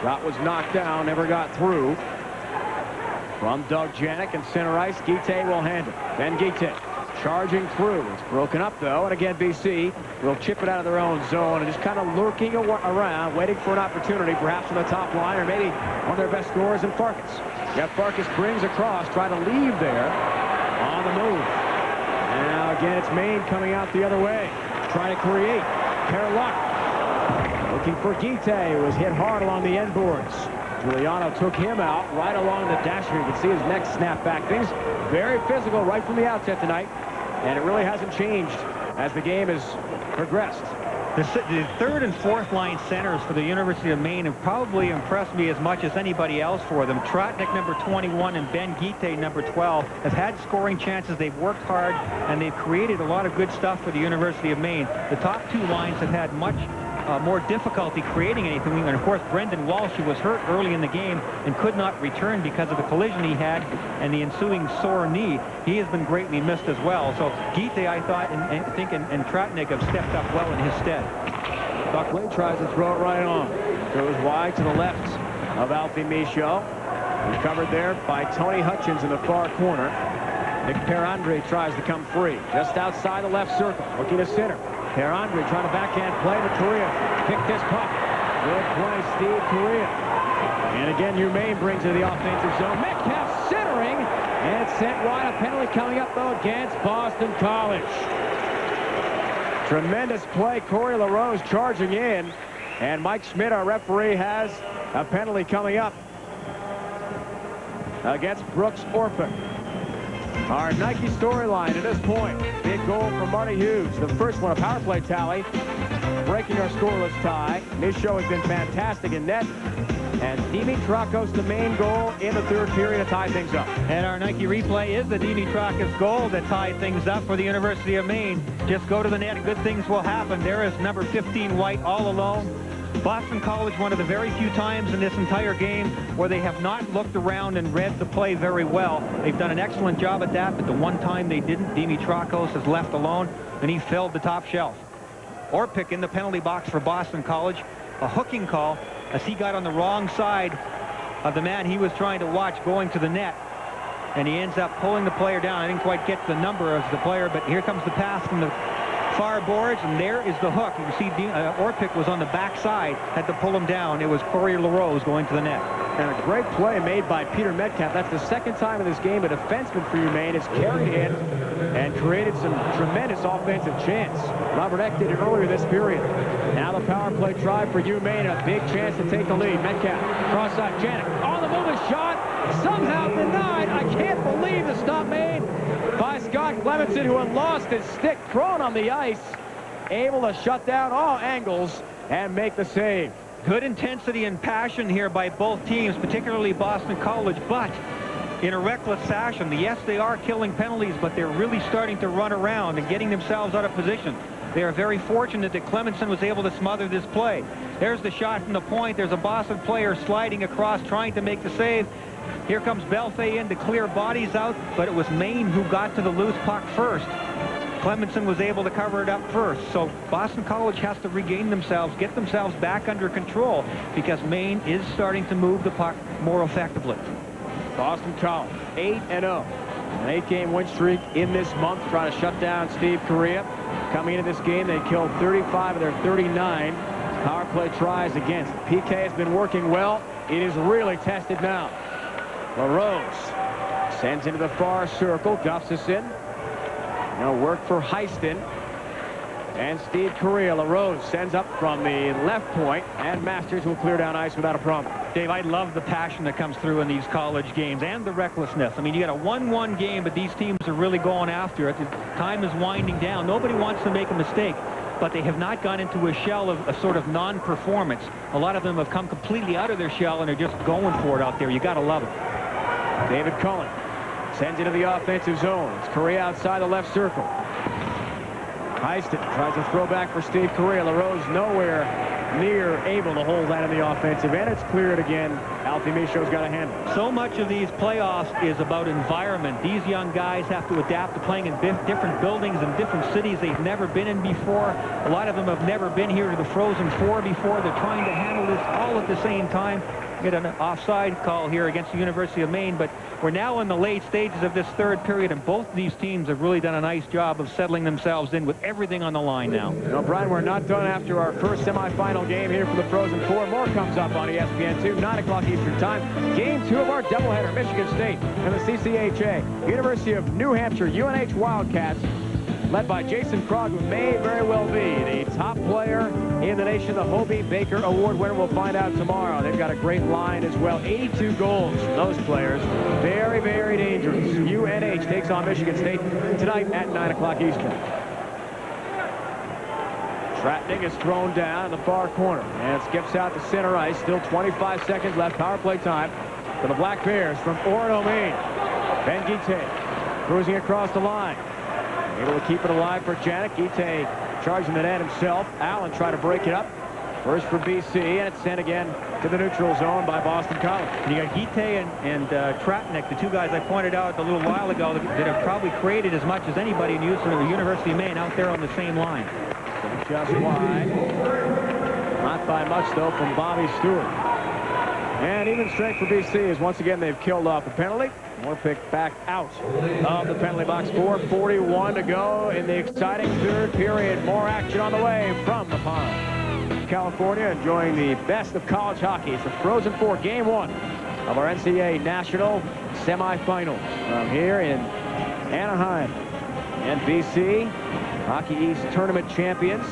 Shot was knocked down, never got through. From Doug Janik and center ice, Guite will handle. Then Guite charging through. It's broken up, though, and again, BC will chip it out of their own zone and just kind of lurking around, waiting for an opportunity, perhaps on the top line, or maybe one of their best scorers in Farkas. Jeff Farkas brings across, trying to leave there on the move. Now, again, it's Maine coming out the other way, trying to create. Kerluck looking for Guite, who was hit hard along the end boards. Giuliano took him out right along the dasher. You can see his neck snap back. Things very physical right from the outset tonight, and it really hasn't changed as the game has progressed. The third and fourth line centers for the University of Maine have probably impressed me as much as anybody else for them. Trotnik, number 21, and Ben Guite, number 12, have had scoring chances. They've worked hard, and they've created a lot of good stuff for the University of Maine. The top 2 lines have had much more difficulty creating anything. And, of course, Brendan Walsh, who was hurt early in the game and could not return because of the collision he had and the ensuing sore knee. He has been greatly missed as well. So Guite, I thought, and Trotnik have stepped up well in his stead. Buckley tries to throw it right on. Goes wide to the left of Alfie Michaud. Recovered there by Tony Hutchins in the far corner. Nick Perandre tries to come free. Just outside the left circle. Looking to center. Perandre trying to backhand play, but Correa picked this puck. Good play, Steve Correa. And again, UMaine brings it to the offensive zone. Metcalf centering, and it's sent wide. A penalty coming up, though, against Boston College. Tremendous play. Corey LaRose charging in, and Mike Schmidt, our referee, has a penalty coming up against Brooks Orpik. Our Nike storyline at this point. Big goal from Marty Hughes. The first one, a power play tally, breaking our scoreless tie. Michaud has been fantastic in net. And Dimitrakos, the main goal in the third period, to tie things up. And our Nike replay is the Dimitrakos goal that tied things up for the University of Maine. Just go to the net and good things will happen. There is number 15 White all alone. Boston College, one of the very few times in this entire game where they have not looked around and read the play very well. They've done an excellent job at that, but the one time they didn't, Dimitrakos is left alone, and he filled the top shelf. Orpik in the penalty box for Boston College. A hooking call as he got on the wrong side of the man he was trying to watch going to the net. And he ends up pulling the player down. I didn't quite get the number of the player, but here comes the pass from the far boards, and there is the hook. You can see Orpik was on the backside, had to pull him down. It was Corey LaRose going to the net. And a great play made by Peter Metcalf. That's the second time in this game a defenseman for Maine has carried in and created some tremendous offensive chance. Robert Eck did it earlier this period. Now the power play try for Maine, a big chance to take the lead. Metcalf, cross side, Janik, on the move, a shot, somehow denied. I can't believe the stop made by Scott Clemenson, who had lost his stick, thrown on the ice, able to shut down all angles and make the save. Good intensity and passion here by both teams, particularly Boston College, but in a reckless fashion. Yes, they are killing penalties, but they're really starting to run around and getting themselves out of position. They are very fortunate that Clemenson was able to smother this play. There's the shot from the point. There's a Boston player sliding across, trying to make the save. Here comes Belfay in to clear bodies out, but it was Maine who got to the loose puck first. Clemenson was able to cover it up first. So Boston College has to regain themselves, get themselves back under control, because Maine is starting to move the puck more effectively. Boston College, 8-0. An 8-game win streak in this month, trying to shut down Steve Correa. Coming into this game, they killed 35 of their 39 power play tries against. PK has been working well. It is really tested now. LaRose sends into the far circle. Gustafson. Now work for Heiston. And Steve Correa. LaRose sends up from the left point, and Masters will clear down ice without a problem. Dave, I love the passion that comes through in these college games and the recklessness. I mean, you got a 1-1 game, but these teams are really going after it. The time is winding down. Nobody wants to make a mistake, but they have not gone into a shell of a sort of non-performance. A lot of them have come completely out of their shell and are just going for it out there. You got to love it. David Cullen sends into the offensive zone. It's Correa outside the left circle. Heiston tries to throw back for Steve Correa. LaRose nowhere near able to hold that in the offensive, and it's cleared again. Alfie Michaud's got a handle. So much of these playoffs is about environment. These young guys have to adapt to playing in different buildings in different cities they've never been in before. A lot of them have never been here to the Frozen Four before. They're trying to handle this all at the same time. Get an offside call here against the University of Maine, but we're now in the late stages of this third period, and both these teams have really done a nice job of settling themselves in with everything on the line now. No, Brian, we're not done after our first semifinal game here for the Frozen Four. More comes up on ESPN2, 9 o'clock Eastern Time. Game 2 of our doubleheader, Michigan State and the CCHA. University of New Hampshire, UNH Wildcats, led by Jason Krog, who may very well be the top player in the nation, the Hobie Baker Award winner. We'll find out tomorrow. They've got a great line as well. 82 goals from those players. Very, very dangerous. UNH takes on Michigan State tonight at 9 o'clock Eastern. Tratnik is thrown down in the far corner and skips out to center ice. Still 25 seconds left. Power play time for the Black Bears from Orono, Maine. Ben Guite cruising across the line. Able to keep it alive for Janik. Guite charging the net himself. Allen tried to break it up. First for BC, and it's sent again to the neutral zone by Boston College. And you got Guite and Tratnik, the two guys I pointed out a little while ago that have probably created as much as anybody in the University of Maine out there on the same line. Just wide. Not by much, though, from Bobby Stewart. And even strength for BC as once again they've killed off a penalty. Orpik back out of the penalty box. 4:41 to go in the exciting third period. More action on the way from the pond. California enjoying the best of college hockey. It's the Frozen Four, Game 1 of our NCAA National Semifinals from here in Anaheim. And BC, Hockey East Tournament champions.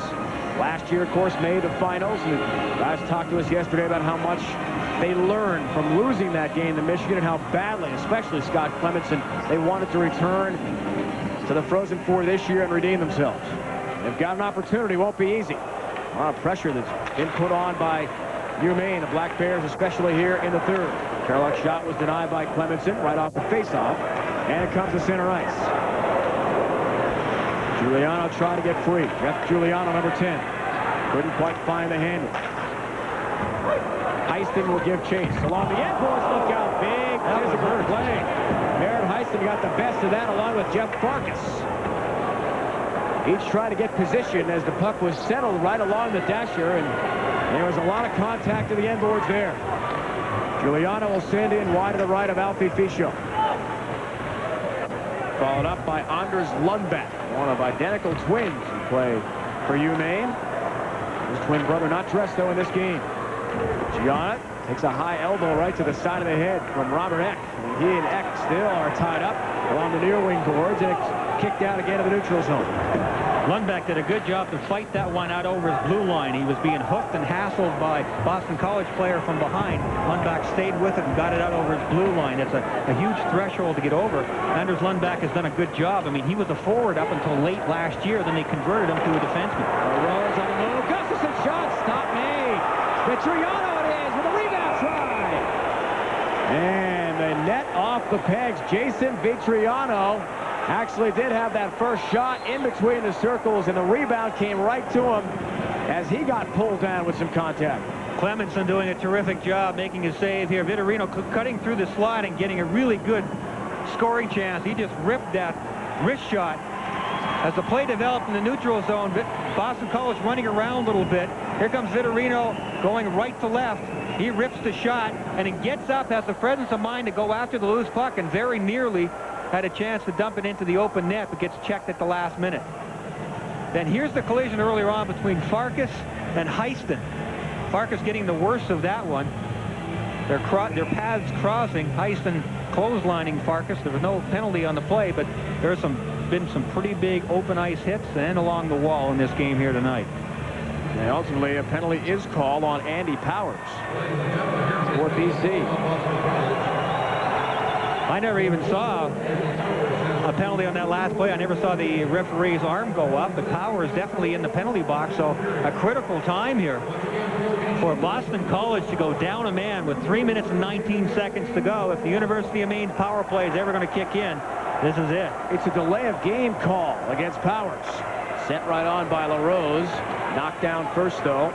Last year, of course, made the finals. And the guys talked to us yesterday about how much they learned from losing that game to Michigan and how badly, especially Scott Clemenson, they wanted to return to the Frozen Four this year and redeem themselves. They've got an opportunity. Won't be easy. A lot of pressure that's been put on by Maine, the Black Bears, especially here in the third. Carlock's shot was denied by Clemenson right off the faceoff, and it comes to center ice. Giuliano trying to get free. Jeff Giuliano, number 10. Couldn't quite find the handle. Heiston will give chase along the end boards. Look out, big physical play. Merritt Heiston got the best of that along with Jeff Farkas. Each trying to get position as the puck was settled right along the dasher, and there was a lot of contact to the end boards there. Giuliano will send in wide to the right of Alfie Fischel. followed up by Anders Lundback, one of identical twins who play for UMaine. His twin brother not dressed, though, in this game. Gianna takes a high elbow right to the side of the head from Robert Eck. And he and Eck still are tied up along the near wing boards, and it's kicked out again to the neutral zone. Lundback did a good job to fight that one out over his blue line. He was being hooked and hassled by Boston College player from behind. Lundback stayed with it and got it out over his blue line. It's a huge threshold to get over. Anders Lundback has done a good job. I mean, he was a forward up until late last year. Then they converted him to a defenseman. Rose on the move. Gustafsson shot. Stop made. Vitriano it is with a rebound try. And the net off the pegs. Jason Vitriano actually did have that first shot in between the circles, and the rebound came right to him as he got pulled down with some contact. Clemenson doing a terrific job making his save here. Vitorino cutting through the slot and getting a really good scoring chance. He just ripped that wrist shot. As the play developed in the neutral zone, Boston College running around a little bit. Here comes Vitorino going right to left. He rips the shot, and he gets up, has the presence of mind to go after the loose puck, and very nearly had a chance to dump it into the open net, but gets checked at the last minute. Then here's the collision earlier on between Farkas and Heiston. Farkas getting the worst of that one. Their paths crossing. Heiston clotheslining Farkas. There was no penalty on the play, but there's been some pretty big open ice hits and along the wall in this game here tonight. And ultimately, a penalty is called on Andy Powers for BC. I never even saw a penalty on that last play. I never saw the referee's arm go up, but Powers definitely in the penalty box. So a critical time here for Boston College to go down a man with 3 minutes and 19 seconds to go. If the University of Maine's power play is ever going to kick in, this is it. It's a delay of game call against Powers. Sent right on by LaRose. Knocked down first, though,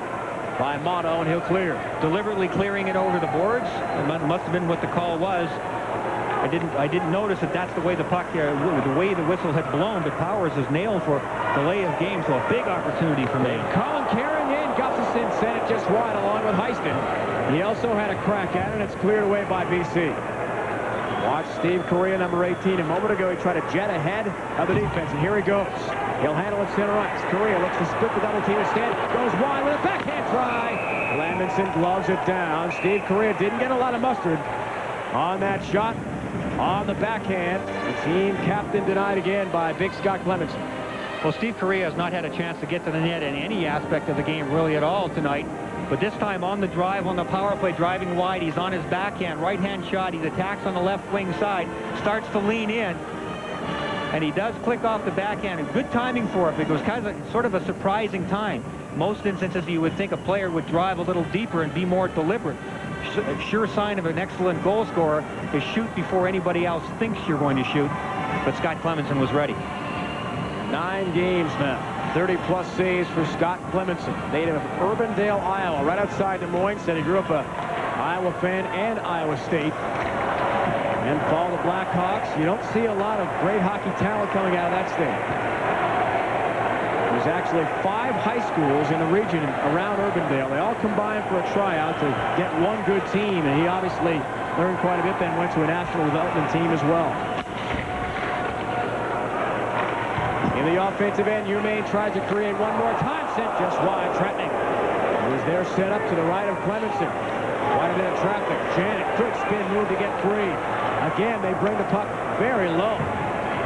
by Mono, and he'll clear. Deliberately clearing it over the boards. It must have been what the call was. I didn't notice that that's the way the puck, the way the whistle had blown, but Powers is nailed for delay of game, so a big opportunity for Maine. Colin carrying in. Gustafsson sent it just wide along with Heiston. He also had a crack at it, and it's cleared away by BC. Watch Steve Correa, number 18. A moment ago, he tried to jet ahead of the defense, and here he goes. He'll handle it center ice. Correa looks to split the double team instead. Goes wide with a backhand try. Lammonson gloves it down. Steve Correa didn't get a lot of mustard on that shot. On the backhand, the team captain denied again by Big Scott Clemenson. Well, Steve Correa has not had a chance to get to the net in any aspect of the game really at all tonight. But this time on the drive, on the power play, driving wide, he's on his backhand, right-hand shot. He attacks on the left wing side, starts to lean in, and he does click off the backhand. And good timing for it, because it was kind of sort of a surprising time. Most instances, you would think a player would drive a little deeper and be more deliberate. A sure sign of an excellent goal scorer is shoot before anybody else thinks you're going to shoot. But Scott Clemenson was ready. 9 games now. 30-plus saves for Scott Clemenson, native of Urbandale, Iowa, right outside Des Moines. Said he grew up a Iowa fan and Iowa State. And follow the Blackhawks. You don't see a lot of great hockey talent coming out of that state. There's actually 5 high schools in the region around Urbandale. They all combined for a tryout to get one good team, and he obviously learned quite a bit, then went to a national development team as well. In the offensive end, UMaine tried to create one more time, sent just wide. Tretning was there set up to the right of Clemenson. Quite a bit of traffic. Janet, quick spin move to get free. Again, they bring the puck very low.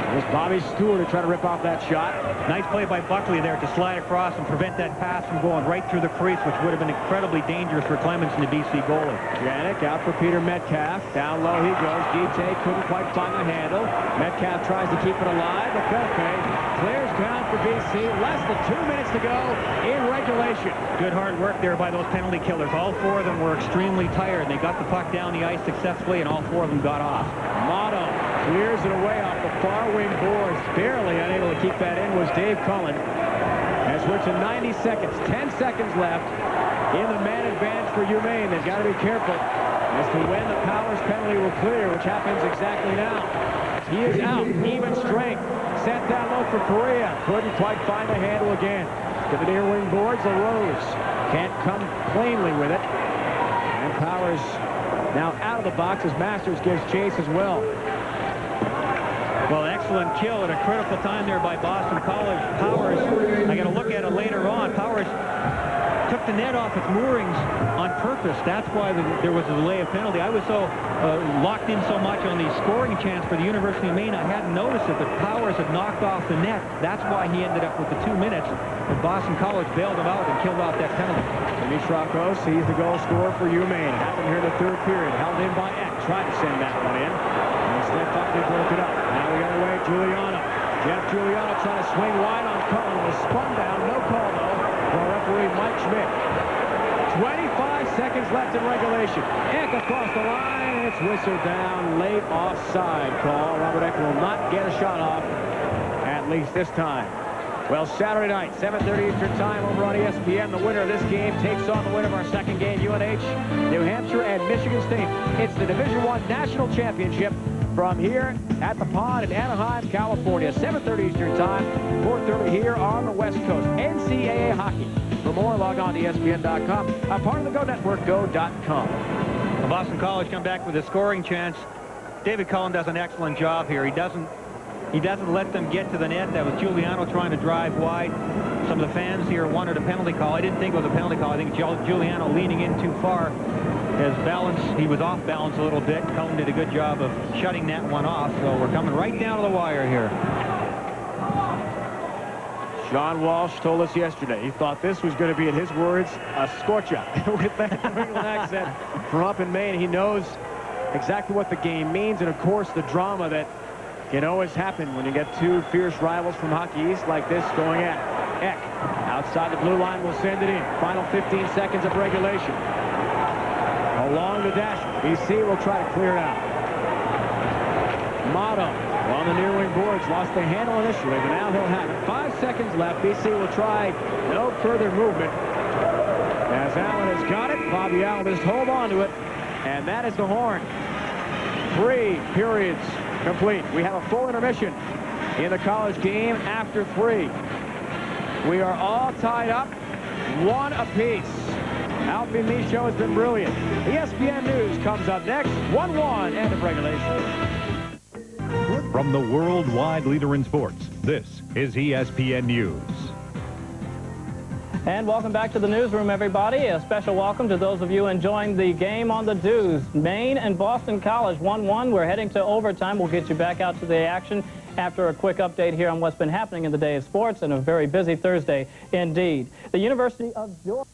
It was Bobby Stewart who tried to rip off that shot. Nice play by Buckley there to slide across and prevent that pass from going right through the crease, which would have been incredibly dangerous for Clemenson, the BC goalie. Janik out for Peter Metcalf. Down low he goes. Guite couldn't quite find the handle. Metcalf tries to keep it alive, but Belkay clears down for BC. Less than 2 minutes to go in regulation. Good hard work there by those penalty killers. All 4 of them were extremely tired. They got the puck down the ice successfully, and all 4 of them got off. Motto clears it away off the far wing boards. Barely unable to keep that in was Dave Cullen. As we're to 90 seconds, 10 seconds left in the man advantage for UMaine. They've got to be careful as to when the Powers penalty will clear, which happens exactly now. He is out, even strength. Sent down low for Correa. Couldn't quite find the handle again. To the near wing boards, LaRose can't come cleanly with it. And Powers now out of the box as Masters gives chase as well. Well, excellent kill at a critical time there by Boston College. Powers, I got to look at it later on. Powers took the net off its moorings on purpose. That's why there was a delay of penalty. I was so locked in so much on the scoring chance for the University of Maine, I hadn't noticed it, but Powers had knocked off the net. That's why he ended up with the 2 minutes. But Boston College bailed him out and killed off that penalty. Dimitrokos, he's the goal scorer for UMaine. It happened here in the third period. Held in by Eck. Tried to send that one in. Instead, Buckley broke it up. Now we got away Giuliano. Jeff Giuliano trying to swing wide on Cullen. Was spun down. No call, though, for referee Mike Schmidt. 25 seconds left in regulation. Eck across the line, and it's whistled down. Late offside call. Robert Eck will not get a shot off, at least this time. Well, Saturday night, 7:30 Eastern Time over on ESPN. The winner of this game takes on the winner of our second game, UNH, New Hampshire, and Michigan State. It's the Division I National Championship from here at the Pond in Anaheim, California. 7:30 Eastern Time, 4:30 here on the West Coast. NCAA hockey. For more, log on to ESPN.com. A part of the Go Network, go.com. Well, Boston College come back with a scoring chance. David Cullen does an excellent job here. He doesn't let them get to the net. That was Giuliano trying to drive wide. Some of the fans here wanted a penalty call. I didn't think it was a penalty call. I think Giuliano leaning in too far. He was off balance a little bit. Cullen did a good job of shutting that one off. So we're coming right down to the wire here. John Walsh told us yesterday he thought this was going to be, in his words, a scorcher. With that New England accent from up in Maine, he knows exactly what the game means, and of course the drama that can always happen when you get two fierce rivals from Hockey East like this going at it. Eck outside the blue line will send it in. Final 15 seconds of regulation. Along the dash, BC will try to clear it out. Motto on the near wing boards, lost the handle initially, but now he'll have it. 5 seconds left. BC will try no further movement. As Allen has got it, Bobby Allen just hold on to it, and that is the horn. 3 periods complete. We have a full intermission in the college game after 3. We are all tied up, 1 apiece. Alfie Michaud has been brilliant. ESPN News comes up next. 1-1, end of regulation. From the worldwide leader in sports, this is ESPN News. And welcome back to the newsroom, everybody. A special welcome to those of you enjoying the game on the Dews. Maine and Boston College 1-1. We're heading to overtime. We'll get you back out to the action after a quick update here on what's been happening in the day of sports, and a very busy Thursday indeed. The University of Georgia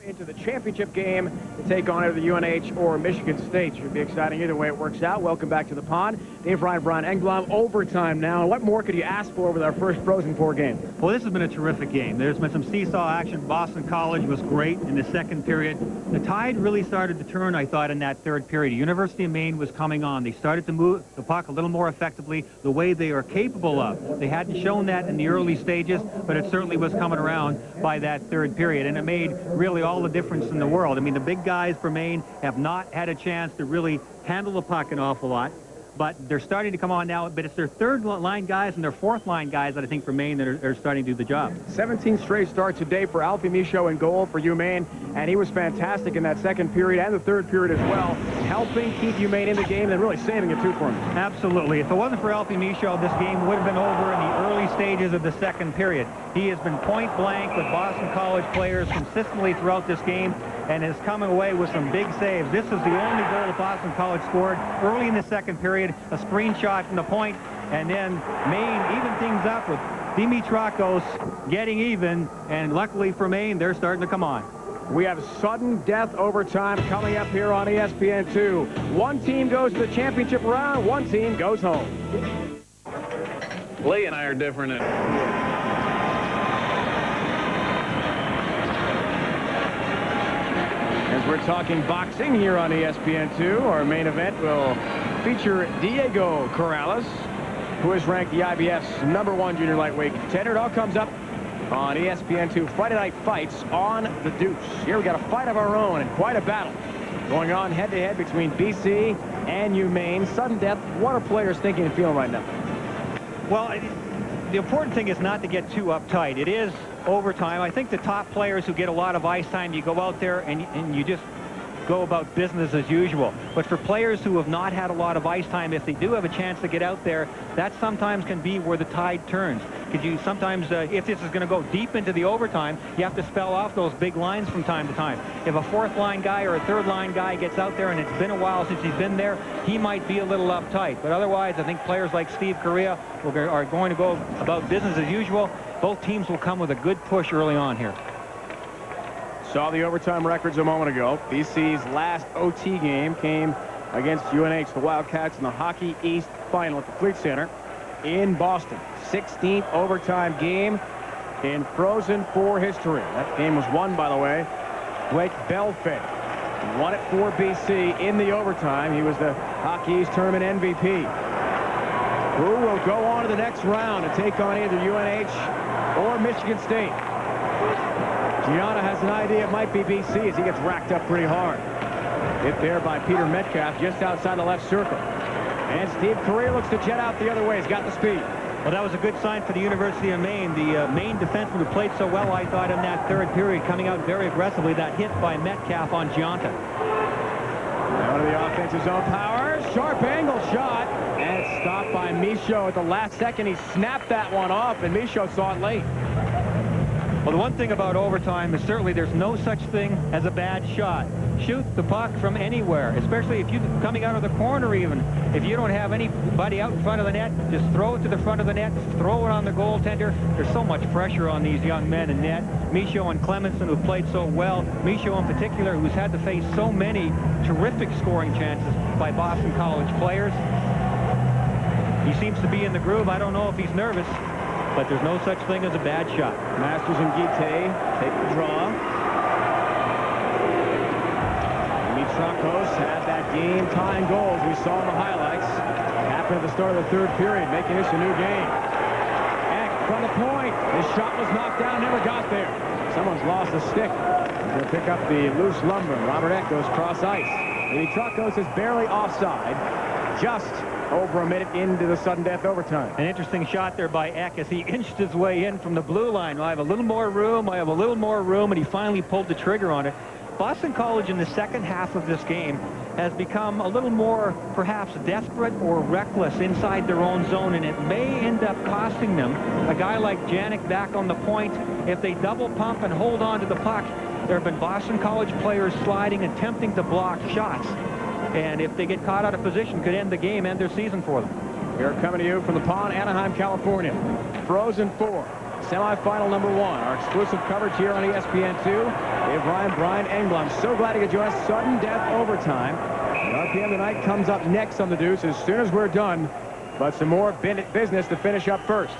into the championship game to take on either the UNH or Michigan State. Should be exciting either way it works out. Welcome back to the Pond. Dave Ryan, Brian Engblom, overtime now. What more could you ask for with our first Frozen Four game? Well, this has been a terrific game. There's been some seesaw action. Boston College was great in the second period. The tide really started to turn, I thought, in that third period. University of Maine was coming on. They started to move the puck a little more effectively, the way they are capable of. They hadn't shown that in the early stages, but it certainly was coming around by that third period, and it made really all the difference in the world. I mean, the big guys for Maine have not had a chance to really handle the puck an awful lot, but they're starting to come on now. But it's their third line guys and their fourth line guys that I think for Maine that are starting to do the job. 17 straight starts today for Alfie Michaud in goal for UMaine, and he was fantastic in that second period and the third period as well, helping keep UMaine in the game and really saving it too for him. Absolutely. If it wasn't for Alfie Michaud, this game would have been over in the early stages of the second period. He has been point blank with Boston College players consistently throughout this game and is coming away with some big saves. This is the only goal that Boston College scored early in the second period, a screenshot from the point, and then Maine even things up with Dimitrokos getting even, and luckily for Maine, they're starting to come on. We have sudden death overtime coming up here on ESPN2. One team goes to the championship round, one team goes home. Lee and I are different. As we're talking boxing here on ESPN2, our main event will feature Diego Corrales, who is ranked the IBF's #1 junior lightweight contender. It all comes up on ESPN2 Friday Night Fights on the Deuce. Here we got a fight of our own and quite a battle going on head-to-head between BC and UMaine. Sudden death. What are players thinking and feeling right now? Well, the important thing is not to get too uptight. It is overtime. I think the top players who get a lot of ice time, you go out there and you just go about business as usual. But for players who have not had a lot of ice time, if they do have a chance to get out there, that sometimes can be where the tide turns. Because you sometimes, if this is going to go deep into the overtime, you have to spell off those big lines from time to time. If a fourth-line guy or a third-line guy gets out there and it's been a while since he's been there, he might be a little uptight. But otherwise, I think players like Steve Correa are going to go about business as usual. Both teams will come with a good push early on here. Saw the overtime records a moment ago. BC's last OT game came against UNH, the Wildcats, in the Hockey East Final at the Fleet Center in Boston. 16th overtime game in Frozen Four history. That game was won, by the way. Blake Belfait won it for BC in the overtime. He was the Hockey East Tournament MVP. Who will go on to the next round to take on either UNH or Michigan State? Gianna has an idea it might be BC as he gets racked up pretty hard. Hit there by Peter Metcalf just outside the left circle. And Steve Correa looks to jet out the other way. He's got the speed. Well, that was a good sign for the University of Maine. The Maine defenseman who played so well, I thought, in that third period, coming out very aggressively. That hit by Metcalf on Gianta. Out of the offensive zone. Powers. Sharp angle shot. And it's stopped by Michaud at the last second. He snapped that one off, and Michaud saw it late. Well, the one thing about overtime is certainly there's no such thing as a bad shot. Shoot the puck from anywhere, especially if you're coming out of the corner even. If you don't have anybody out in front of the net, just throw it to the front of the net, throw it on the goaltender. There's so much pressure on these young men in net. Michaud and Clemenson, who played so well. Michaud in particular, who's had to face so many terrific scoring chances by Boston College players. He seems to be in the groove. I don't know if he's nervous, but there's no such thing as a bad shot. Masters and Guite take the draw. Mitrakos had that game-tying goal, as we saw in the highlights. Happened at the start of the third period, making this a new game. Eck from the point. His shot was knocked down, never got there. Someone's lost a stick. He's going to pick up the loose lumber. Robert Eck goes cross ice. Mitrakos is barely offside. Just over a minute into the sudden death overtime. An interesting shot there by Eck as he inched his way in from the blue line. Well, I have a little more room, and he finally pulled the trigger on it. Boston College in the second half of this game has become a little more perhaps desperate or reckless inside their own zone, and it may end up costing them. A guy like Janik back on the point, if they double pump and hold on to the puck, there have been Boston College players sliding, attempting to block shots. And if they get caught out of position, could end the game, end their season for them. We are coming to you from the pond, Anaheim, California. Frozen Four, semifinal number 1. Our exclusive coverage here on ESPN2. Dave Ryan, Brian Engblom. So glad to get you on sudden death overtime. The RPM tonight comes up next on the Deuce as soon as we're done. But some more business to finish up first.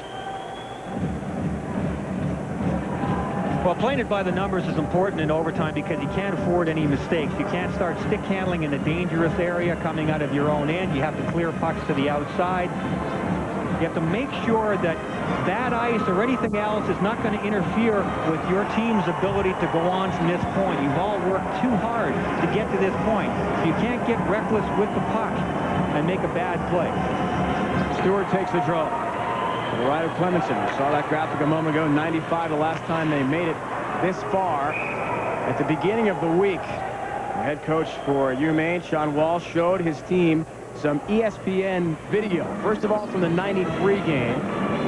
Well, playing it by the numbers is important in overtime because you can't afford any mistakes. You can't start stick handling in a dangerous area coming out of your own end. You have to clear pucks to the outside. You have to make sure that bad ice or anything else is not going to interfere with your team's ability to go on from this point. You've all worked too hard to get to this point. You can't get reckless with the puck and make a bad play. Stewart takes the draw. The right of Clemenson. We saw that graphic a moment ago. 95 the last time they made it this far. At the beginning of the week, the head coach for UMaine, Sean Walsh, showed his team some ESPN video. First of all, from the 93 game,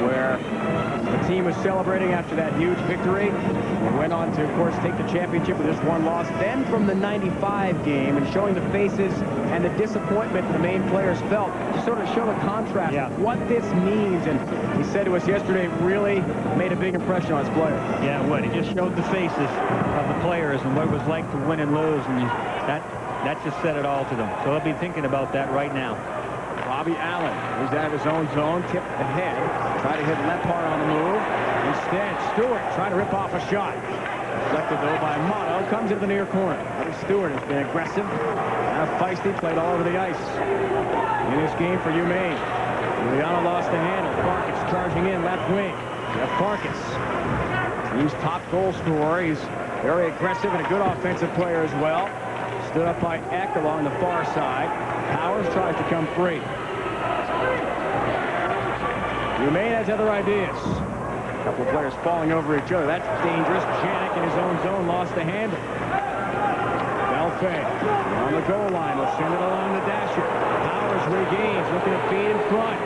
where the team was celebrating after that huge victory. They went on to, of course, take the championship with just one loss. Then from the 95 game, and showing the faces and the disappointment the Maine players felt, to sort of show the contrast of what this means. And he said to us yesterday, it really made a big impression on his players. Yeah, what? He just showed the faces of the players and what it was like to win and lose, and that just said it all to them. So they'll be thinking about that right now. Bobby Allen, who's out of his own zone, tipped ahead, tried to hit Lepar on the move. Instead, Stewart trying to rip off a shot. Deflected though by Motto, comes into the near corner. Bobby Stewart has been aggressive, kind of feisty, played all over the ice in this game for UMaine. Juliana lost the handle. Farkas charging in left wing. Jeff Farkas, team's top goal scorer. He's very aggressive and a good offensive player as well. Stood up by Eck along the far side. Powers tries to come free. UMaine has other ideas. A couple of players falling over each other. That's dangerous. Janik in his own zone lost the handle. Belfay on the goal line. Will send it along the dasher. Powers regains, looking to feed in front.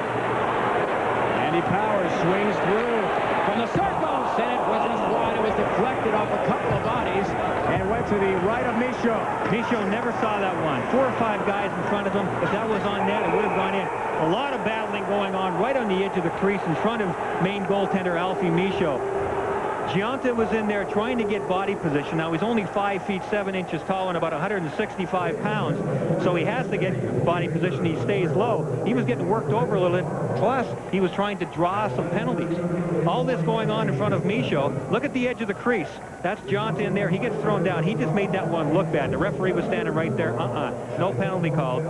Andy Powers swings through from the circle. Sent it was just wide. It was deflected off a couple of bodies and went to the right of Michaud. Michaud never saw that one. 4 or 5 guys in front of him. If that was on net, it would have gone in. A lot of battling going on right on the edge of the crease in front of Maine goaltender Alfie Michaud. Giunta was in there trying to get body position. Now, he's only 5 feet 7 inches tall and about 165 pounds, so he has to get body position. He stays low. He was getting worked over a little bit, plus he was trying to draw some penalties. All this going on in front of Michaud. Look at the edge of the crease. That's Giunta in there. He gets thrown down. He just made that one look bad. The referee was standing right there. No penalty called.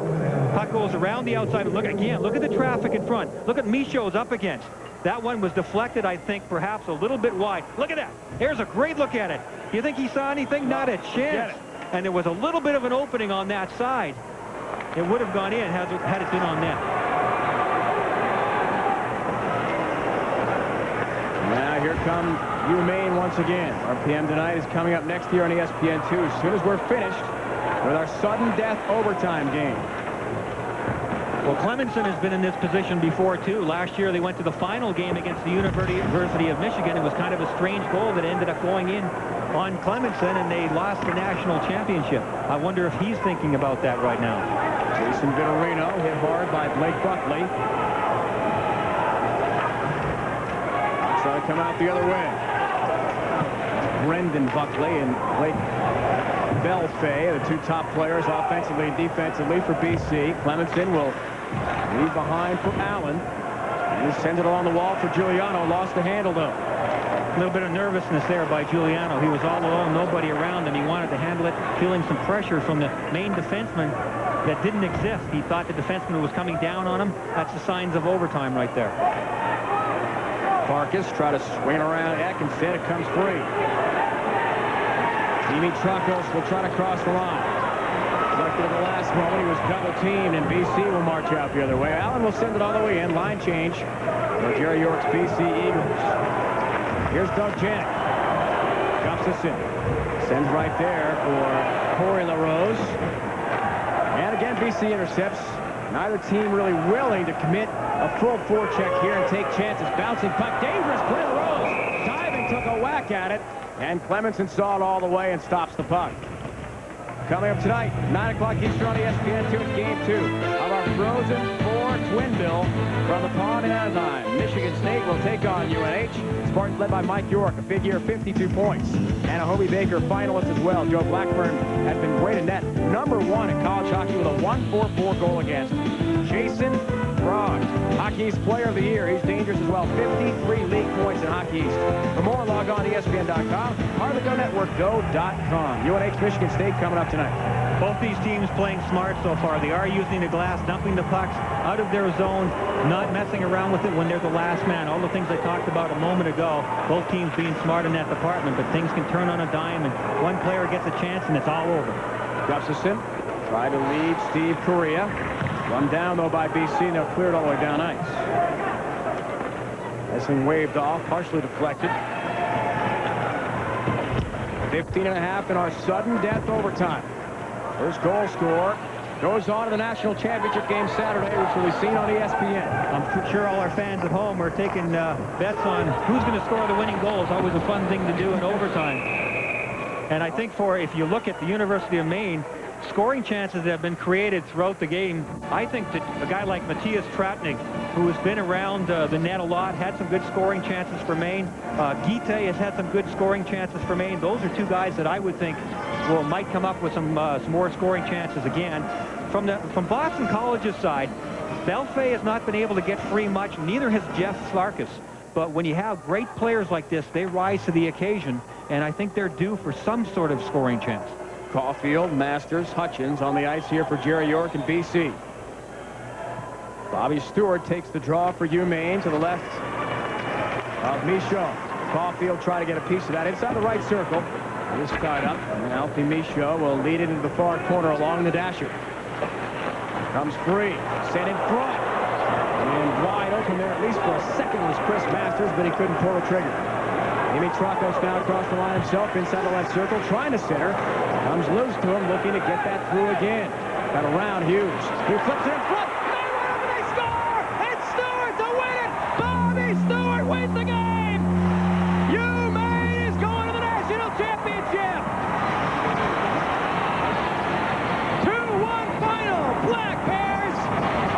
Puck goes around the outside. Look again. Look at the traffic in front. Look at Michaud's up against. That one was deflected, I think, perhaps a little bit wide. Look at that. Here's a great look at it. You think he saw anything? Not a chance. And there was a little bit of an opening on that side. It would have gone in had it been on net. Now here come Maine once again. RPM tonight is coming up next year on ESPN2 as soon as we're finished with our sudden death overtime game. Well, Clemenson has been in this position before, too. Last year, they went to the final game against the University of Michigan. It was kind of a strange goal that ended up going in on Clemenson, and they lost the national championship. I wonder if he's thinking about that right now. Jason Vittorino hit hard by Blake Buckley. Trying to come out the other way. Brendan Buckley and Blake Belfay, the 2 top players offensively and defensively for BC. Clemenson will leave behind for Allen. He sends it along the wall for Giuliano. Lost the handle, though. A little bit of nervousness there by Giuliano. He was all alone, nobody around him. He wanted to handle it, feeling some pressure from the Maine defenseman that didn't exist. He thought the defenseman was coming down on him. That's the signs of overtime right there. Farkas try to swing around Eck. Instead, it comes free. Dimitrakos will try to cross the line. Luckily at the last moment, he was double-teamed, and BC will march out the other way. Allen will send it all the way in. Line change for Jerry York's BC Eagles. Here's Doug Janik. Gustafson sends right there for Corey LaRose. And again, BC intercepts. Neither team really willing to commit a full forecheck here and take chances. Bouncing puck, dangerous play. LaRose diving, took a whack at it. And Clemenson saw it all the way and stops the puck. Coming up tonight, 9 o'clock Eastern on ESPN2, it's Game 2 of our Frozen 4 twin bill from the pond in Anaheim. Michigan State will take on UNH. Spartans led by Mike York, a big year, 52 points. And a Hobie Baker finalist as well. Joe Blackburn has been great in net. #1 in college hockey with a 1.44 goal against. Jason Frog, Hockey East Player of the Year. He's dangerous as well. 53 league points in Hockey East. For more, log on to ESPN.com or the GoNetworkGo.com. UNH Michigan State coming up tonight. Both these teams playing smart so far. They are using the glass, dumping the pucks out of their zone, not messing around with it when they're the last man. All the things I talked about a moment ago, both teams being smart in that department, but things can turn on a dime, and one player gets a chance, and it's all over. Gustafson tried to lead Steve Correa. Run down, though, by BC, and they'll clear it all the way down ice. This thing waved off, partially deflected. 15.5 in our sudden death overtime. First goal scorer goes on to the national championship game Saturday, which will be seen on ESPN. I'm sure all our fans at home are taking bets on who's going to score the winning goals. Always a fun thing to do in overtime. And I think if you look at the University of Maine, scoring chances that have been created throughout the game, I think that a guy like Matthias Trapnik, who has been around the net a lot, had some good scoring chances for Maine. Guite has had some good scoring chances for Maine. Those are 2 guys that I would think might come up with some more scoring chances again. From Boston College's side, Belfay has not been able to get free much. Neither has Jeff Slarkus. But when you have great players like this, they rise to the occasion, and I think they're due for some sort of scoring chance. Caulfield, Masters, Hutchins on the ice here for Jerry York and BC. Bobby Stewart takes the draw for UMaine to the left of Michaud. Caulfield try to get a piece of that inside the right circle. It is tied up, and Alfie Michaud will lead it into the far corner along the dasher. Comes free, sent in front, and wide open there, at least for a second, was Chris Masters, but he couldn't pull the trigger. Dimitrakos now across the line himself inside the left circle, trying to center. Comes loose to him, looking to get that through again. Got around Hughes. He flips it in front. They win it, they score! It's Stewart to win it! Bobby Stewart wins the game! Maine is going to the national championship! 2-1 final. Black Bears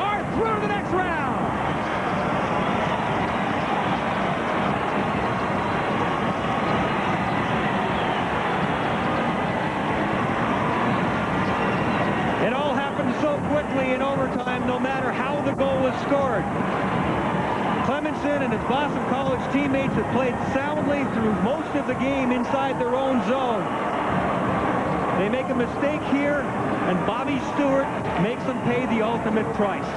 are through the next round. It all happened so quickly in overtime, no matter how the goal was scored. Clemenson and his Boston College teammates have played soundly through most of the game inside their own zone. They make a mistake here, and Bobby Stewart makes them pay the ultimate price.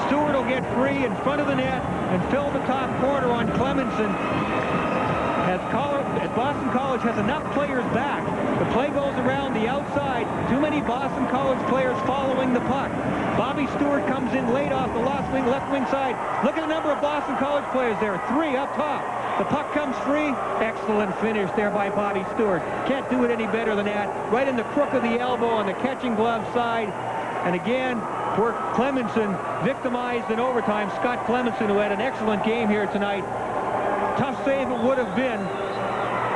Stewart will get free in front of the net and fill the top corner on Clemenson. As Boston College has enough players back, the play goes around the outside. Too many Boston College players following the puck. Bobby Stewart comes in late off the left wing side. Look at the number of Boston College players there. 3 up top. The puck comes free. Excellent finish there by Bobby Stewart. Can't do it any better than that. Right in the crook of the elbow on the catching glove side. And again, poor Clemenson victimized in overtime. Scott Clemenson, who had an excellent game here tonight. Tough save it would have been.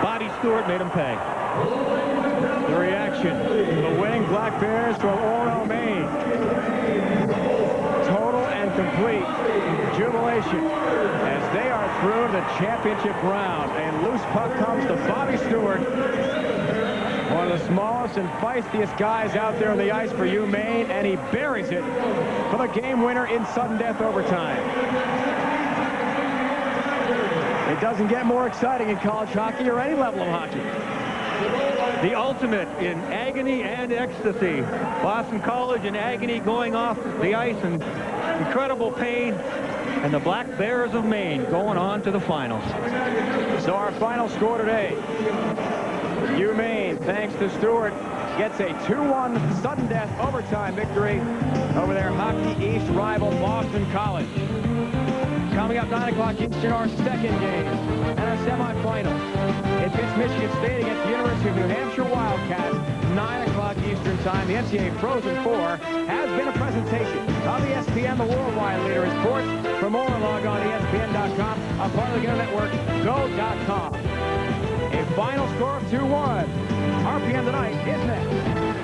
Bobby Stewart made him pay. The reaction to the winning Black Bears from Orono, Maine. Total and complete jubilation as they are through the championship round. A loose puck comes to Bobby Stewart, one of the smallest and feistiest guys out there on the ice for Maine, and he buries it for the game winner in sudden death overtime. It doesn't get more exciting in college hockey or any level of hockey. The ultimate in agony and ecstasy. Boston College in agony going off the ice and incredible pain. And the Black Bears of Maine going on to the finals. So our final score today. Maine, thanks to Stewart, gets a 2-1 sudden death overtime victory over their Hockey East rival Boston College. Coming up 9 o'clock Eastern, our second game and our semifinal. It pits Michigan State against the University of New Hampshire Wildcats, 9 o'clock Eastern time. The NCAA Frozen Four has been a presentation of ESPN, the worldwide leader in sports. For more, log on ESPN.com, a part of the Go Network, go.com. A final score of 2-1. RPM tonight is next.